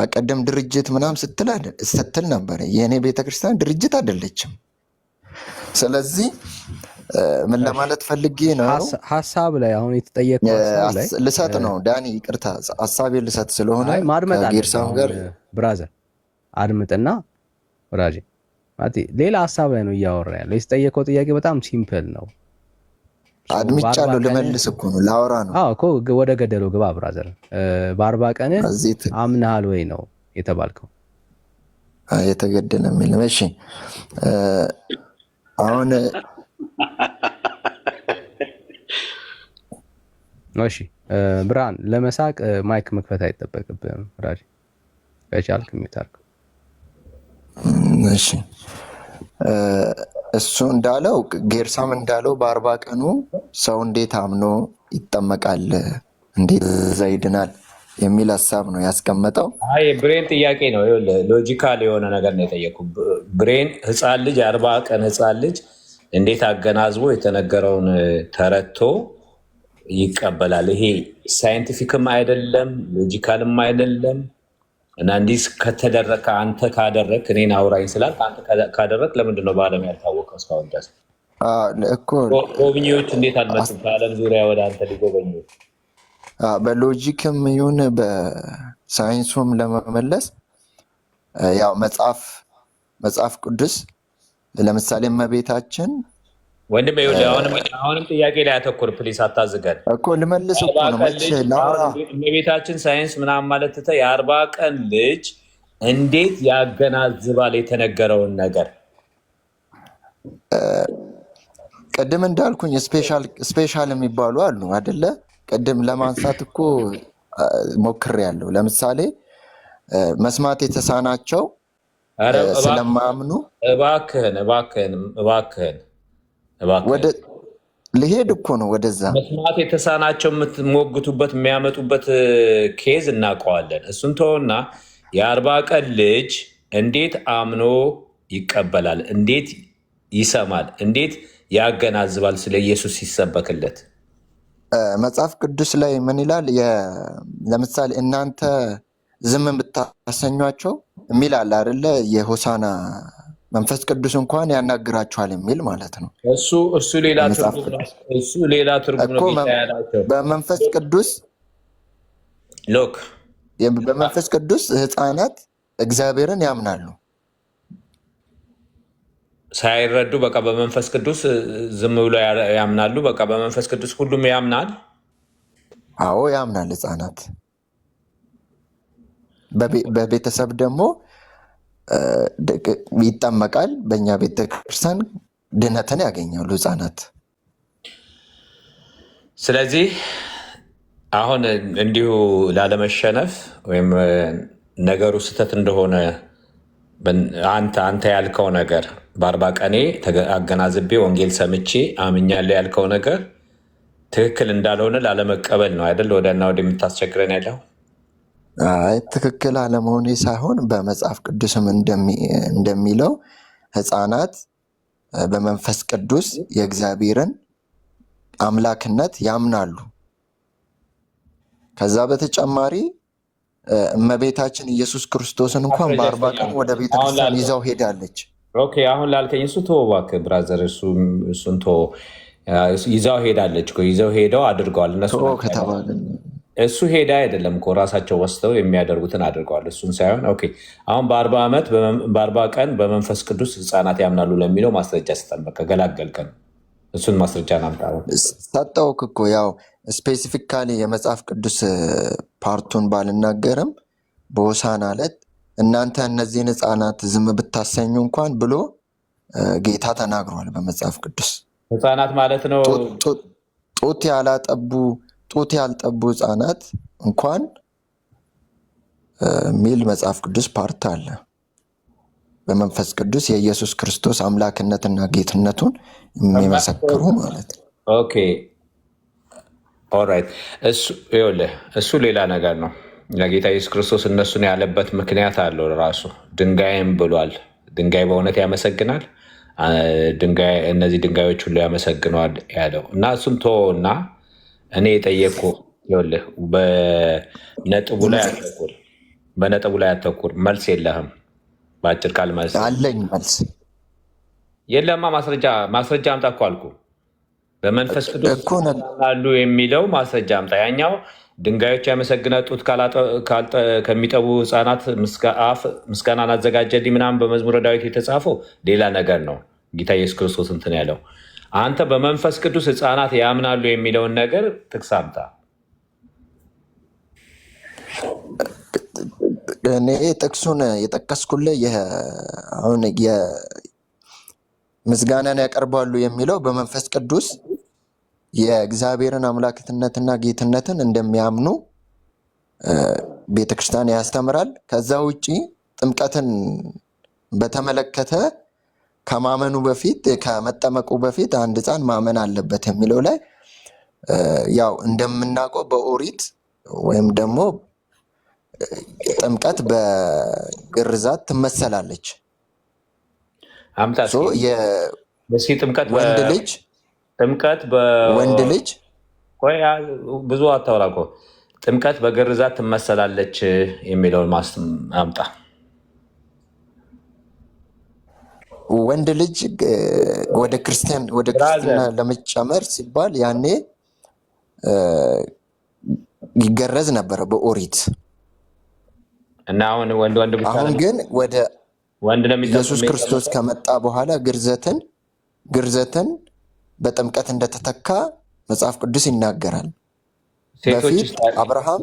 አቀደም ድርጅት ምናምን ስትል ነበር። የእኔ ቤተክርስቲያን ድርጅት አይደለችም። ስለዚህ ምን ለማለት ፈልጌ ነው፣ ሀሳብ ላይ አሁን የተጠየቀው ልሰጥ ነው። ዳኒ ይቅርታ፣ ሀሳቤ ልሰጥ ስለሆነ ከጌርሳም ጋር ብራዘር አድምጥና ወራጅ ሌላ ሀሳብ ላይ ነው እያወራ ያለው። የተጠየቀው ጥያቄ በጣም ሲምፕል ነው። አድምጫለሁ፣ ልመልስ እኮ ነው፣ ላወራ ነው። እኮ ወደ ገደለው ግባ ብራዘር። በ40 ቀን አምናሃል ወይ ነው የተባልከው? የተገደለ የሚልም እሺ። አሁን እሺ ብርሃን፣ ለመሳቅ ማይክ መክፈት አይጠበቅብህም። ራጅ ከቻልክ ሚታርክ። እሺ እሱ እንዳለው ጌርሳም እንዳለው በ40 ቀኑ ሰው እንዴት አምኖ ይጠመቃል፣ እንዴት እዛ ይድናል የሚል ሀሳብ ነው ያስቀመጠው። ብሬን ጥያቄ ነው፣ ሎጂካል የሆነ ነገር ነው የጠየቁ። ብሬን ህፃን ልጅ 40 ቀን ህፃን ልጅ እንዴት አገናዝቦ የተነገረውን ተረድቶ ይቀበላል? ይሄ ሳይንቲፊክም አይደለም ሎጂካልም አይደለም። እና እንዲህ ከተደረከ አንተ ካደረክ እኔን አውራኝ ስላል አንተ ካደረክ ለምንድን ነው በዓለም ያልታወቀው እስካሁን ድረስ? ጎብኚዎች እንዴት አልመጡም ከዓለም ዙሪያ ወደ አንተ ሊጎበኙ? በሎጂክም ይሁን በሳይንሱም ለመመለስ ያው መጽሐፍ ቅዱስ ለምሳሌ እመቤታችን ወንድም አሁንም ጥያቄ ላይ አተኩር ፕሊስ፣ አታዝገን እኮ ልመልስ እኮ ነው። እመቤታችን ሳይንስ ምናምን ማለት ትተህ የ40 ቀን ልጅ እንዴት ያገናዝባል የተነገረውን ነገር? ቅድም እንዳልኩኝ ስፔሻል የሚባሉ አሉ አይደለ? ቅድም ለማንሳት እኮ ሞክሬያለሁ። ለምሳሌ መስማት የተሳናቸው ኧረ ስለማያምኑ እባክህን ወደ ልሄድ እኮ ነው ወደዛ። መስማት የተሳናቸው የምትሞግቱበት የሚያመጡበት ኬዝ እናውቀዋለን። እሱን ተወውና የ40 ቀን ልጅ እንዴት አምኖ ይቀበላል? እንዴት ይሰማል? እንዴት ያገናዝባል? ስለ ኢየሱስ ሲሰበክለት መጽሐፍ ቅዱስ ላይ ምን ይላል? ለምሳሌ እናንተ ዝም ብታሰኟቸው የሚል አለ አይደለ? የሆሳና መንፈስ ቅዱስ እንኳን ያናግራችኋል የሚል ማለት ነው። እሱ ሌላ ትርጉም ነው። በመንፈስ ቅዱስ ሎክ በመንፈስ ቅዱስ ህፃናት እግዚአብሔርን ያምናሉ ሳይረዱ። በቃ በመንፈስ ቅዱስ ዝም ብሎ ያምናሉ። በቃ በመንፈስ ቅዱስ ሁሉም ያምናል። አዎ ያምናል። ህፃናት በቤተሰብ ደግሞ ይጠመቃል። በእኛ ቤተክርስቲያን ድነትን ያገኛሉ ህፃናት። ስለዚህ አሁን እንዲሁ ላለመሸነፍ ወይም ነገሩ ስህተት እንደሆነ አንተ ያልከው ነገር በ40 ቀኔ አገናዝቤ ወንጌል ሰምቼ አምኛለሁ ያልከው ነገር ትክክል እንዳልሆነ ላለመቀበል ነው አይደል? ወደና ወደ የምታስቸግረን ያለው ትክክል አለመሆኔ ሳይሆን በመጽሐፍ ቅዱስም እንደሚለው ህፃናት በመንፈስ ቅዱስ የእግዚአብሔርን አምላክነት ያምናሉ። ከዛ በተጨማሪ እመቤታችን ኢየሱስ ክርስቶስን እንኳን በ40 ቀን ወደ ቤተክርስቲያን ይዛው ሄዳለች። ኦኬ አሁን ላልከኝ እሱ ተወው እባክህ ብራዘር፣ እሱን ተወው። ይዛው ሄዳለች እኮ ይዘው ሄደው አድርገዋል። እነሱ ከተባለ እሱ ሄዳ አይደለም እኮ ራሳቸው ወስደው የሚያደርጉትን አድርገዋል። እሱን ሳይሆን ኦኬ አሁን በ40 ቀን በመንፈስ ቅዱስ ህፃናት ያምናሉ ለሚለው ማስረጃ ስጠን። በቃ ገላገልከን። እሱን ማስረጃ ናምጣ። ሰጠውክ እኮ ያው ስፔሲፊካሊ የመጽሐፍ ቅዱስ ፓርቱን ባልናገርም በሆሳዕና ዕለት እናንተ እነዚህን ህፃናት ዝም ብታሰኙ እንኳን ብሎ ጌታ ተናግሯል በመጽሐፍ ቅዱስ። ህፃናት ማለት ነው ጡት ያልጠቡ ህፃናት እንኳን ሚል መጽሐፍ ቅዱስ ፓርት አለ። በመንፈስ ቅዱስ የኢየሱስ ክርስቶስ አምላክነትና ጌትነቱን የሚመሰክሩ ማለት ነው። ኦኬ ኦልራይት። እሱ ሌላ ነገር ነው። ለጌታ ኢየሱስ ክርስቶስ እነሱን ያለበት ምክንያት አለው ራሱ። ድንጋይም ብሏል። ድንጋይ በእውነት ያመሰግናል፣ እነዚህ ድንጋዮች ሁሉ ያመሰግነዋል ያለው እና እሱን ተወውና እኔ የጠየቅኩ በነጥቡ ላይ አተኩር። መልስ የለህም። በአጭር ቃል መልስ አለኝ። መልስ የለማ። ማስረጃ አምጣ እኮ አልኩ። በመንፈስ ቅዱስ ላሉ የሚለው ማስረጃ አምጣ። ያኛው ድንጋዮች ያመሰግናል ጡት ከሚጠቡ ህፃናት ምስጋናን አዘጋጀልኝ ምናምን በመዝሙረ ዳዊት የተጻፈው ሌላ ነገር ነው። ጌታ ኢየሱስ ክርስቶስ እንትን ያለው አንተ በመንፈስ ቅዱስ ህፃናት ያምናሉ የሚለውን ነገር ጥቅስ አምጣ። እኔ ጥቅሱን የጠቀስኩልህ አሁን ምስጋናን ያቀርባሉ የሚለው በመንፈስ ቅዱስ የእግዚአብሔርን አምላክነትና ጌትነትን እንደሚያምኑ ቤተክርስቲያን ያስተምራል። ከዛ ውጭ ጥምቀትን በተመለከተ ከማመኑ በፊት ከመጠመቁ በፊት አንድ ህፃን ማመን አለበት የሚለው ላይ ያው እንደምናውቀው በኦሪት ወይም ደግሞ ጥምቀት በግርዛት ትመሰላለች። ወንድ ልጅ ብዙ አታውራ እኮ ጥምቀት በግርዛት ትመሰላለች የሚለውን አምጣ። ወንድ ልጅ ወደ ክርስትና ለመጨመር ሲባል ያኔ ይገረዝ ነበረ በኦሪት እና አሁን ግን ወደ ኢየሱስ ክርስቶስ ከመጣ በኋላ ግርዘትን በጥምቀት እንደተተካ መጽሐፍ ቅዱስ ይናገራል። በፊት አብርሃም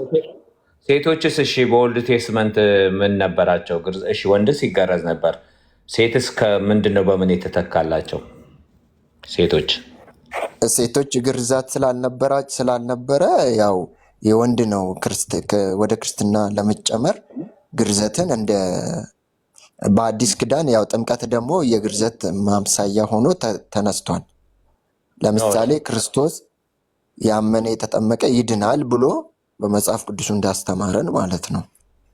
ሴቶችስ? እሺ በኦልድ ቴስትመንት ምን ነበራቸው? እሺ ወንድስ ይገረዝ ነበር። ሴትስ ከምንድን ነው በምን የተተካላቸው? ሴቶች ግርዛት ስላልነበረ ያው የወንድ ነው ወደ ክርስትና ለመጨመር ግርዘትን እንደ በአዲስ ኪዳን ያው ጥምቀት ደግሞ የግርዘት ማምሳያ ሆኖ ተነስቷል። ለምሳሌ ክርስቶስ ያመነ የተጠመቀ ይድናል ብሎ በመጽሐፍ ቅዱሱ እንዳስተማረን ማለት ነው።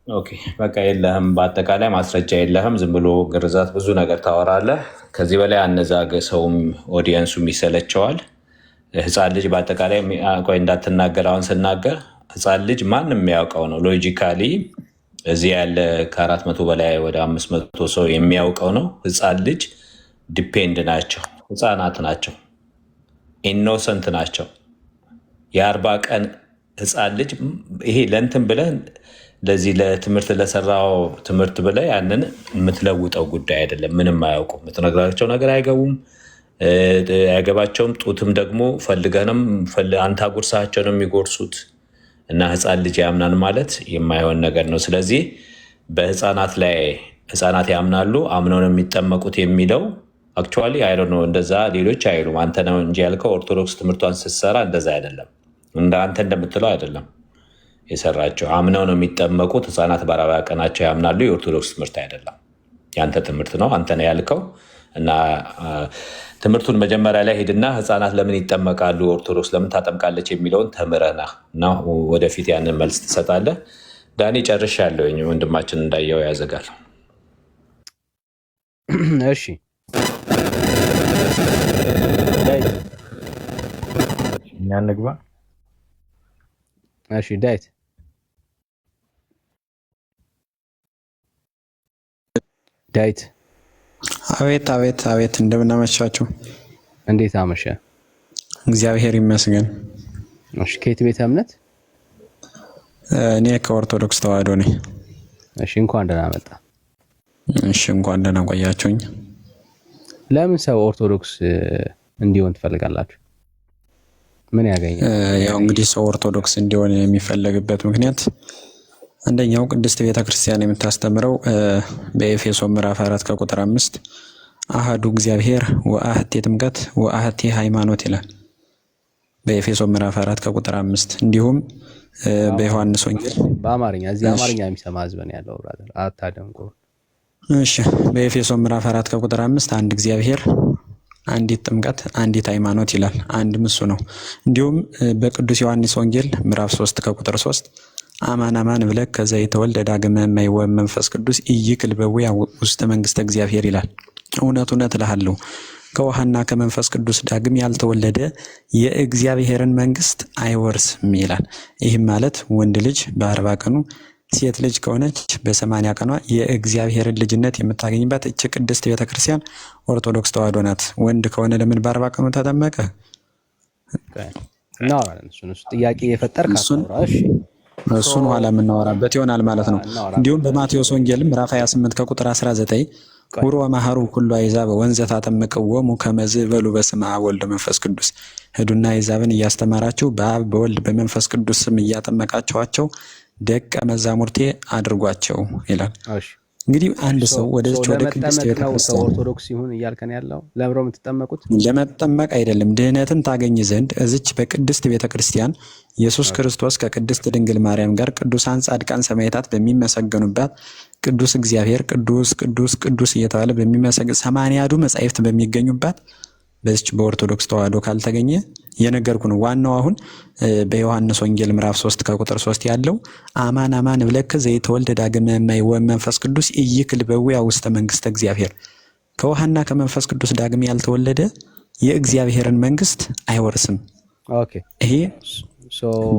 ኦኬ በቃ የለህም፣ በአጠቃላይ ማስረጃ የለህም። ዝም ብሎ ግርዛት ብዙ ነገር ታወራለህ። ከዚህ በላይ አነዛገ ሰውም ኦዲየንሱም ይሰለቸዋል። ህፃን ልጅ በአጠቃላይ ቆይ እንዳትናገር። አሁን ስናገር ህፃን ልጅ ማንም የሚያውቀው ነው። ሎጂካሊ እዚህ ያለ ከ400 በላይ ወደ 500 ሰው የሚያውቀው ነው። ህፃን ልጅ ዲፔንድ ናቸው፣ ህፃናት ናቸው፣ ኢኖሰንት ናቸው። የ40 ቀን ህፃን ልጅ ይሄ ለእንትን ብለህ ለዚህ ለትምህርት ለሰራው ትምህርት ብለህ ያንን የምትለውጠው ጉዳይ አይደለም። ምንም አያውቁም። የምትነግራቸው ነገር አይገባቸውም። ጡትም ደግሞ ፈልገንም አንተ አጉርሳቸው ነው የሚጎርሱት። እና ህፃን ልጅ ያምናል ማለት የማይሆን ነገር ነው። ስለዚህ በህፃናት ላይ ህፃናት ያምናሉ፣ አምነው ነው የሚጠመቁት የሚለው አክቹዋሊ አይ ዶንት ኖ፣ እንደዛ ሌሎች አይሉም። አንተ ነው እንጂ ያልከው ኦርቶዶክስ ትምህርቷን ስትሰራ እንደዛ አይደለም፣ እንደ አንተ እንደምትለው አይደለም የሰራቸው። አምነው ነው የሚጠመቁት። ህፃናት በ40 ቀናቸው ያምናሉ። የኦርቶዶክስ ትምህርት አይደለም፣ ያንተ ትምህርት ነው። አንተ ነው ያልከው። እና ትምህርቱን መጀመሪያ ላይ ሄድና ህፃናት ለምን ይጠመቃሉ፣ ኦርቶዶክስ ለምን ታጠምቃለች የሚለውን ተምረና እና ወደፊት ያንን መልስ ትሰጣለህ። ዳኒ ጨርሻለሁ። ወንድማችን እንዳየው ያዘጋል። እሺ እኛ እንግባ። እሺ ዳዊት አቤት አቤት አቤት፣ እንደምናመሻችሁ። እንዴት አመሸ? እግዚአብሔር ይመስገን። እሺ ከየት ቤተ እምነት? እኔ ከኦርቶዶክስ ተዋህዶ ነኝ። እሺ እንኳን ደህና መጣ። እሺ እንኳን ደህና ቆያችሁኝ። ለምን ሰው ኦርቶዶክስ እንዲሆን ትፈልጋላችሁ? ምን ያገኛል? ያው እንግዲህ ሰው ኦርቶዶክስ እንዲሆን የሚፈለግበት ምክንያት አንደኛው ቅድስት ቤተክርስቲያን የምታስተምረው በኤፌሶን ምዕራፍ 4 ከቁጥር 5 አሐዱ እግዚአብሔር ወአሐቲ ጥምቀት ወአሐቲ ሃይማኖት ይላል። በኤፌሶን ምዕራፍ 4 ከቁጥር 5 እንዲሁም በዮሐንስ ወንጌል በአማርኛ እዚህ አማርኛ የሚሰማ ህዝብ ነው ያለው። ብራዘር አታደንቁ። እሺ በኤፌሶን ምዕራፍ 4 ከቁጥር 5 አንድ እግዚአብሔር፣ አንዲት ጥምቀት፣ አንዲት ሃይማኖት ይላል። አንድም እሱ ነው። እንዲሁም በቅዱስ ዮሐንስ ወንጌል ምዕራፍ 3 ከቁጥር 3 አማን አማን ብለህ ከዛ የተወልደ ዳግመ የማይወለድ መንፈስ ቅዱስ ኢይክል በውያ ውስጥ መንግስተ እግዚአብሔር ይላል። እውነት እውነት እልሃለሁ ከውሃና ከመንፈስ ቅዱስ ዳግም ያልተወለደ የእግዚአብሔርን መንግስት አይወርስም ይላል። ይህም ማለት ወንድ ልጅ በ40 ቀኑ ሴት ልጅ ከሆነች በ80 ቀኗ የእግዚአብሔርን ልጅነት የምታገኝባት እቺ ቅድስት ቤተክርስቲያን ኦርቶዶክስ ተዋህዶ ናት። ወንድ ከሆነ ለምን በ40 ቀኑ ተጠመቀ? ጥያቄ የፈጠርክ እሱን ኋላ የምናወራበት ይሆናል ማለት ነው። እንዲሁም በማቴዎስ ወንጌል ምዕራፍ 28 ከቁጥር 19 ሁሩ ወመሃሩ ኩሉ አሕዛብ ወንዘ ታጠምቅዎሙ ከመ ይእበሉ በስመ አብ ወወልድ ወመንፈስ ቅዱስ፣ ሂዱና አሕዛብን እያስተማራችሁ በአብ በወልድ በመንፈስ ቅዱስ ስም እያጠመቃችኋቸው ደቀ መዛሙርቴ አድርጓቸው ይላል። እንግዲህ አንድ ሰው ወደዚህ ወደ ቅድስት ቤተክርስቲያን ኦርቶዶክስ ይሁን እያልከን ያለው ለምሮ የምትጠመቁት ለመጠመቅ አይደለም፣ ድህነትን ታገኝ ዘንድ እዚች በቅድስት ቤተክርስቲያን ኢየሱስ ክርስቶስ ከቅድስት ድንግል ማርያም ጋር ቅዱሳን ጻድቃን ሰማዕታት በሚመሰገኑባት ቅዱስ እግዚአብሔር ቅዱስ ቅዱስ ቅዱስ እየተባለ በሚመሰገን 80ዱ መጻሕፍት በሚገኙባት በዚች በኦርቶዶክስ ተዋህዶ ካልተገኘ የነገርኩ ነው። ዋናው አሁን በዮሐንስ ወንጌል ምዕራፍ 3 ከቁጥር 3 ያለው አማን አማን ብለከ ዘይተወልደ ዳግመ የማይወለድ መንፈስ ቅዱስ ኢይክል በውያ ውስተ መንግስተ እግዚአብሔር፣ ከውሃና ከመንፈስ ቅዱስ ዳግም ያልተወለደ የእግዚአብሔርን መንግስት አይወርስም። ኦኬ ይሄ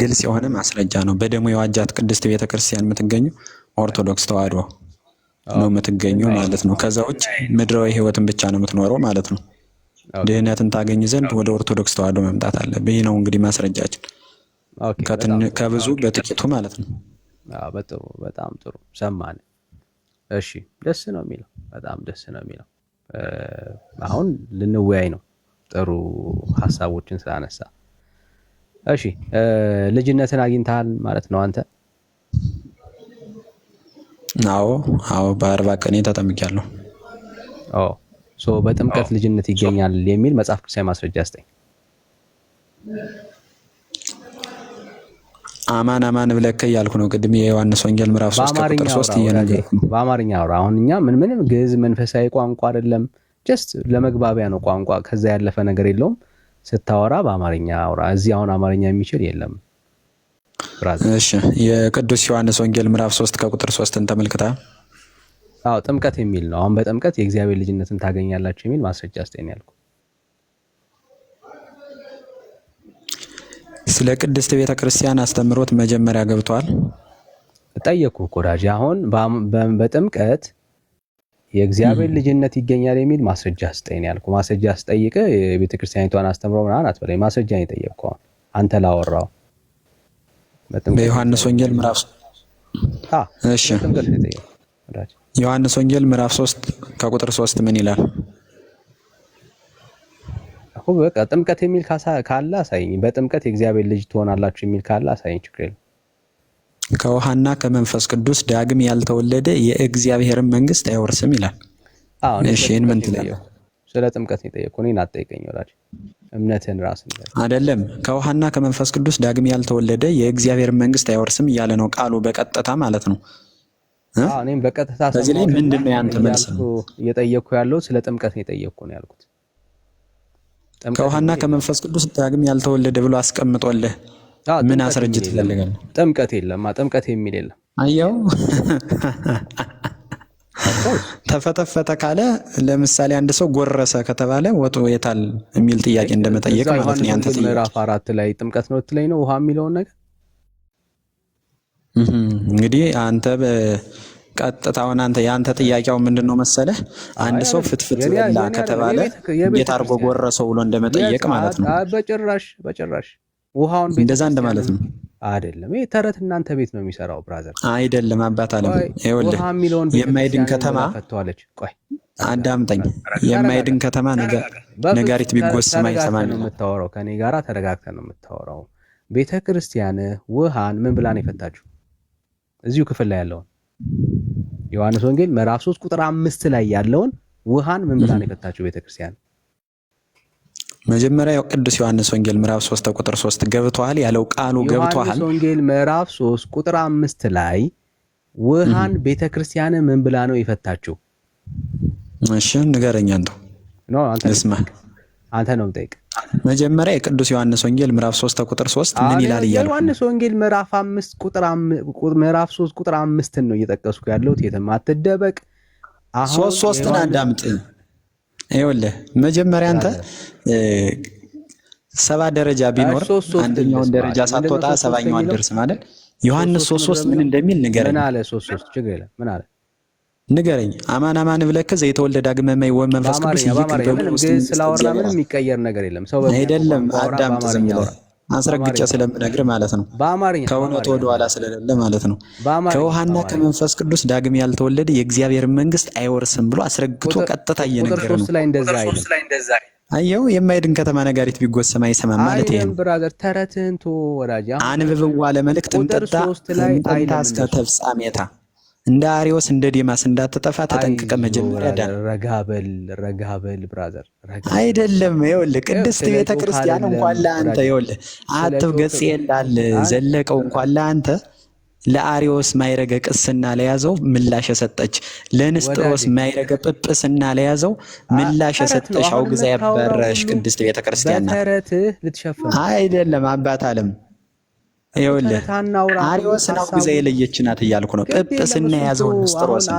ግልጽ የሆነ ማስረጃ ነው። በደሙ የዋጃት ቅድስት ቤተክርስቲያን የምትገኙ ኦርቶዶክስ ተዋህዶ ነው የምትገኙ ማለት ነው። ከዛ ውጭ ምድራዊ ህይወትን ብቻ ነው የምትኖረው ማለት ነው። ድህነትን ታገኝ ዘንድ ወደ ኦርቶዶክስ ተዋህዶ መምጣት አለብህ። ይህ ነው እንግዲህ ማስረጃችን ከብዙ በጥቂቱ ማለት ነው። በጣም ጥሩ ሰማን። እሺ ደስ ነው የሚለው፣ በጣም ደስ ነው የሚለው። አሁን ልንወያይ ነው ጥሩ ሀሳቦችን ስላነሳ። እሺ ልጅነትን አግኝተሃል ማለት ነው አንተ? አዎ በ40 ቀን ተጠምቄያለሁ። በጥምቀት ልጅነት ይገኛል የሚል መጽሐፍ ቅዱሳዊ ማስረጃ አስጠኝ። አማን ብለህ እያልኩ ነው። ቅድም የዮሐንስ ወንጌል ምዕራፍ 3 ቁጥር 3 እየነገርኩ ነው። በአማርኛ አውራ። አሁን እኛ ምንም ግዕዝ መንፈሳዊ ቋንቋ አይደለም፣ ጀስት ለመግባቢያ ነው ቋንቋ። ከዛ ያለፈ ነገር የለውም። ስታወራ በአማርኛ አውራ። እዚህ አሁን አማርኛ የሚችል የለም። እሺ የቅዱስ ዮሐንስ ወንጌል ምዕራፍ 3 ከቁጥር 3ን ተመልክታ። ጥምቀት የሚል ነው። አሁን በጥምቀት የእግዚአብሔር ልጅነትን ታገኛላችሁ የሚል ማስረጃ አስጠኝ ያልኩ። ስለ ቅድስት ቤተ ክርስቲያን አስተምሮት መጀመሪያ ገብቷል። ጠየቅኩ እኮ ወዳጅ። አሁን በጥምቀት የእግዚአብሔር ልጅነት ይገኛል የሚል ማስረጃ አስጠኝ ያልኩ። ማስረጃ አስጠይቅ የቤተ ክርስቲያኒቷን አስተምሮ ምናምን አትበለኝ። ማስረጃ ነው የጠየቅኩህ አንተ ላወራው። በዮሐንስ ወንጌል ምዕራፍ እሺ ዮሐንስ ወንጌል ምዕራፍ 3 ከቁጥር 3 ምን ይላል? በቃ ጥምቀት የሚል ካለ አሳይኝ። በጥምቀት የእግዚአብሔር ልጅ ትሆናላችሁ የሚል ካለ አሳይኝ። ችግር የለም። ከውሃና ከመንፈስ ቅዱስ ዳግም ያልተወለደ የእግዚአብሔርን መንግስት አይወርስም ይላል። እሺ ምን ትላለህ? ስለ ጥምቀት ነው የጠየቅኩህ። እኔን አትጠይቀኝ ወላጅ። እምነትህን ራስን አይደለም። ከውሃና ከመንፈስ ቅዱስ ዳግም ያልተወለደ የእግዚአብሔርን መንግስት አይወርስም እያለ ነው ቃሉ በቀጥታ ማለት ነው። እኔም በቀጥታ ስለዚህ ላይ ምንድነው ያንተ መልስ? እየጠየቅኩህ ያለው ስለ ጥምቀት ነው የጠየቅኩህ ነው ያልኩት። ከውሃና ከመንፈስ ቅዱስ ዳግም ያልተወለደ ብሎ አስቀምጦልህ ምን አስረጅ ትፈልጋለህ? ጥምቀት የለም። ጥምቀት የሚል የለም። አየው ተፈተፈተ ካለ ለምሳሌ አንድ ሰው ጎረሰ ከተባለ ወጡ የታል የሚል ጥያቄ እንደመጠየቅ ማለት ነው። ያንተ ጥያቄ ምዕራፍ 4 ላይ ጥምቀት ነው ትለኝ ነው ውሃ የሚለውን ነገር እንግዲህ አንተ ቀጥታውን ያንተ ጥያቄው ምንድነው መሰለህ? አንድ ሰው ፍትፍት በላ ከተባለ እንዴት አድርጎ ጎረሰው ብሎ እንደመጠየቅ ማለት ነው። በጭራሽ ውሃውን ቤት እንደዛ እንደማለት ነው አይደለም። ይሄ ተረት እናንተ ቤት ነው የሚሰራው ብራዘር። አይደለም አባት አለም። ይኸውልህ የማይድን ከተማ ፈተዋለች። ቆይ አዳምጠኝ። የማይድን ከተማ ነጋሪት ቢጎሰም አይሰማም ነው የምታወራው። ከኔ ጋራ ተረጋግተን ነው የምታወራው። ቤተክርስቲያን ውሃን ምን ብላ ነው የፈታችው? እዚሁ ክፍል ላይ ያለውን ዮሐንስ ወንጌል ምዕራፍ 3 ቁጥር 5 ላይ ያለውን ውሃን ምን ብላ ነው የፈታችው ቤተክርስቲያን? መጀመሪያ ቅዱስ ዮሐንስ ወንጌል ምዕራፍ 3 ቁጥር 3 ገብቷል ያለው ቃሉ ገብቷል። ዮሐንስ ወንጌል ምዕራፍ 3 ቁጥር 5 ላይ ውሃን ቤተክርስቲያን ምን ብላ ነው የፈታችው? እሺ ንገረኝ አንተ ነው የምጠይቅ። መጀመሪያ የቅዱስ ዮሐንስ ወንጌል ምዕራፍ 3 ቁጥር 3 ምን ይላል እያልኩ ዮሐንስ ወንጌል ምዕራፍ 3 ቁጥር 5 ነው እየጠቀስኩ ያለሁት። የትም አትደበቅ። አሁን 3ን አዳምጥ። ይኸውልህ መጀመሪያ አንተ 7 ደረጃ ቢኖር አንደኛውን ደረጃ ሳትወጣ 7ኛው አደርስ ማለት ዮሐንስ 3 ምን እንደሚል ንገረኝ። ምን አለ? 3 ችግር የለም። ምን አለ ንገረኝ። አማን ብለህ ዘይተወልደ ዳግመ መንፈስ ቅዱስ ይቀበል ስላወራ ምንም የሚቀየር ነገር የለም። ሰው አይደለም አዳምጥ። ዝም ብለህ አስረግጬ ስለምነግርህ ማለት ነው። ከእውነት ወደ ኋላ ስለሌለ ማለት ነው። ከውሃና ከመንፈስ ቅዱስ ዳግም ያልተወለደ የእግዚአብሔር መንግስት አይወርስም ብሎ አስረግጦ ቀጥታ እየነገረ ነው። አየው የማይድን ከተማ ነጋሪት ቢጎሰም አይሰማም ማለት ይሄ ነው። ብራዘር ተረትህን ቶ ወዳጅ አንብበዋ ለመልእክት እንጠጣ እስከ ተፍጻሜታ እንደ አሪዮስ እንደ ዴማስ እንዳትጠፋ ተጠንቅቀ መጀመሪያ ዳን። ረጋበል ብራዘር አይደለም። ይኸውልህ ቅድስት ቤተ ክርስቲያን እንኳን ለአንተ ይኸውልህ አጥብ ገጽ የላል ዘለቀው እንኳን ለአንተ ለአሪዮስ ማይረገ ቅስና ለያዘው ምላሽ የሰጠች፣ ለንስጥሮስ ማይረገ ጵጵስና ለያዘው ምላሽ የሰጠች አውግዛ ያበረሽ ቅድስት ቤተ ክርስቲያን ናት። አይደለም አባት አለም ይኸውልህ አሪዮስን አውግዛ የለየች ናት እያልኩ ነው። ጵጵስና የያዘውን ንስጥሮስን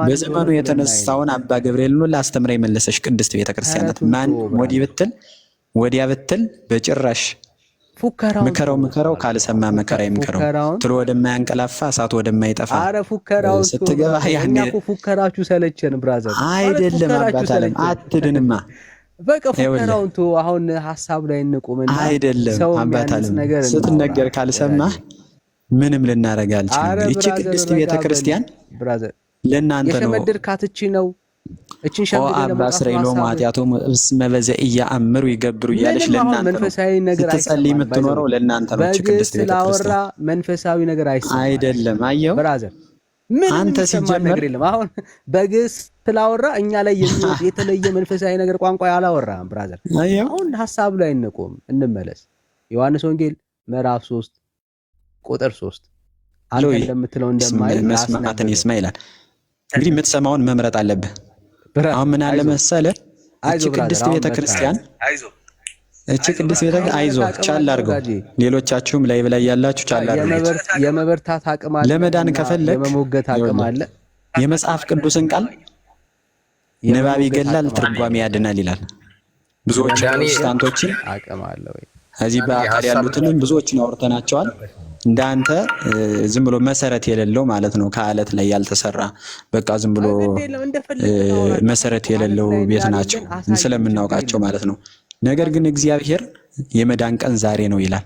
በዘመኑ የተነሳውን አባ ገብርኤልን ላስተምራ የመለሰች ቅድስት ቤተ ክርስቲያን ናት። ማን ወዲያ ብትል በጭራሽ ምከረው ካልሰማ መከራ ይምከረው ትሎ ወደማያንቀላፋ እሳት ወደማይጠፋ ስትገባ ያኔ ፉከራችሁ ሰለቸን ብራዘር። አይደለም አባት አለም አትድንማ። በቃ ፉከራውን ቶ አሁን ሐሳብ ላይ እንቁምና አይደለም አባት አለም ስትነገር ካልሰማ ምንም ልናረጋ አልችልም። እቺ ቅድስት ቤተ ክርስቲያን ብራዘር ለእናንተ ነው። የሸመድርካት እቺ ነው። እቺን ሸምድር አባ እስራኤል ማጥያቶም እስመበዘ እያአምሩ ይገብሩ እያለች ለእናንተ መንፈሳዊ ነገር ስትጸልይ የምትኖረው ለእናንተ ነው። እቺ ቅድስት ቤተ ክርስቲያን መንፈሳዊ ነገር አይደለም። አየው ብራዘር አንተ ሲጀመር ነገር የለም። አሁን በግስ ስላወራ እኛ ላይ የሚወጥ የተለየ መንፈሳዊ ነገር ቋንቋ ያላወራም ብራዘር። አሁን ሐሳብ ላይ እንቆም እንመለስ። ዮሐንስ ወንጌል ምዕራፍ 3 ቁጥር 3 አንተ እንደምትለው እንደማይል መስማትን ይስማ ይላል። እንግዲህ የምትሰማውን መምረጥ አለብህ። አሁን ምን አለ መሰለህ እቺ ቅድስት ቤተክርስቲያን እቺ ቅድስት ቤተክርስቲያን አይዞ ቻል አድርገው፣ ሌሎቻችሁም ላይ በላይ ያላችሁ ቻል አድርገው። የመበርታት አቅም አለ፣ ለመዳን ከፈለክ የመሞገት አቅም አለ። የመጽሐፍ ቅዱስን ቃል ንባብ ይገላል፣ ትርጓሜ ያድናል ይላል። ብዙዎች ፕሮቴስታንቶችን አቅም አለ ወይ እዚህ በአካል ያሉትንም ብዙዎችን አውርተናቸዋል። እንዳንተ ዝም ብሎ መሰረት የሌለው ማለት ነው፣ ከአለት ላይ ያልተሰራ በቃ ዝም ብሎ መሰረት የሌለው ቤት ናቸው ስለምናውቃቸው ማለት ነው። ነገር ግን እግዚአብሔር የመዳን ቀን ዛሬ ነው ይላል።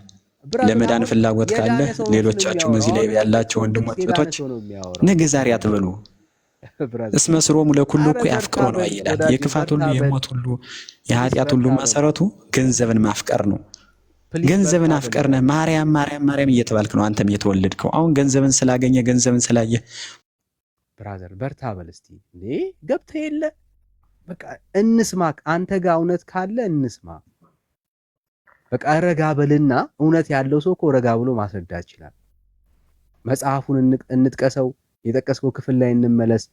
ለመዳን ፍላጎት ካለ ሌሎቻችሁም እዚህ ላይ ያላችሁ ወንድሞች እህቶች ነገ ዛሬ አትበሉ። እስመ ስሮሙ ለኩሉ እኮ ያፍቅሩ ነው ይላል። የክፋት ሁሉ የሞት ሁሉ የኃጢአት ሁሉ መሰረቱ ገንዘብን ማፍቀር ነው። ገንዘብን አፍቀርነህ ማርያም ማርያም ማርያም እየተባልክ ነው አንተም የተወለድከው። አሁን ገንዘብን ስላገኘ ገንዘብን ስላየ ብራዘር በርታ በል እስቲ እንዴ ገብተህ የለ በቃ እንስማክ። አንተ ጋር እውነት ካለ እንስማ። በቃ ረጋ በልና እውነት ያለው ሰው እኮ ረጋ ብሎ ማስረዳት ይችላል። መጽሐፉን እንጥቀሰው፣ የጠቀስከው ክፍል ላይ እንመለስ።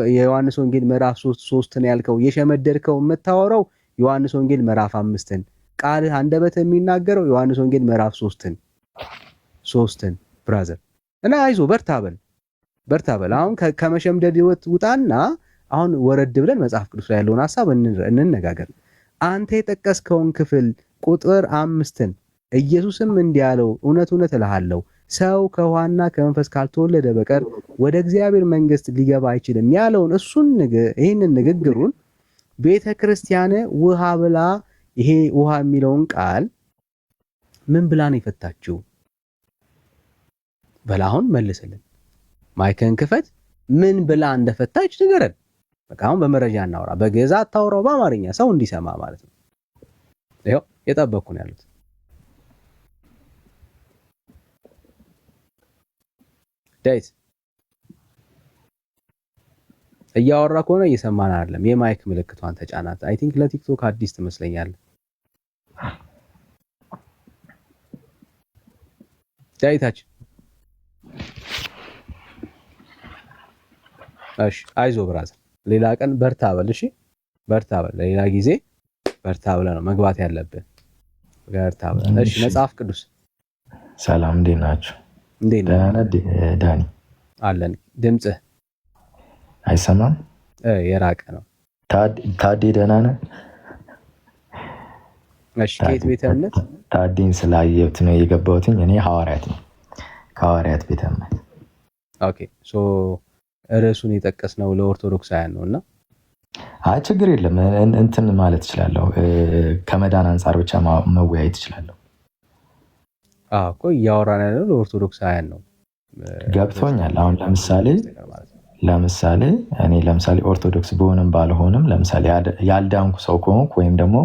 የዮሐንስ ወንጌል ምዕራፍ 3 ነው ያልከው፣ የሸመደድከው የምታወራው ዮሐንስ ወንጌል ምዕራፍ 5ን ቃልህ አንደበት የሚናገረው ዮሐንስ ወንጌል ምዕራፍ 3ን ብራዘር እና አይዞ በርታ በል። አሁን ከመሸምደድ ህይወት ውጣና አሁን ወረድ ብለን መጽሐፍ ቅዱስ ላይ ያለውን ሐሳብ እንነጋገር። አንተ የጠቀስከውን ክፍል ቁጥር 5ን ኢየሱስም እንዲህ አለው፣ እውነት እውነት እልሃለሁ ሰው ከውሃና ከመንፈስ ካልተወለደ በቀር ወደ እግዚአብሔር መንግስት ሊገባ አይችልም ያለውን ይህንን ንግግሩን ቤተክርስቲያን ውሃ ብላ ይሄ ውሃ የሚለውን ቃል ምን ብላ ነው የፈታችው? በላሁን መልስልን። ማይክን ክፈት። ምን ብላ እንደፈታች ንገረን። በቃ አሁን በመረጃ እናውራ። በግዕዝ አታውራው፣ በአማርኛ ሰው እንዲሰማ ማለት ነው። ይኸው የጠበቅኩ ነው ያሉት። ዳዊት እያወራ ከሆነ እየሰማን አይደለም። የማይክ ምልክቷን ተጫናት። አይ ቲንክ ለቲክቶክ አዲስ ትመስለኛለህ። ዳዊታችን እሺ፣ አይዞ ብራዘር፣ ሌላ ቀን በርታ በል። እሺ በርታ በል፣ ሌላ ጊዜ በርታ ብለህ ነው መግባት ያለብህ። በርታ በል። እሺ መጽሐፍ ቅዱስ ሰላም፣ እንዴት ናችሁ? እንዴት ነህ ዳኒ? አለን። ድምጽህ አይሰማም? የራቀ ነው። ታዴ ደህና ነህ? እሺ ከየት ቤተ እምነት? ታዴን ስላየሁት ነው የገባሁትኝ። እኔ ሐዋርያት ነው፣ ከሐዋርያት ቤተ እምነት። ኦኬ ሶ ርዕሱን የጠቀስነው ለኦርቶዶክሳውያን ነውና አይ ችግር የለም እንትን ማለት እችላለሁ። ከመዳን አንጻር ብቻ መወያየት እችላለሁ። እኮ እያወራን ያለው ለኦርቶዶክሳውያን ነው። ገብቶኛል። አሁን ለምሳሌ እኔ ለምሳሌ ኦርቶዶክስ ብሆንም ባልሆንም ለምሳሌ ያልዳንኩ ሰው ከሆንኩ ወይም ደግሞ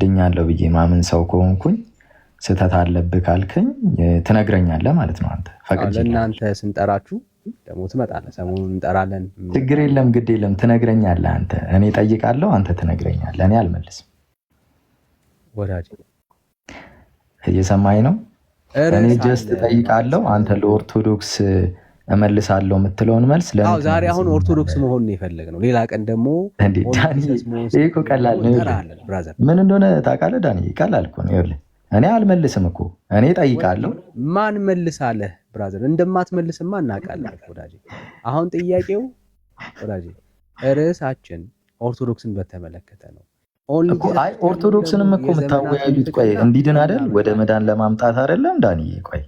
ድኛለሁ ብዬ ማምን ሰው ከሆንኩኝ ስህተት አለብህ ካልከኝ ትነግረኛለህ ማለት ነው። አንተ ፈቅጄ ለእናንተ ስንጠራችሁ ደግሞ ትመጣለህ። ሰሞኑን እንጠራለን። ችግር የለም፣ ግድ የለም፣ ትነግረኛለህ አንተ። እኔ ጠይቃለሁ፣ አንተ ትነግረኛለህ። እኔ አልመልስም። ወዳጅ እየሰማኝ ነው? እኔ ጀስት ጠይቃለሁ፣ አንተ ለኦርቶዶክስ እመልሳለሁ የምትለውን መልስ ለምን? ዛሬ አሁን ኦርቶዶክስ መሆን ነው የፈለግነው። ሌላ ቀን ደግሞ ይሄ እኮ ቀላል ነው። ምን እንደሆነ ታውቃለህ ዳኒ? ቀላል እኮ ነው። ይኸውልህ እኔ አልመልስም እኮ እኔ ጠይቃለሁ። ማን መልሳለህ ብራዘር? እንደማትመልስማ እናውቃለን ወዳጄ። አሁን ጥያቄው ወዳጄ ርዕሳችን ኦርቶዶክስን በተመለከተ ነው። አይ ኦርቶዶክስንም እኮ የምታወያዩት ቆይ እንዲድን አይደል? ወደ መዳን ለማምጣት አይደለም ዳኒ? ቆይ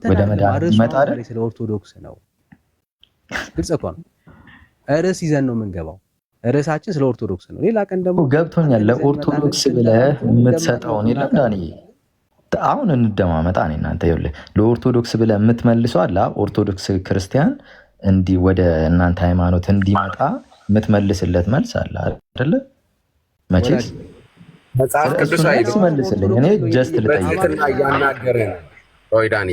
ወደ መዳን ይመጣ አይደል? ስለ ኦርቶዶክስ ነው። ግልጽ እኮ ነው። ርዕስ ይዘን ነው የምንገባው። ርዕሳችን ስለ ኦርቶዶክስ ነው። ሌላ ቀን ደግሞ ገብቶኛል። ለኦርቶዶክስ ብለህ የምትሰጠውን የለም ዳኒ። አሁን እንደማመጣ ነው እናንተ። ይኸውልህ ለኦርቶዶክስ ብለህ የምትመልሰው አለ። ኦርቶዶክስ ክርስቲያን እንዲህ ወደ እናንተ ሃይማኖት እንዲመጣ የምትመልስለት መልስ አለ አይደለ? መቼስ መጽሐፍ ቅዱስ መልስልኝ። እኔ ጀስት ልጠይቅ። እያናገረ ነው ዳኒ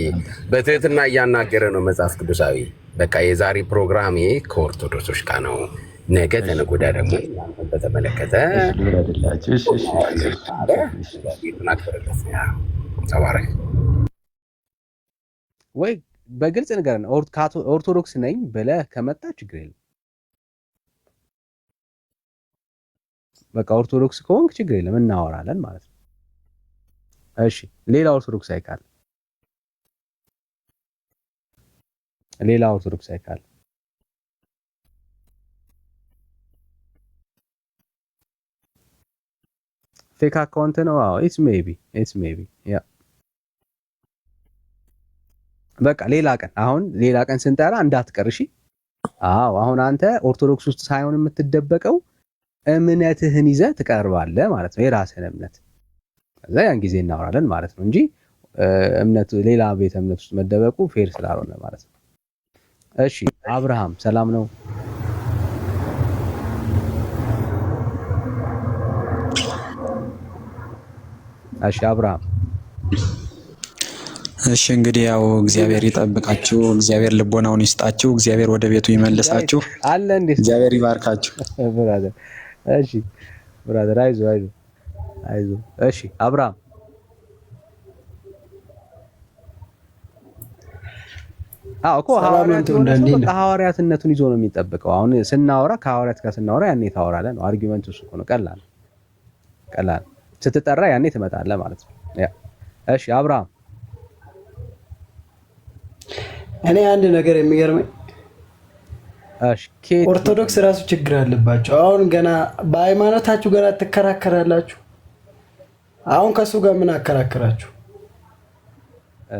በትህትና እያናገረ ነው መጽሐፍ ቅዱሳዊ። በቃ የዛሬ ፕሮግራሜ ከኦርቶዶክሶች ጋር ነው። ነገ ተነገ ወዲያ ደግሞ በተመለከተ ወይ በግልጽ ንገረን። ኦርቶዶክስ ነኝ ብለህ ከመጣ ችግር የለም። በቃ ኦርቶዶክስ ከሆንክ ችግር የለም፣ እናወራለን ማለት ነው። እሺ ሌላ ኦርቶዶክስ አይካል ሌላ ኦርቶዶክስ አይካል ፌክ አካውንት ነው። አዎ ኢትስ ሜቢ ያ በቃ ሌላ ቀን ስንጠራ እንዳትቀር እሺ። አዎ አሁን አንተ ኦርቶዶክስ ውስጥ ሳይሆን የምትደበቀው እምነትህን ይዘህ ትቀርባለህ ማለት ነው፣ የራስህን እምነት። ከዛ ያን ጊዜ እናወራለን ማለት ነው እንጂ እምነት ሌላ ቤተ እምነት ውስጥ መደበቁ ፌር ስላልሆነ ማለት ነው። እሺ አብርሃም ሰላም ነው? እሺ አብርሃም እሺ እንግዲህ ያው እግዚአብሔር ይጠብቃችሁ፣ እግዚአብሔር ልቦናውን ይስጣችሁ፣ እግዚአብሔር ወደ ቤቱ ይመልሳችሁ፣ አለ እንዴ እግዚአብሔር ይባርካችሁ። ብራዘር እሺ ብራዘር አይዞ። እሺ አብርሃም እኮ ሐዋርያትነቱን ይዞ ነው የሚጠብቀው። አሁን ስናወራ ከሐዋርያት ጋር ስናወራ ያኔ ታወራለህ ነው አርጊውመንቱ። እሱ ነው ቀላል ስትጠራ ያኔ ትመጣለህ ማለት ነው። ያ እሺ አብርሃም እኔ አንድ ነገር የሚገርመኝ ኦርቶዶክስ ራሱ ችግር አለባቸው። አሁን ገና በሃይማኖታችሁ ገና ትከራከራላችሁ። አሁን ከሱ ጋር ምን አከራከራችሁ?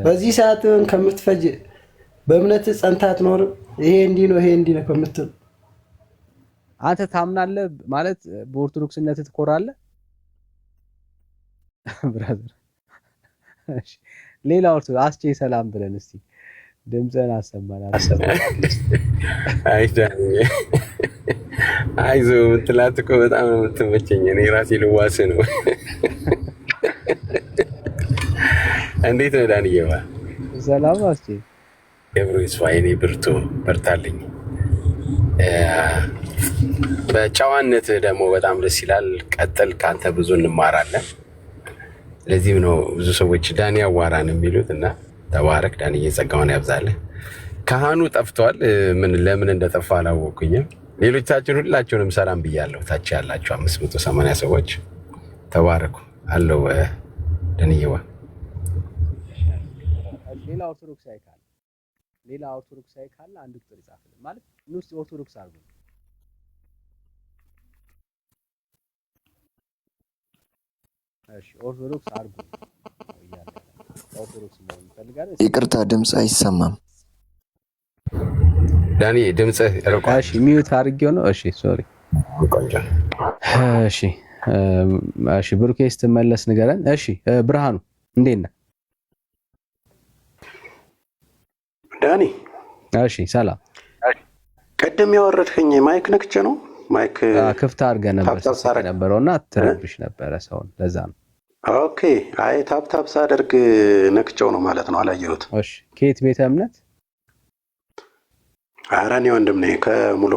በዚህ ሰዓት ከምትፈጅ በእምነት ጸንታ አትኖርም። ይሄ እንዲህ ነው ይሄ እንዲህ ነው ከምትል አንተ ታምናለህ ማለት በኦርቶዶክስነት ትኮራለህ ብራዘር። እሺ ሌላ ኦርቶዶክስ አስቼ ሰላም ብለን እስቲ ድምፅህን አሰማን። አይዞህ የምትላት እኮ በጣም ነው የምትመቸኝ። እኔ ራሴ ልዋስ ነው። እንዴት ነው ዳንኤል? ሰላም አስቼ ገብሩ ይስፋ የኔ ብርቱ በርታልኝ። በጨዋነት ደግሞ በጣም ደስ ይላል። ቀጥል፣ ከአንተ ብዙ እንማራለን። ለዚህም ነው ብዙ ሰዎች ዳኒ አዋራን የሚሉት እና ተባረክ ዳንዬ፣ ጸጋውን ያብዛልህ። ካህኑ ጠፍቷል። ለምን እንደጠፋ አላወኩኝም። ሌሎቻችን ሁላችሁንም ሰላም ብያለሁ። ታች ያላችሁ 580 ሰዎች ተባረኩ አለው ዳንዬዋ። ሌላ ኦርቶዶክሳዊ ካለ አንድ ቁጥር ይጻፍልን ማለት ንስ ኦርቶዶክስ አርጉ። እሺ ኦርቶዶክስ አርጉ ይላል። ኦርቶዶክስ መሆን ይፈልጋል። ይቅርታ ድምጽ አይሰማም ዳኒ፣ ድምጽህ ርቋል። እሺ ሚዩት አድርጌው ነው። እሺ ሶሪ። እሺ ብሩኬ ስትመለስ ንገረን። እሺ ብርሃኑ እንዴት ነህ? ዳኒ እሺ ሰላም። ቅድም ያወረድከኝ ማይክ ነክቼ ነው። ማይክ ክፍት አድርገህ ነበረውና ትረብሽ ነበረ ሰውን፣ ለዛ ነው። ኦኬ አይ ታፕ ሳደርግ ነክቼው ነው ማለት ነው። አላየሁት። እሺ ከየት ቤተ እምነት? ኧረ እኔ ወንድም ነኝ። ከሙሉ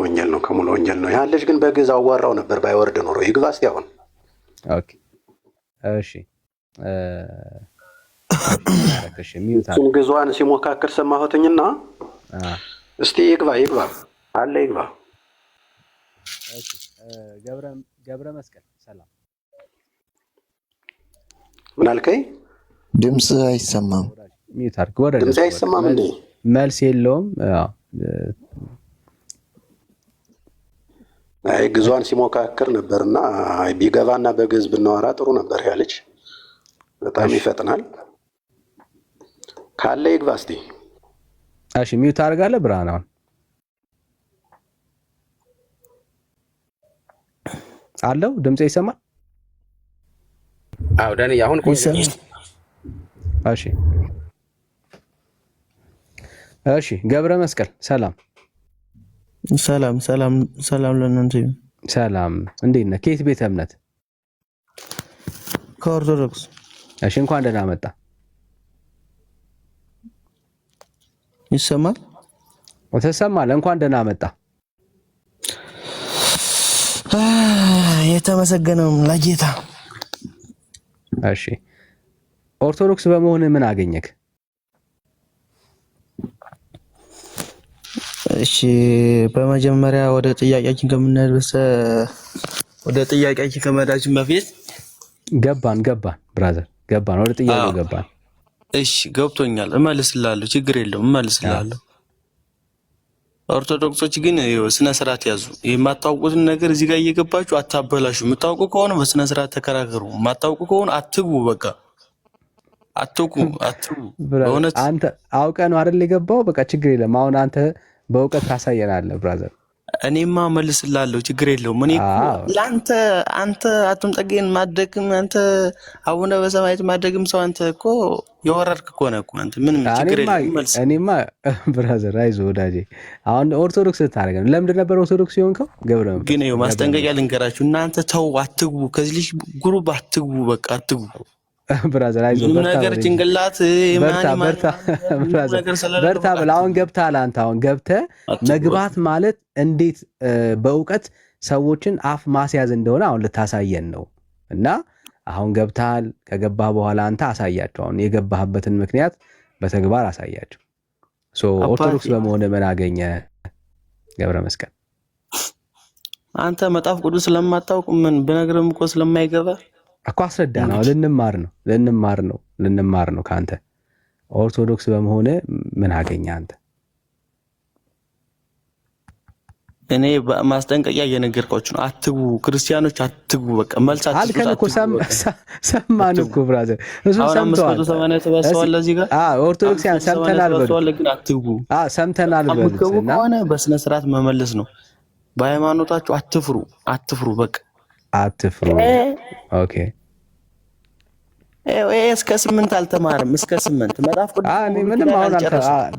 ወንጌል ነው። ያን ልጅ ግን በግዕዝ አዋራው ነበር። ባይወርድ ኖሮ ይግባ እስኪ አሁን። ኦኬ እሺ እሱን ግዟን ሲሞካክር ሰማሁትኝና እስቲ ይግባ አለ ይግባ። እሺ ገብረ መስቀል ሰላም። ምን አልከኝ? ድምጽ አይሰማም። ሚዩት አድርግ። ወረደ። ድምጽ አይሰማም እንዴ? መልስ የለውም። አይ ግዟን ሲሞካክር ነበርና ቢገባና በግዕዝ ብናወራ ጥሩ ነበር። ያ ልጅ በጣም ይፈጥናል። ካለ ይግባ እስቲ። እሺ ሚዩት አድርጋለህ ብርሃን። አሁን አለው ድምጽ ይሰማል? አዎ ዳኒ አሁን ቆይ። እሺ ገብረ መስቀል ሰላም። ሰላም ለእናንተ ይሁን። ሰላም እንዴት ነህ? ከየት ቤተ እምነት? ከኦርቶዶክስ። እሺ እንኳን ደህና መጣ። ይሰማል? ተሰማል። እንኳን ደህና መጣ። የተመሰገነው ለጌታ። እሺ ኦርቶዶክስ በመሆን ምን አገኘክ? እሺ በመጀመሪያ ወደ ጥያቄያችን ከመሄዳችን በፊት ገባን ብራዘር ገባን፣ ወደ ጥያቄው ገባን። እሺ ገብቶኛል፣ እመልስልሃለሁ፣ ችግር የለውም እመልስልሃለሁ። ኦርቶዶክሶች ግን ስነ ስርዓት ያዙ። የማታውቁትን ነገር እዚህ ጋር እየገባችሁ አታበላሹ። የምታውቁ ከሆነ በስነ ስርዓት ተከራከሩ፣ የማታውቁ ከሆነ አትግቡ። በቃ አትግቡ። በእውነት አንተ አውቀህ ነው አይደል የገባው? በቃ ችግር የለም። አሁን አንተ በእውቀት ታሳየናለህ ብራዘር። እኔማ መልስላለሁ፣ ችግር የለውም። እኔ እኮ ለአንተ አንተ አቶም ጠገን ማድረግም አንተ አቡነ በሰማያት ማድረግም ሰው አንተ እኮ የወረድክ ከሆነ እኮ አንተ ምንም ችግር የለውም። መልስ እኔማ ብራዘር አይዞህ ወዳጄ። አሁን ኦርቶዶክስ ታደርገ ነው። ለምንድን ነበር ኦርቶዶክስ የሆንከው? ገብረ ግን ይኸው ማስጠንቀቂያ ልንገራችሁ፣ እናንተ ተው፣ አትግቡ፣ ከዚህ ልጅ ጉሩብ አትግቡ፣ በቃ አትግቡ ብራዘር አይዞህ። ምንም ነገር ጭንቅላት በርታ ብለህ አሁን ገብተሃል። አንተ አሁን ገብተህ መግባት ማለት እንዴት በእውቀት ሰዎችን አፍ ማስያዝ እንደሆነ አሁን ልታሳየን ነው። እና አሁን ገብተሃል። ከገባህ በኋላ አንተ አሳያቸው። አሁን የገባህበትን ምክንያት በተግባር አሳያቸው። ኦርቶዶክስ በመሆን ምን አገኘ ገብረ መስቀል? አንተ መጽሐፍ ቅዱስ ስለማታውቅ ምን ብነግርህም እኮ ስለማይገባ እኮ አስረዳ ነው። ልንማር ነው ከአንተ። ኦርቶዶክስ በመሆነ ምን አገኘ አንተ? እኔ ማስጠንቀቂያ እየነገርኳችሁ ነው። አትግቡ፣ ክርስቲያኖች አትግቡ። በቃ መልስ አልከን እኮ ሰማን እኮ ብራዘር። እሱ ሰምተዋል። ኦርቶዶክሲያን ሰምተናል በሉ፣ ግን አትግቡ። ሰምተናል በሉ። ከሆነ በስነ ስርዓት መመለስ ነው። በሃይማኖታችሁ አትፍሩ። በቃ አትፍሩ። ኦኬ እስከ 8 አልተማርም። እስከ 8 መጽሐፍ ቅዱስ ምንም አሁን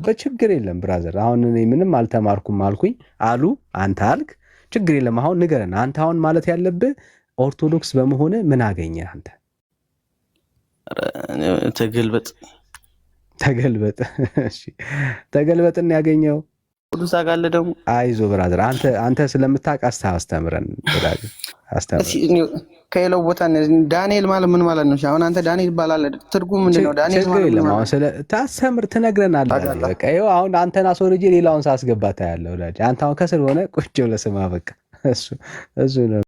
በችግር የለም ብራዘር። አሁን እኔ ምንም አልተማርኩም አልኩኝ አሉ። አንተ አልክ፣ ችግር የለም። አሁን ንገረን። አንተ አሁን ማለት ያለብህ ኦርቶዶክስ በመሆነ ምን አገኘ አንተ? ተገልበጥ። እሺ ተገልበጥን ያገኘው ቅዱስ አጋለ ደግሞ አይዞ ብራዘር፣ አንተ ስለምታውቅ አስተምረን ወዳጅ፣ አስተምረን። ከሌላው ቦታ ዳንኤል ማለት ምን ማለት ነው? አሁን አንተ ዳንኤል ይባላል፣ ትርጉም ምንድን ነው? ዳንኤል ማለት ምን ማለት ነው? ታስተምር፣ ትነግረናለህ። በቃ ይኸው አሁን አንተን አስወርጄ ሌላውን ሳስገባ ታያለህ ወዳጅ። አንተ አሁን ከስር ሆነ ቁጭ ብለህ ስማ። በቃ እሱ ነው።